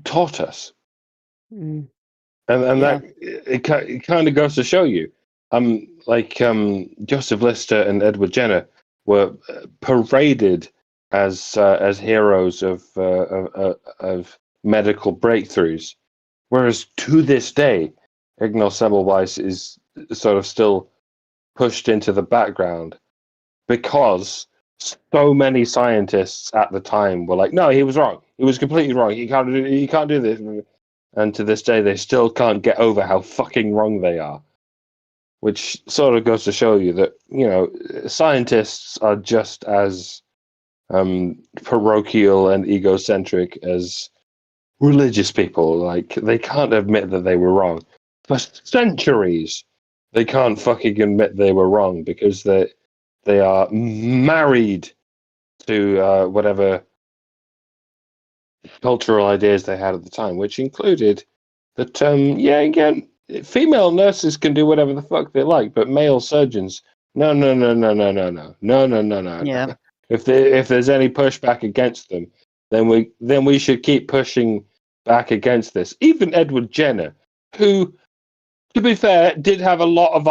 Speaker 5: taught us.
Speaker 4: Mm.
Speaker 5: And
Speaker 4: Yeah.
Speaker 5: that it kind of goes to show you, Joseph Lister and Edward Jenner were paraded as heroes of medical breakthroughs, whereas to this day, Ignos Semmelweis is sort of still pushed into the background because so many scientists at the time were like, "No, he was wrong. He was completely wrong. He can't do this." And to this day, they still can't get over how fucking wrong they are. Which sort of goes to show you that, scientists are just as parochial and egocentric as religious people. Like, they can't admit that they were wrong. For centuries, they can't fucking admit they were wrong because they are married to whatever cultural ideas they had at the time, which included that, female nurses can do whatever the fuck they like, but male surgeons, no.
Speaker 3: Yeah.
Speaker 5: If there's any pushback against them, then we should keep pushing back against this. Even Edward Jenner, who, to be fair, did have a lot of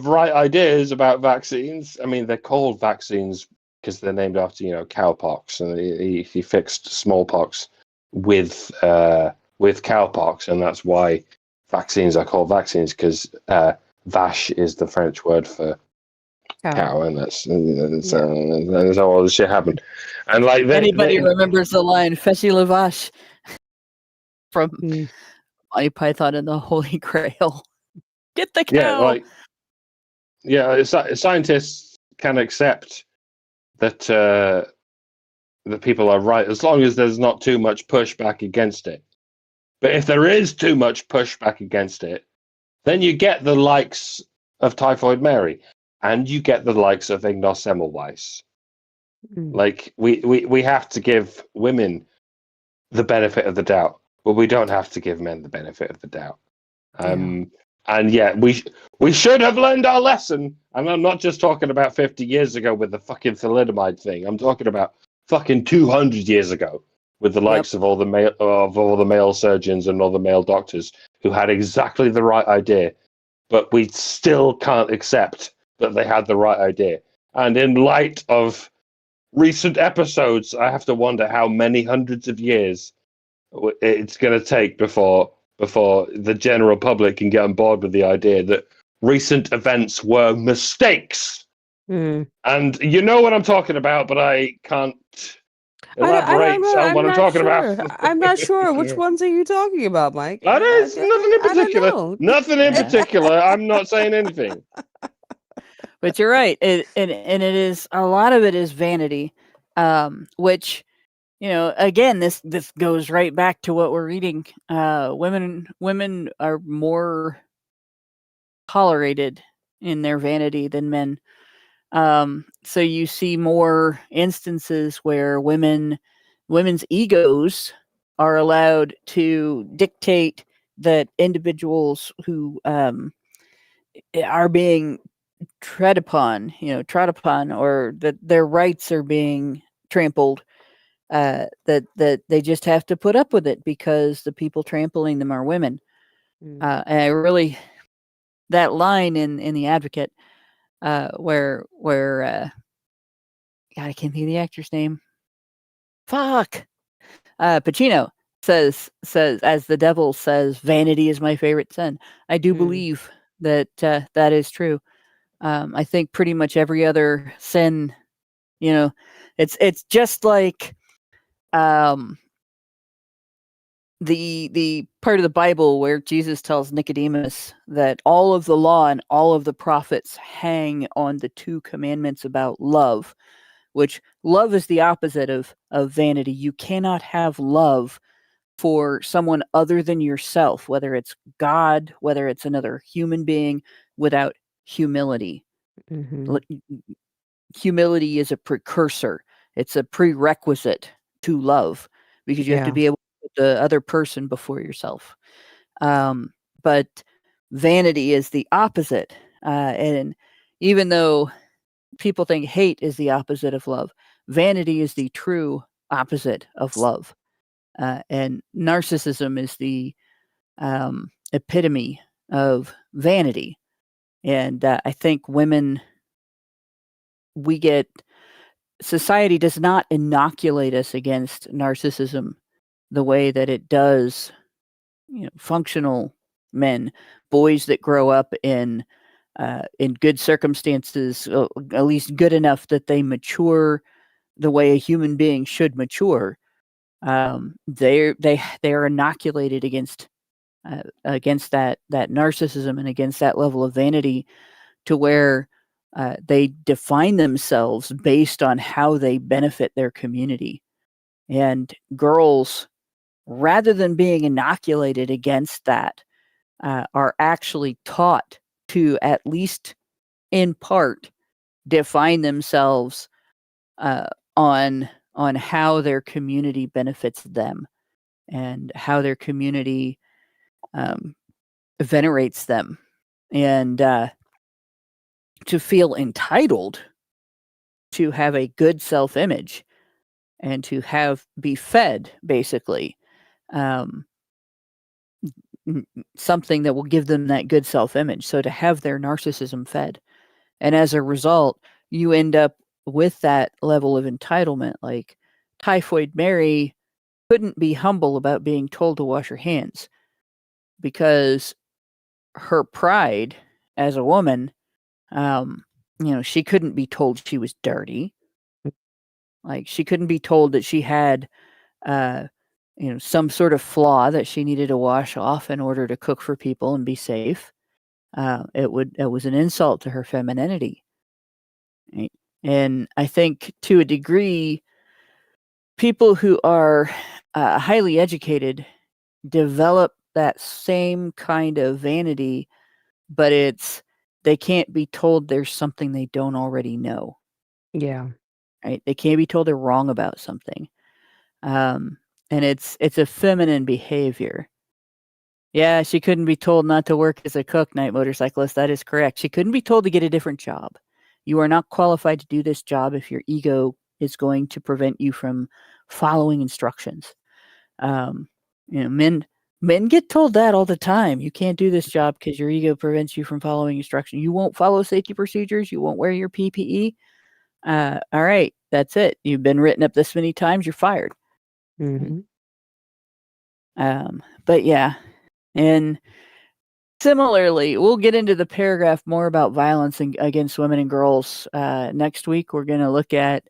Speaker 5: right ideas about vaccines. I mean, they're called vaccines because they're named after cowpox, and he fixed smallpox with cowpox, and that's why vaccines are called vaccines, because vache is the French word for cow, and that's how all this shit happened. And like
Speaker 3: Anybody remembers the line "Fessy la vache" from Monty Python and the Holy Grail? Get the cow.
Speaker 5: Scientists can accept that that people are right as long as there's not too much pushback against it. But if there is too much pushback against it, then you get the likes of Typhoid Mary, and you get the likes of Ignos Semmelweis. Like, we have to give women the benefit of the doubt, but we don't have to give men the benefit of the doubt. And yeah, we should have learned our lesson. And I'm not just talking about 50 years ago with the fucking thalidomide thing. I'm talking about fucking 200 years ago with the likes of all the male surgeons and all the male doctors who had exactly the right idea, but we still can't accept that they had the right idea. And in light of recent episodes, I have to wonder how many hundreds of years it's going to take before the general public can get on board with the idea that recent events were mistakes. And you know what I'm talking about, but I can't elaborate on what I'm talking about.
Speaker 4: I'm not sure. Which ones are you talking about, Mike?
Speaker 5: That is nothing in particular.
Speaker 4: I don't know.
Speaker 5: Nothing in particular. I'm not saying anything.
Speaker 3: But you're right. It is, a lot of it is vanity, which, again, this goes right back to what we're reading. Women are more tolerated in their vanity than men. So you see more instances where women's egos are allowed to dictate that individuals who are being trod upon, or that their rights are being trampled, that they just have to put up with it because the people trampling them are women. And I really, that line in The Advocate, where God, I can't think of the actor's name. Fuck. Pacino says, as the devil says, "Vanity is my favorite sin." I do believe that that is true. I think pretty much every other sin, it's just like, the part of the Bible where Jesus tells Nicodemus that all of the law and all of the prophets hang on the two commandments about love, which love is the opposite of vanity. You cannot have love for someone other than yourself, whether it's God, whether it's another human being, without humility.
Speaker 4: Mm-hmm.
Speaker 3: Humility is a precursor. It's a prerequisite to love, because you have to
Speaker 4: Yeah.
Speaker 3: be able to put the other person before yourself. But vanity is the opposite. And even though people think hate is the opposite of love, vanity is the true opposite of love. And narcissism is the epitome of vanity. And I think society does not inoculate us against narcissism the way that it does, functional men, boys that grow up in good circumstances, at least good enough that they mature the way a human being should mature. They are inoculated against that narcissism and against that level of vanity, to where they define themselves based on how they benefit their community. And girls, rather than being inoculated against that, are actually taught to, at least in part, define themselves on how their community benefits them and how their community venerates them, and to feel entitled to have a good self-image and to be fed, basically, something that will give them that good self-image. So to have their narcissism fed. And as a result, you end up with that level of entitlement. Like Typhoid Mary couldn't be humble about being told to wash her hands, because her pride as a woman, she couldn't be told she was dirty. Like, she couldn't be told that she had, some sort of flaw that she needed to wash off in order to cook for people and be safe. It was an insult to her femininity. Right? And I think, to a degree, people who are highly educated develop that same kind of vanity, but they can't be told there's something they don't already know.
Speaker 4: Yeah.
Speaker 3: Right? They can't be told they're wrong about something. And it's a feminine behavior. Yeah, she couldn't be told not to work as a cook, night motorcyclist. That is correct. She couldn't be told to get a different job. You are not qualified to do this job if your ego is going to prevent you from following instructions. Men get told that all the time. You can't do this job because your ego prevents you from following instructions. You won't follow safety procedures. You won't wear your PPE. All right, that's it. You've been written up this many times. You're fired.
Speaker 4: Mm-hmm.
Speaker 3: But yeah, and similarly, we'll get into the paragraph more about violence against women and girls next week. We're going to look at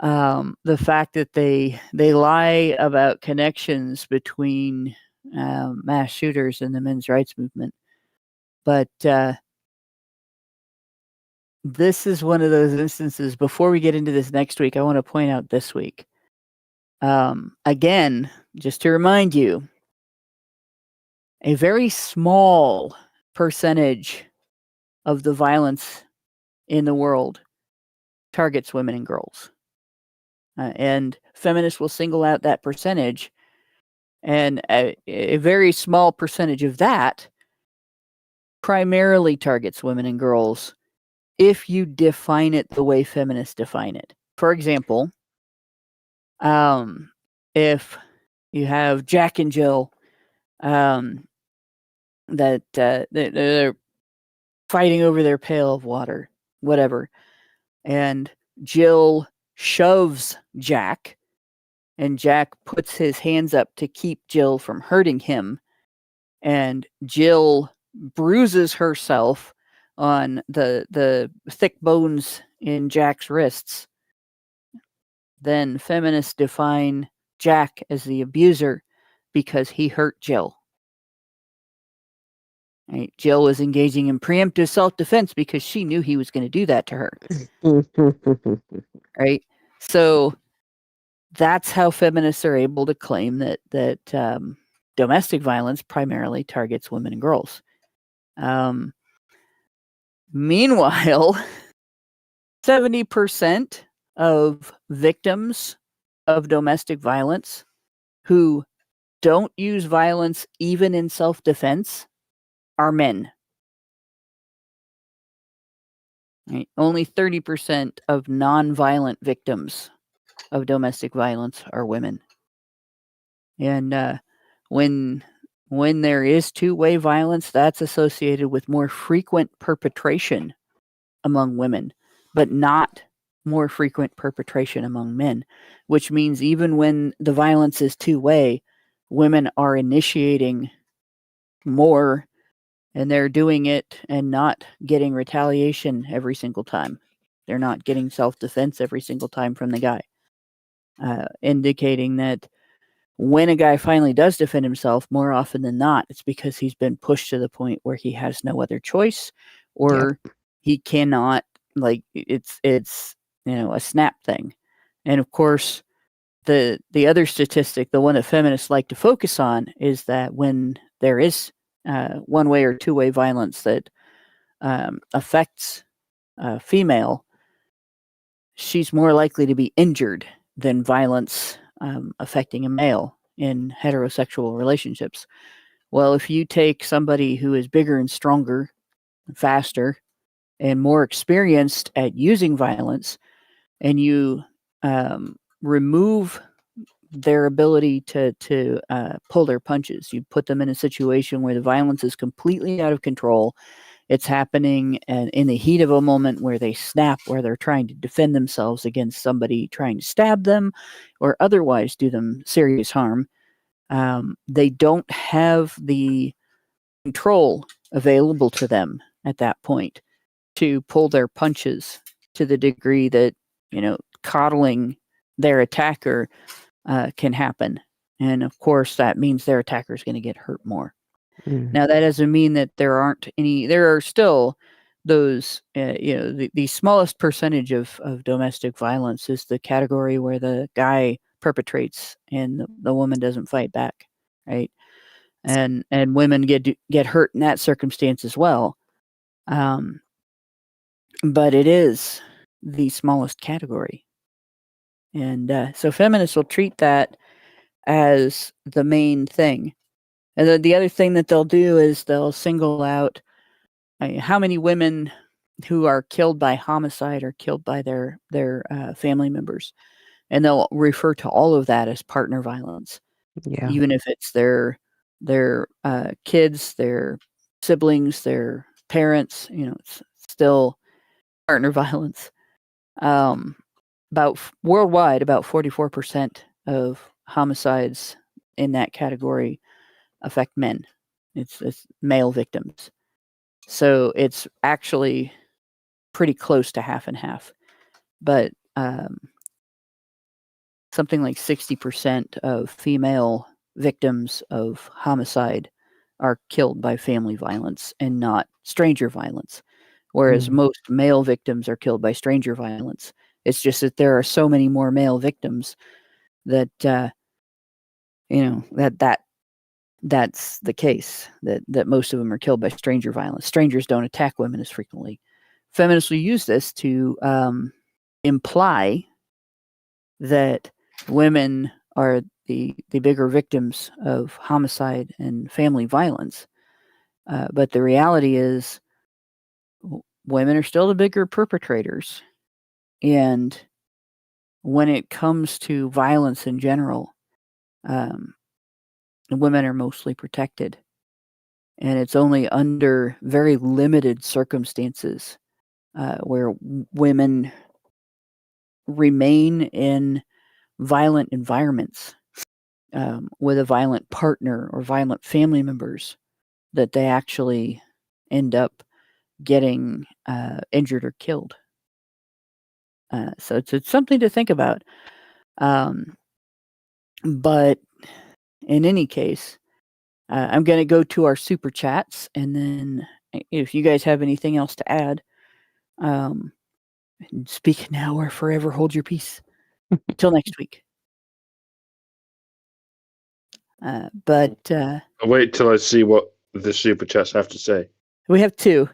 Speaker 3: the fact that they lie about connections between mass shooters and the men's rights movement. But this is one of those instances. Before we get into this next week, I want to point out this week. Again, just to remind you, a very small percentage of the violence in the world targets women and girls. And feminists will single out that percentage, and a very small percentage of that primarily targets women and girls if you define it the way feminists define it. For example, if you have Jack and Jill, that they're fighting over their pail of water, whatever, and Jill shoves Jack, and Jack puts his hands up to keep Jill from hurting him, and Jill bruises herself on the thick bones in Jack's wrists. Then feminists define Jack as the abuser because he hurt Jill. Right? Jill was engaging in preemptive self-defense because she knew he was going to do that to her. Right? So that's how feminists are able to claim that domestic violence primarily targets women and girls. Meanwhile, 70% of victims of domestic violence who don't use violence even in self-defense are men. Right? Only 30% of non-violent victims of domestic violence are women. And when there is two-way violence, that's associated with more frequent perpetration among women, but not more frequent perpetration among men, which means even when the violence is two-way, women are initiating more, and they're doing it and not getting retaliation every single time. They're not getting self-defense every single time from the guy, indicating that when a guy finally does defend himself, more often than not, it's because he's been pushed to the point where he has no other choice, or he cannot, like, it's a snap thing. And of course, the other statistic, the one that feminists like to focus on, is that when there is one-way or two-way violence that affects a female, she's more likely to be injured than violence affecting a male in heterosexual relationships. Well, if you take somebody who is bigger and stronger, faster, and more experienced at using violence, and you remove their ability to pull their punches, you put them in a situation where the violence is completely out of control. It's happening in the heat of a moment where they snap, where they're trying to defend themselves against somebody trying to stab them or otherwise do them serious harm. They don't have the control available to them at that point to pull their punches to the degree that, coddling their attacker can happen. And of course, that means their attacker is going to get hurt more. Now, that doesn't mean that there are still those, the smallest percentage of domestic violence is the category where the guy perpetrates and the woman doesn't fight back, right? And women get hurt in that circumstance as well. But it is the smallest category. And so feminists will treat that as the main thing. And then the other thing that they'll do is they'll single out how many women who are killed by homicide are killed by their family members. And they'll refer to all of that as partner violence.
Speaker 4: Yeah.
Speaker 3: Even if it's their kids, their siblings, their parents, it's still partner violence. Worldwide, about 44% of homicides in that category affect men. It's male victims. So it's actually pretty close to half and half. But something like 60% of female victims of homicide are killed by family violence and not stranger violence, whereas most male victims are killed by stranger violence. It's just that there are so many more male victims that that's the case, that most of them are killed by stranger violence. Strangers don't attack women as frequently. Feminists will use this to imply that women are the bigger victims of homicide and family violence. But the reality is women are still the bigger perpetrators. And when it comes to violence in general, women are mostly protected. And it's only under very limited circumstances where women remain in violent environments with a violent partner or violent family members that they actually end up getting injured or killed. So it's something to think about. But in any case, I'm going to go to our super chats, and then if you guys have anything else to add, speak now or forever hold your peace. Till next week. But
Speaker 5: I'll wait till I see what the super chats have to say.
Speaker 3: we have two.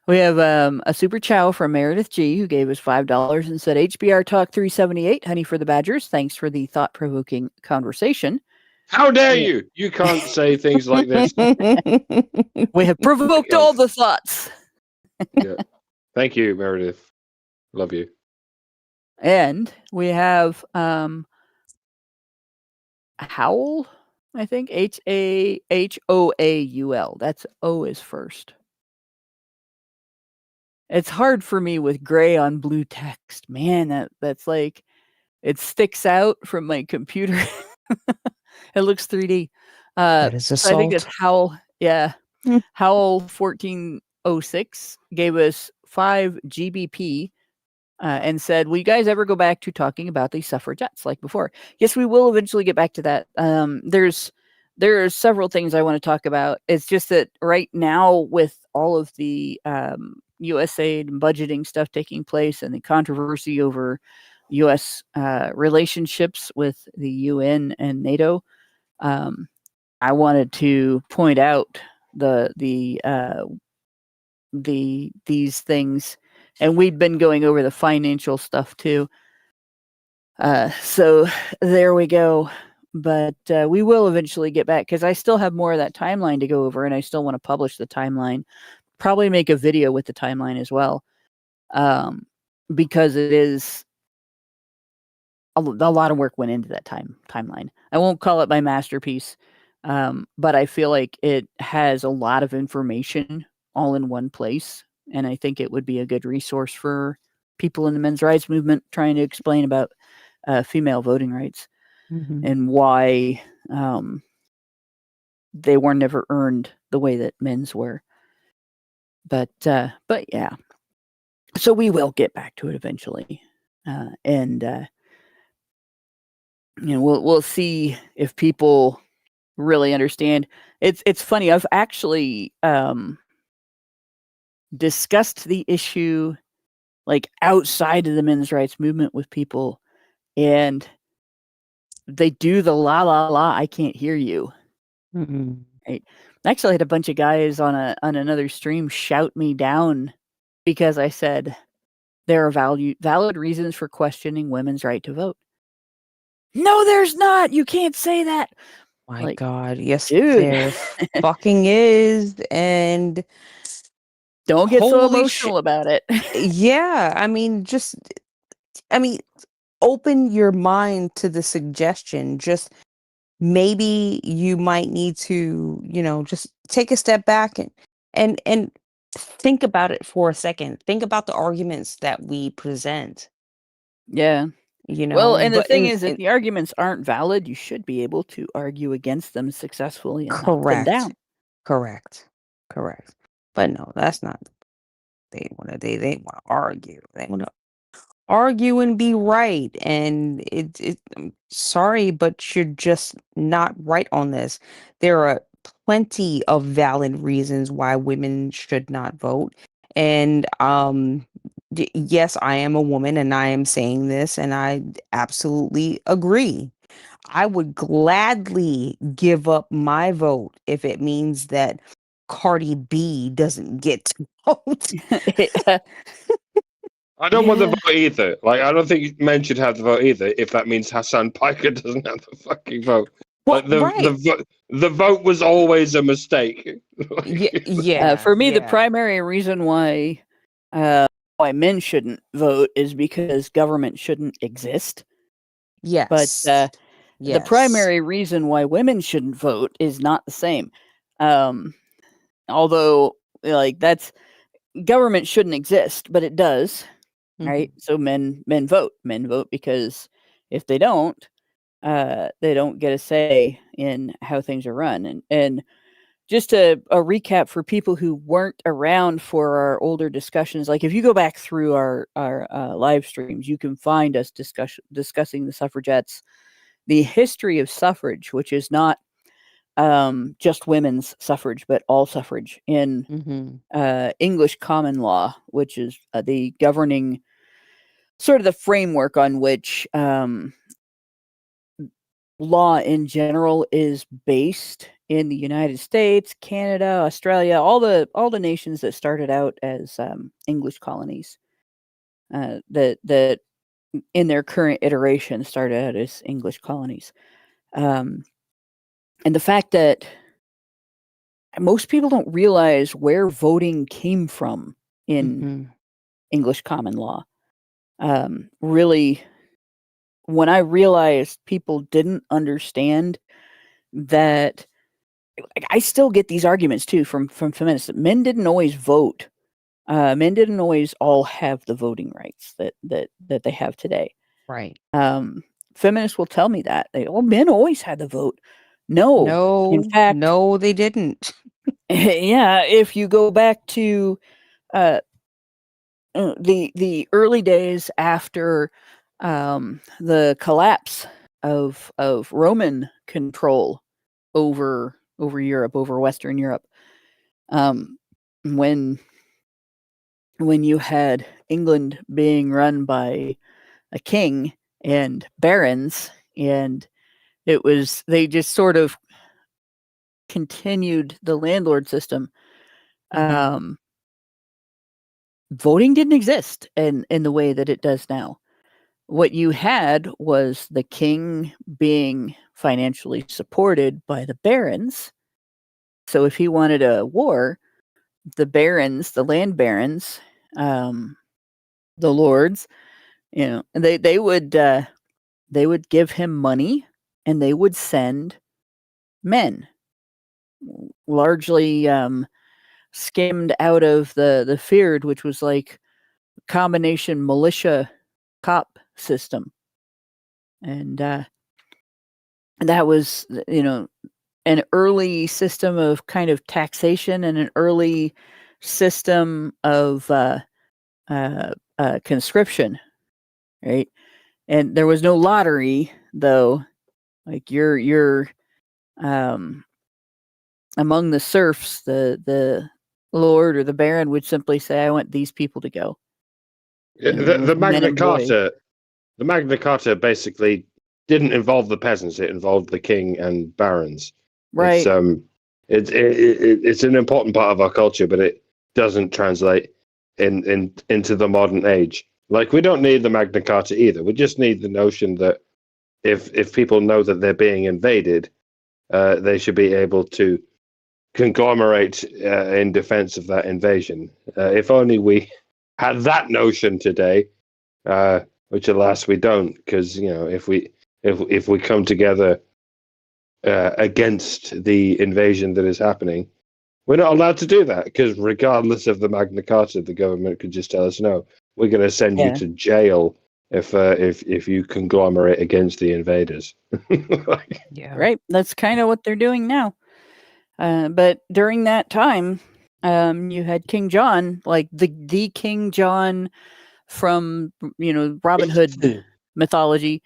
Speaker 3: We have a super chow from Meredith G, who gave us $5 and said, HBR Talk 378, honey for the badgers. Thanks for the thought-provoking conversation.
Speaker 5: How dare you? You can't say things like this.
Speaker 3: We have provoked all the thoughts.
Speaker 5: Yeah. Thank you, Meredith. Love you.
Speaker 3: And we have Howl, I think, HAHOAUL. That's O is first. It's hard for me with gray on blue text. Man, that's like, it sticks out from my computer. It looks 3D.
Speaker 4: That is
Speaker 3: so I think it's Howl. Yeah. Howl 1406 gave us 5 GBP and said, will you guys ever go back to talking about the suffragettes like before? Yes, we will eventually get back to that. There are several things I want to talk about. It's just that right now, with all of the USAID and budgeting stuff taking place and the controversy over U.S. Relationships with the UN and NATO, I wanted to point out these things, and we've been going over the financial stuff too. So there we go. But we will eventually get back, because I still have more of that timeline to go over, and I still want to publish the timeline. Probably make a video with the timeline as well, because it is a lot of work went into that timeline. I won't call it my masterpiece, but I feel like it has a lot of information all in one place, and I think it would be a good resource for people in the men's rights movement trying to explain about female voting rights and why they were never earned the way that men's were. But yeah, so we will get back to it eventually, and we'll see if people really understand. It's funny. I've actually discussed the issue like outside of the men's rights movement with people, and they do the la la la, I can't hear you. Right? I actually had a bunch of guys on another stream shout me down because I said there are valid reasons for questioning women's right to vote. No, there's not. You can't say that.
Speaker 4: My God, yes,
Speaker 3: dude.
Speaker 4: there fucking is, and
Speaker 3: don't get so emotional about it.
Speaker 4: Yeah, I mean, open your mind to the suggestion. Just maybe you might need to, just take a step back and think about it for a second. Think about the arguments that we present.
Speaker 3: Yeah. Well, and the thing is, if the arguments aren't valid, you should be able to argue against them successfully and knock them down.
Speaker 4: Correct. But no, that's not. They want to argue. They want to argue and be right. And I'm sorry, but you're just not right on this. There are plenty of valid reasons why women should not vote. And yes, I am a woman and I am saying this, and I absolutely agree. I would gladly give up my vote if it means that Cardi B doesn't get to vote.
Speaker 5: I don't want the vote either. Like, I don't think men should have the vote either if that means Hassan Piker doesn't have the fucking vote.
Speaker 4: Well,
Speaker 5: like the vote was always a mistake.
Speaker 3: For me, the primary reason why men shouldn't vote is because government shouldn't exist.
Speaker 4: Yes.
Speaker 3: But the primary reason why women shouldn't vote is not the same. Although, like, that's government shouldn't exist, but it does, right? So men vote. Men vote because if they don't get a say in how things are run. And just a recap for people who weren't around for our older discussions, like if you go back through our live streams, you can find us discussing the suffragettes, the history of suffrage, which is not just women's suffrage, but all suffrage in English common law, which is the governing sort of the framework on which law in general is based in the United States, Canada, Australia, all the nations that started out as English colonies, that in their current iteration started out as English colonies. And the fact that most people don't realize where voting came from in English common law. Really, when I realized people didn't understand that, I still get these arguments too from feminists that men didn't always vote. Men didn't always all have the voting rights that they have today.
Speaker 4: Right.
Speaker 3: Feminists will tell me that men always had the vote. No, in fact,
Speaker 4: no, they didn't.
Speaker 3: Yeah, if you go back to the early days after the collapse of Roman control over Europe, over Western Europe, when you had England being run by a king and barons, and they just sort of continued the landlord system. Voting didn't exist in the way that it does now. What you had was the king being financially supported by the barons. So if he wanted a war, the barons, the land barons, the lords, they would give him money, and they would send men, largely skimmed out of the Fyrd, which was like a combination militia cop system. And that was, an early system of kind of taxation and an early system of conscription, right? And there was no lottery, though. Like you're among the serfs, the lord or the baron would simply say, "I want these people to go."
Speaker 5: The Magna Carta, basically didn't involve the peasants; it involved the king and barons.
Speaker 3: Right.
Speaker 5: It's an important part of our culture, but it doesn't translate into the modern age. Like, we don't need the Magna Carta either. We just need the notion that if people know that they're being invaded, they should be able to conglomerate in defense of that invasion. If only we had that notion today, which alas we don't, because if we come together against the invasion that is happening, we're not allowed to do that, because regardless of the Magna Carta, the government could just tell us, no, we're going to send you to jail if you conglomerate against the invaders.
Speaker 3: Right. That's kind of what they're doing now. But during that time, you had King John, like the King John from Robin Hood mythology,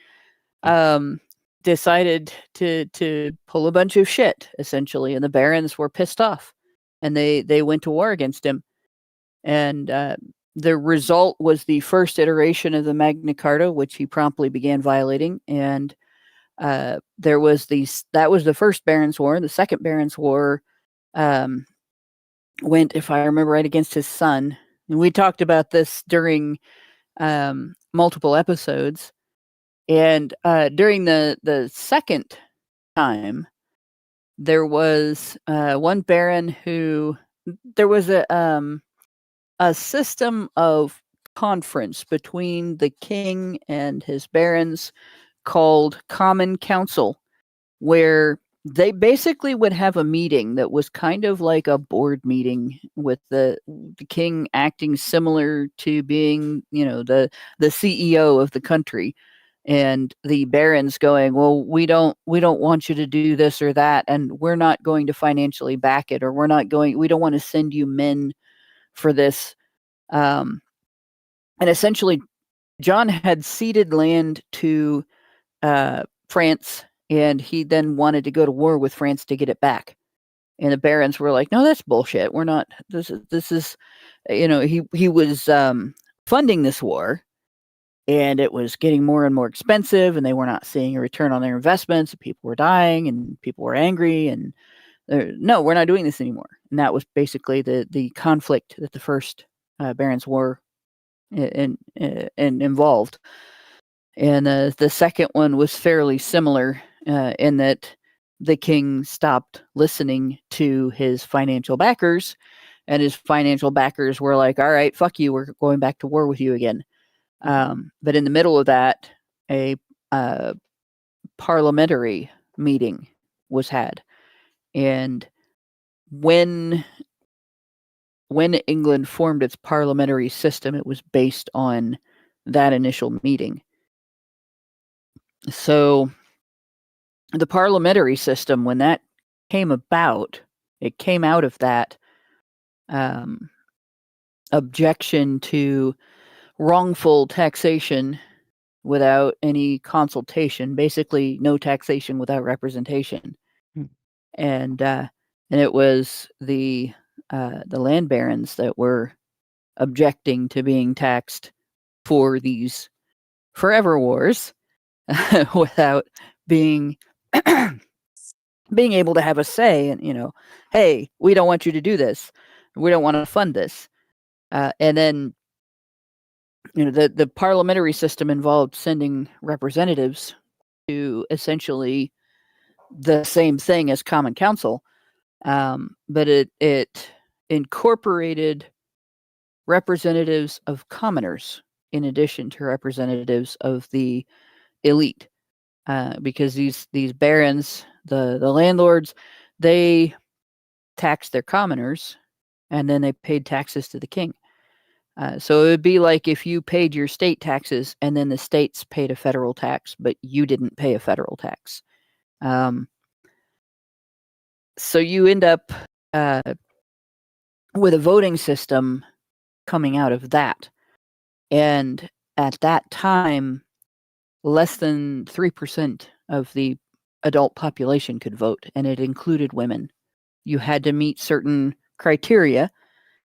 Speaker 3: decided to pull a bunch of shit, essentially, and the barons were pissed off, and they went to war against him, and the result was the first iteration of the Magna Carta, which he promptly began violating, and that was the first Barons' War. The second Barons' War went, if I remember right, against his son. And we talked about this during multiple episodes. And during the second time, there was one baron who there was a system of conference between the king and his barons called Common Council, where they basically would have a meeting that was kind of like a board meeting, with the king acting similar to being, the CEO of the country, and the barons going, well, we don't want you to do this or that, and we're not going to financially back it, or we don't want to send you men for this. And essentially, John had ceded land to France, and he then wanted to go to war with France to get it back. And the barons were like, "No, that's bullshit. We're not. This is, he was funding this war, and it was getting more and more expensive, and they were not seeing a return on their investments. And people were dying, and people were angry, and no, we're not doing this anymore." And that was basically the conflict that the first Barons' War and involved. And the second one was fairly similar in that the king stopped listening to his financial backers, and his financial backers were like, "All right, fuck you, we're going back to war with you again." But in the middle of that, a parliamentary meeting was had. And when England formed its parliamentary system, it was based on that initial meeting. So the parliamentary system, when that came about, it came out of that objection to wrongful taxation without any consultation, basically no taxation without representation. And it was the land barons that were objecting to being taxed for these forever wars without being able to have a say. And hey, we don't want you to do this. We don't want to fund this. And then the parliamentary system involved sending representatives to essentially the same thing as Common Council, but it incorporated representatives of commoners in addition to representatives of the elite, because these barons, the landlords, they taxed their commoners, and then they paid taxes to the king. So it would be like if you paid your state taxes and then the states paid a federal tax, but you didn't pay a federal tax. So you end up with a voting system coming out of that. And at that time, less than 3% of the adult population could vote, and it included women. You had to meet certain criteria.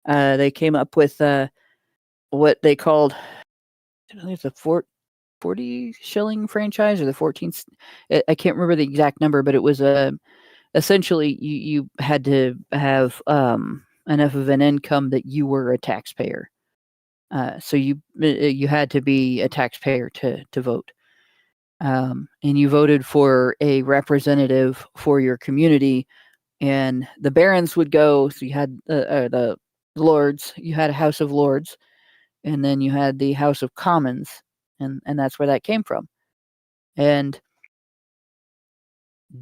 Speaker 3: They came up with what they called, I think it's a 40 shilling franchise, or the 14th. I can't remember the exact number, but it was essentially you had to have enough of an income that you were a taxpayer. So you had to be a taxpayer to vote. And you voted for a representative for your community, and the barons would go. So you had the lords, you had a House of Lords, and then you had the House of Commons, and that's where that came from. And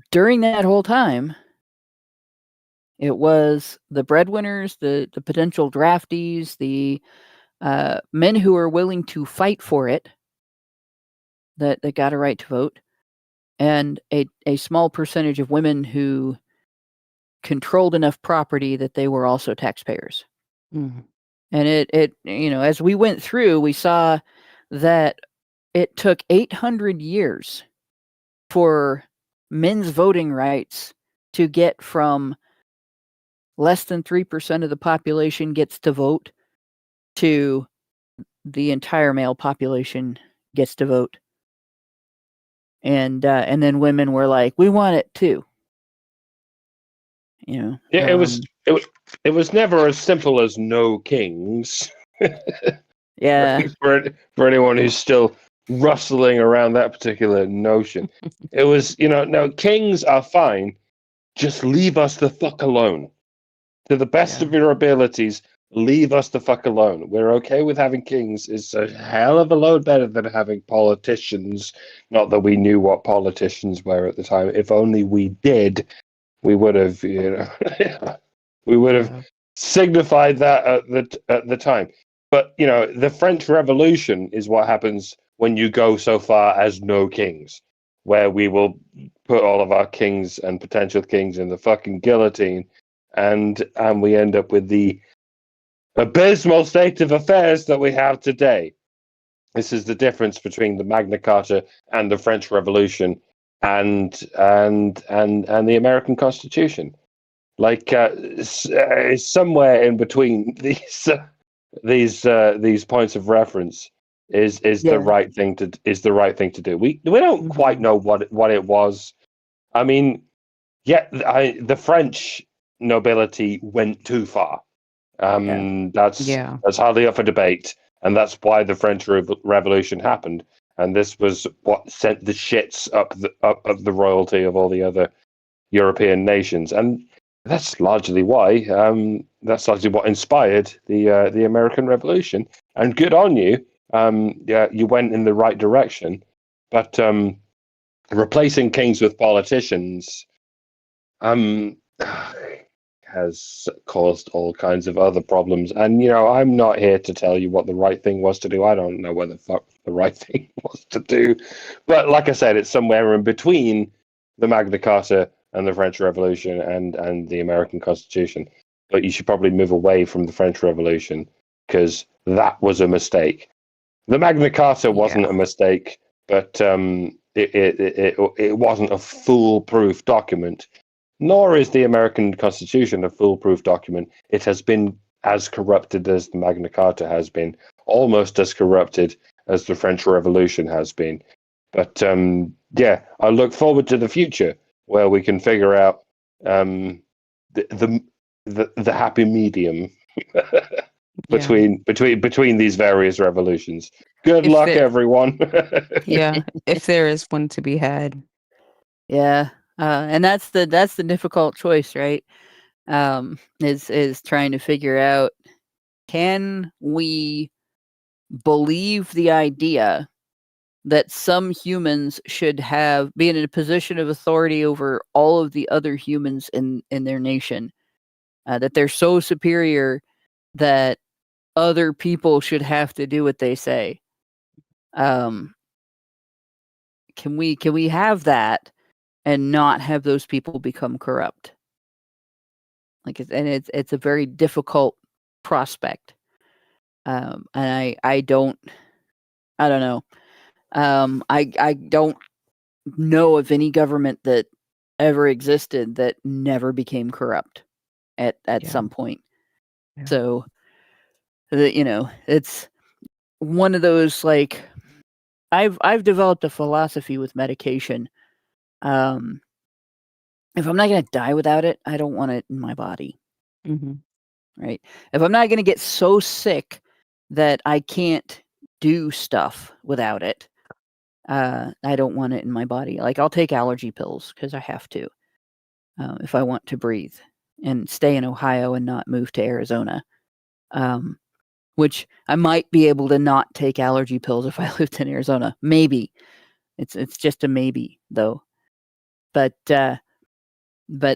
Speaker 3: during that whole time, it was the breadwinners, the potential draftees, the men who were willing to fight for it that got a right to vote, and a small percentage of women who controlled enough property that they were also taxpayers.
Speaker 4: Mm-hmm.
Speaker 3: And it as we went through, we saw that it took 800 years for men's voting rights to get from less than 3% of the population gets to vote to the entire male population gets to vote. And then women were like, "We want it too."
Speaker 5: Yeah, it was never as simple as no kings.
Speaker 3: Yeah.
Speaker 5: For anyone who's still rustling around that particular notion, it was, no, kings are fine. Just leave us the fuck alone. To the best of your abilities, leave us the fuck alone. We're okay with having kings. It's a hell of a load better than having politicians. Not that we knew what politicians were at the time. If only we did, we would have, we would have signified that at the time. But, the French Revolution is what happens when you go so far as no kings, where we will put all of our kings and potential kings in the fucking guillotine, and we end up with the abysmal state of affairs that we have today. This is the difference between the Magna Carta and the French Revolution. and the American Constitution. Like somewhere in between these points of reference is the right thing to do. We don't quite know what it was. I mean, the French nobility went too far. That's hardly up for debate, and that's why the French Revolution happened. And this was what sent the shits up of the royalty of all the other European nations, and that's largely why. That's largely what inspired the American Revolution. And good on you. You went in the right direction, but replacing kings with politicians has caused all kinds of other problems. And I'm not here to tell you what the right thing was to do. I don't know what the fuck the right thing was to do, but like I said, it's somewhere in between the Magna Carta and the French Revolution and the American Constitution. But you should probably move away from the French Revolution because that was a mistake. The Magna Carta wasn't a mistake, but it wasn't a foolproof document. Nor is the American Constitution a foolproof document. It has been as corrupted as the Magna Carta has been, almost as corrupted as the French Revolution has been. But I look forward to the future where we can figure out the happy medium between these various revolutions. Good luck, everyone.
Speaker 4: If there is one to be had.
Speaker 3: Yeah. And that's the difficult choice, right? Is trying to figure out, can we believe the idea that some humans should be in a position of authority over all of the other humans in their nation, that they're so superior that other people should have to do what they say? Can we have that and not have those people become corrupt? It's a very difficult prospect. And I don't know. I don't know of any government that ever existed that never became corrupt at some point. Yeah. So it's one of those, like, I've developed a philosophy with medication. If I'm not going to die without it, I don't want it in my body.
Speaker 4: Mm-hmm.
Speaker 3: Right? If I'm not going to get so sick that I can't do stuff without it, I don't want it in my body. Like, I'll take allergy pills because I have to, if I want to breathe and stay in Ohio and not move to Arizona, which I might be able to not take allergy pills if I lived in Arizona. Maybe. It's just a maybe, though. But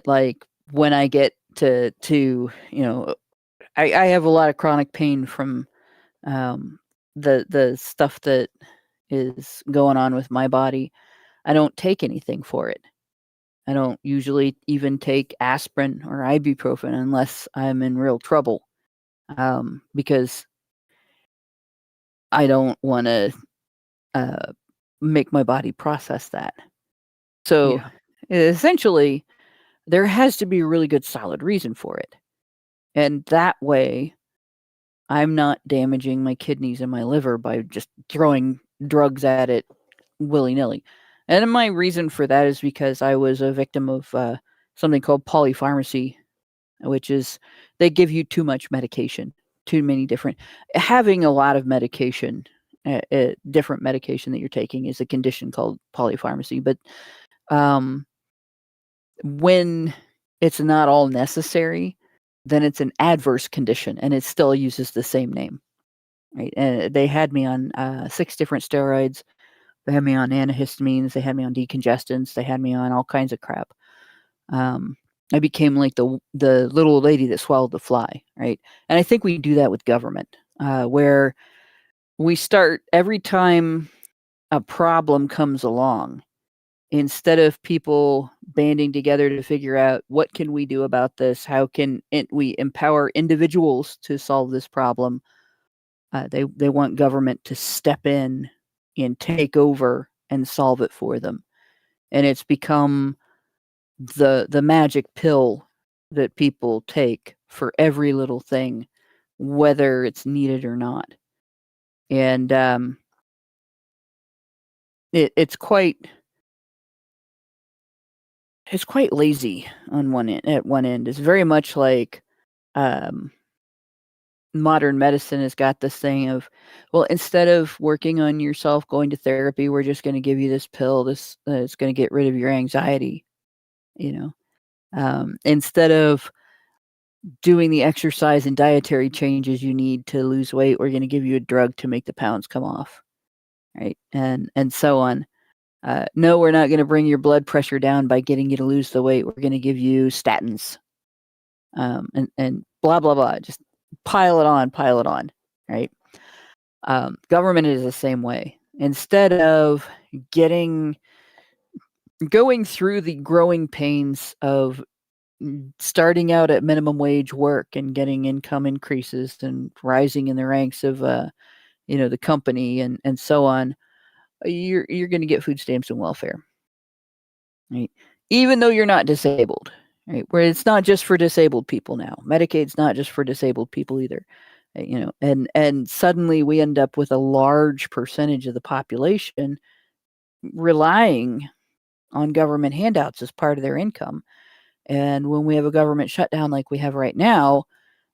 Speaker 3: like, when I get to I have a lot of chronic pain from the stuff that is going on with my body. I don't take anything for it. I don't usually even take aspirin or ibuprofen unless I'm in real trouble, because I don't want to make my body process that. So essentially, there has to be a really good solid reason for it. And that way, I'm not damaging my kidneys and my liver by just throwing drugs at it willy-nilly. And my reason for that is because I was a victim of something called polypharmacy, which is they give you too much medication, too many different. Having a lot of medication, different medication that you're taking, is a condition called polypharmacy. But when it's not all necessary, then it's an adverse condition, and it still uses the same name, right? And they had me on 6 different steroids. They had me on antihistamines. They had me on decongestants. They had me on all kinds of crap. I became like the little lady that swallowed the fly, right? And I think we do that with government, where we start every time a problem comes along, instead of people banding together to figure out what can we do about this, how can we empower individuals to solve this problem, they want government to step in and take over and solve it for them. and it's become the magic pill that people take for every little thing, whether it's needed or not. And it's quite lazy on one end. At one end, it's very much like modern medicine has got this thing of, well, instead of working on yourself, going to therapy, we're just going to give you this pill. This it's going to get rid of your anxiety. Instead of doing the exercise and dietary changes you need to lose weight, we're going to give you a drug to make the pounds come off, right? And so on. No, we're not going to bring your blood pressure down by getting you to lose the weight. We're going to give you statins, and blah blah blah. Just pile it on, right? Government is the same way. Instead of going through the growing pains of starting out at minimum wage work and getting income increases and rising in the ranks of the company and so on, you're going to get food stamps and welfare, right? Even though you're not disabled, right? Where it's not just for disabled people now. Medicaid's not just for disabled people either, and suddenly we end up with a large percentage of the population relying on government handouts as part of their income. And when we have a government shutdown like we have right now,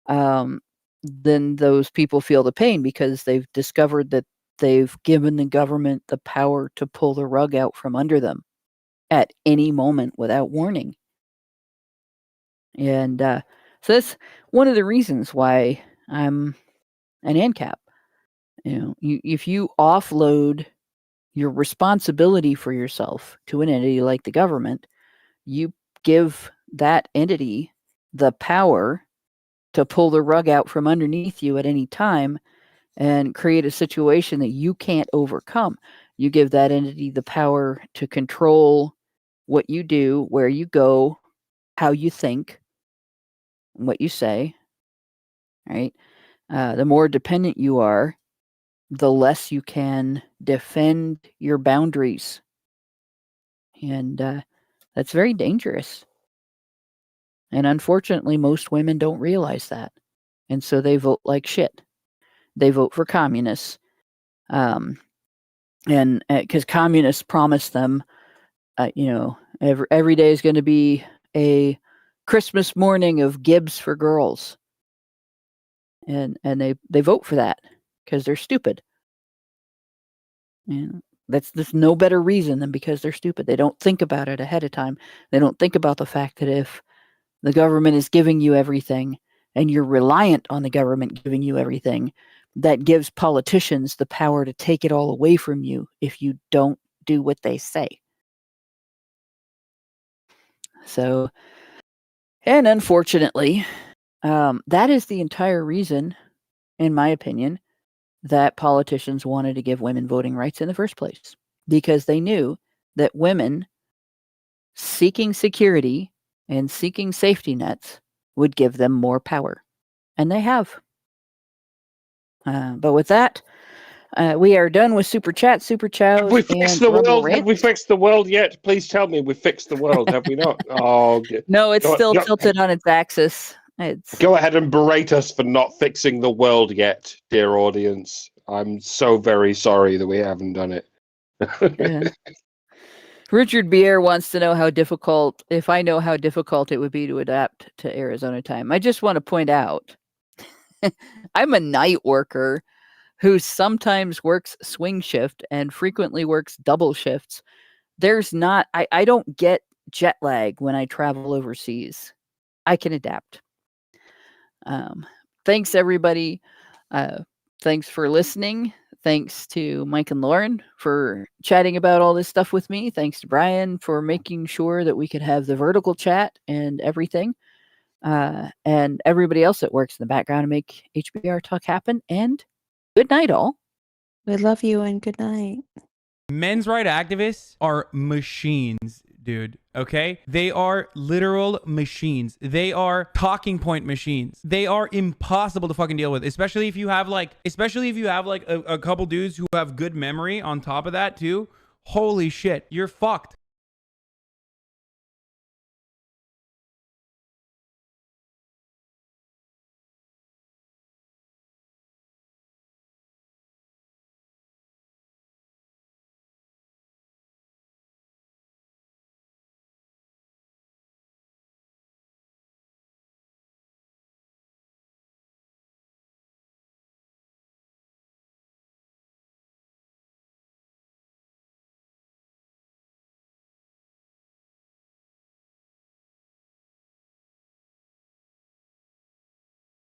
Speaker 3: then those people feel the pain because they've discovered that they've given the government the power to pull the rug out from under them at any moment without warning. And so that's one of the reasons why I'm an ANCAP. If you offload your responsibility for yourself to an entity like the government, you give that entity the power to pull the rug out from underneath you at any time and create a situation that you can't overcome. You give that entity the power to control what you do, where you go, how you think, what you say, right? The more dependent you are, the less you can defend your boundaries. And that's very dangerous. And unfortunately, most women don't realize that. And so they vote like shit. They vote for communists. And because communists promise them, every day is going to be a Christmas morning of Gibbs for girls. And they vote for that because they're stupid. And there's no better reason than because they're stupid. They don't think about it ahead of time. They don't think about the fact that if the government is giving you everything and you're reliant on the government giving you everything, that gives politicians the power to take it all away from you if you don't do what they say. So, and unfortunately, that is the entire reason, in my opinion, that politicians wanted to give women voting rights in the first place, because they knew that women seeking security and seeking safety nets would give them more power. And they have. But with that, we are done with Super Chat, Super Chows,
Speaker 5: Have we fixed the world? Have we fixed the world yet? Please tell me we fixed the world. Have we not? Oh,
Speaker 3: no, it's still tilted on its axis.
Speaker 5: Go ahead and berate us for not fixing the world yet, dear audience. I'm so very sorry that we haven't done it.
Speaker 3: Yeah. Richard Bier wants to know if I know how difficult it would be to adapt to Arizona time. I just want to point out, I'm a night worker who sometimes works swing shift and frequently works double shifts. I don't get jet lag when I travel overseas. I can adapt. Thanks, everybody. Thanks for listening. Thanks to Mike and Lauren for chatting about all this stuff with me. Thanks to Brian for making sure that we could have the vertical chat and everything. And everybody else that works in the background to make HBR Talk happen. And good night, all.
Speaker 4: We love you and good night.
Speaker 6: Men's rights activists are machines, dude. Okay? They are literal machines. They are talking point machines. They are impossible to fucking deal with, especially if you have like a couple dudes who have good memory on top of that too. Holy shit, you're fucked.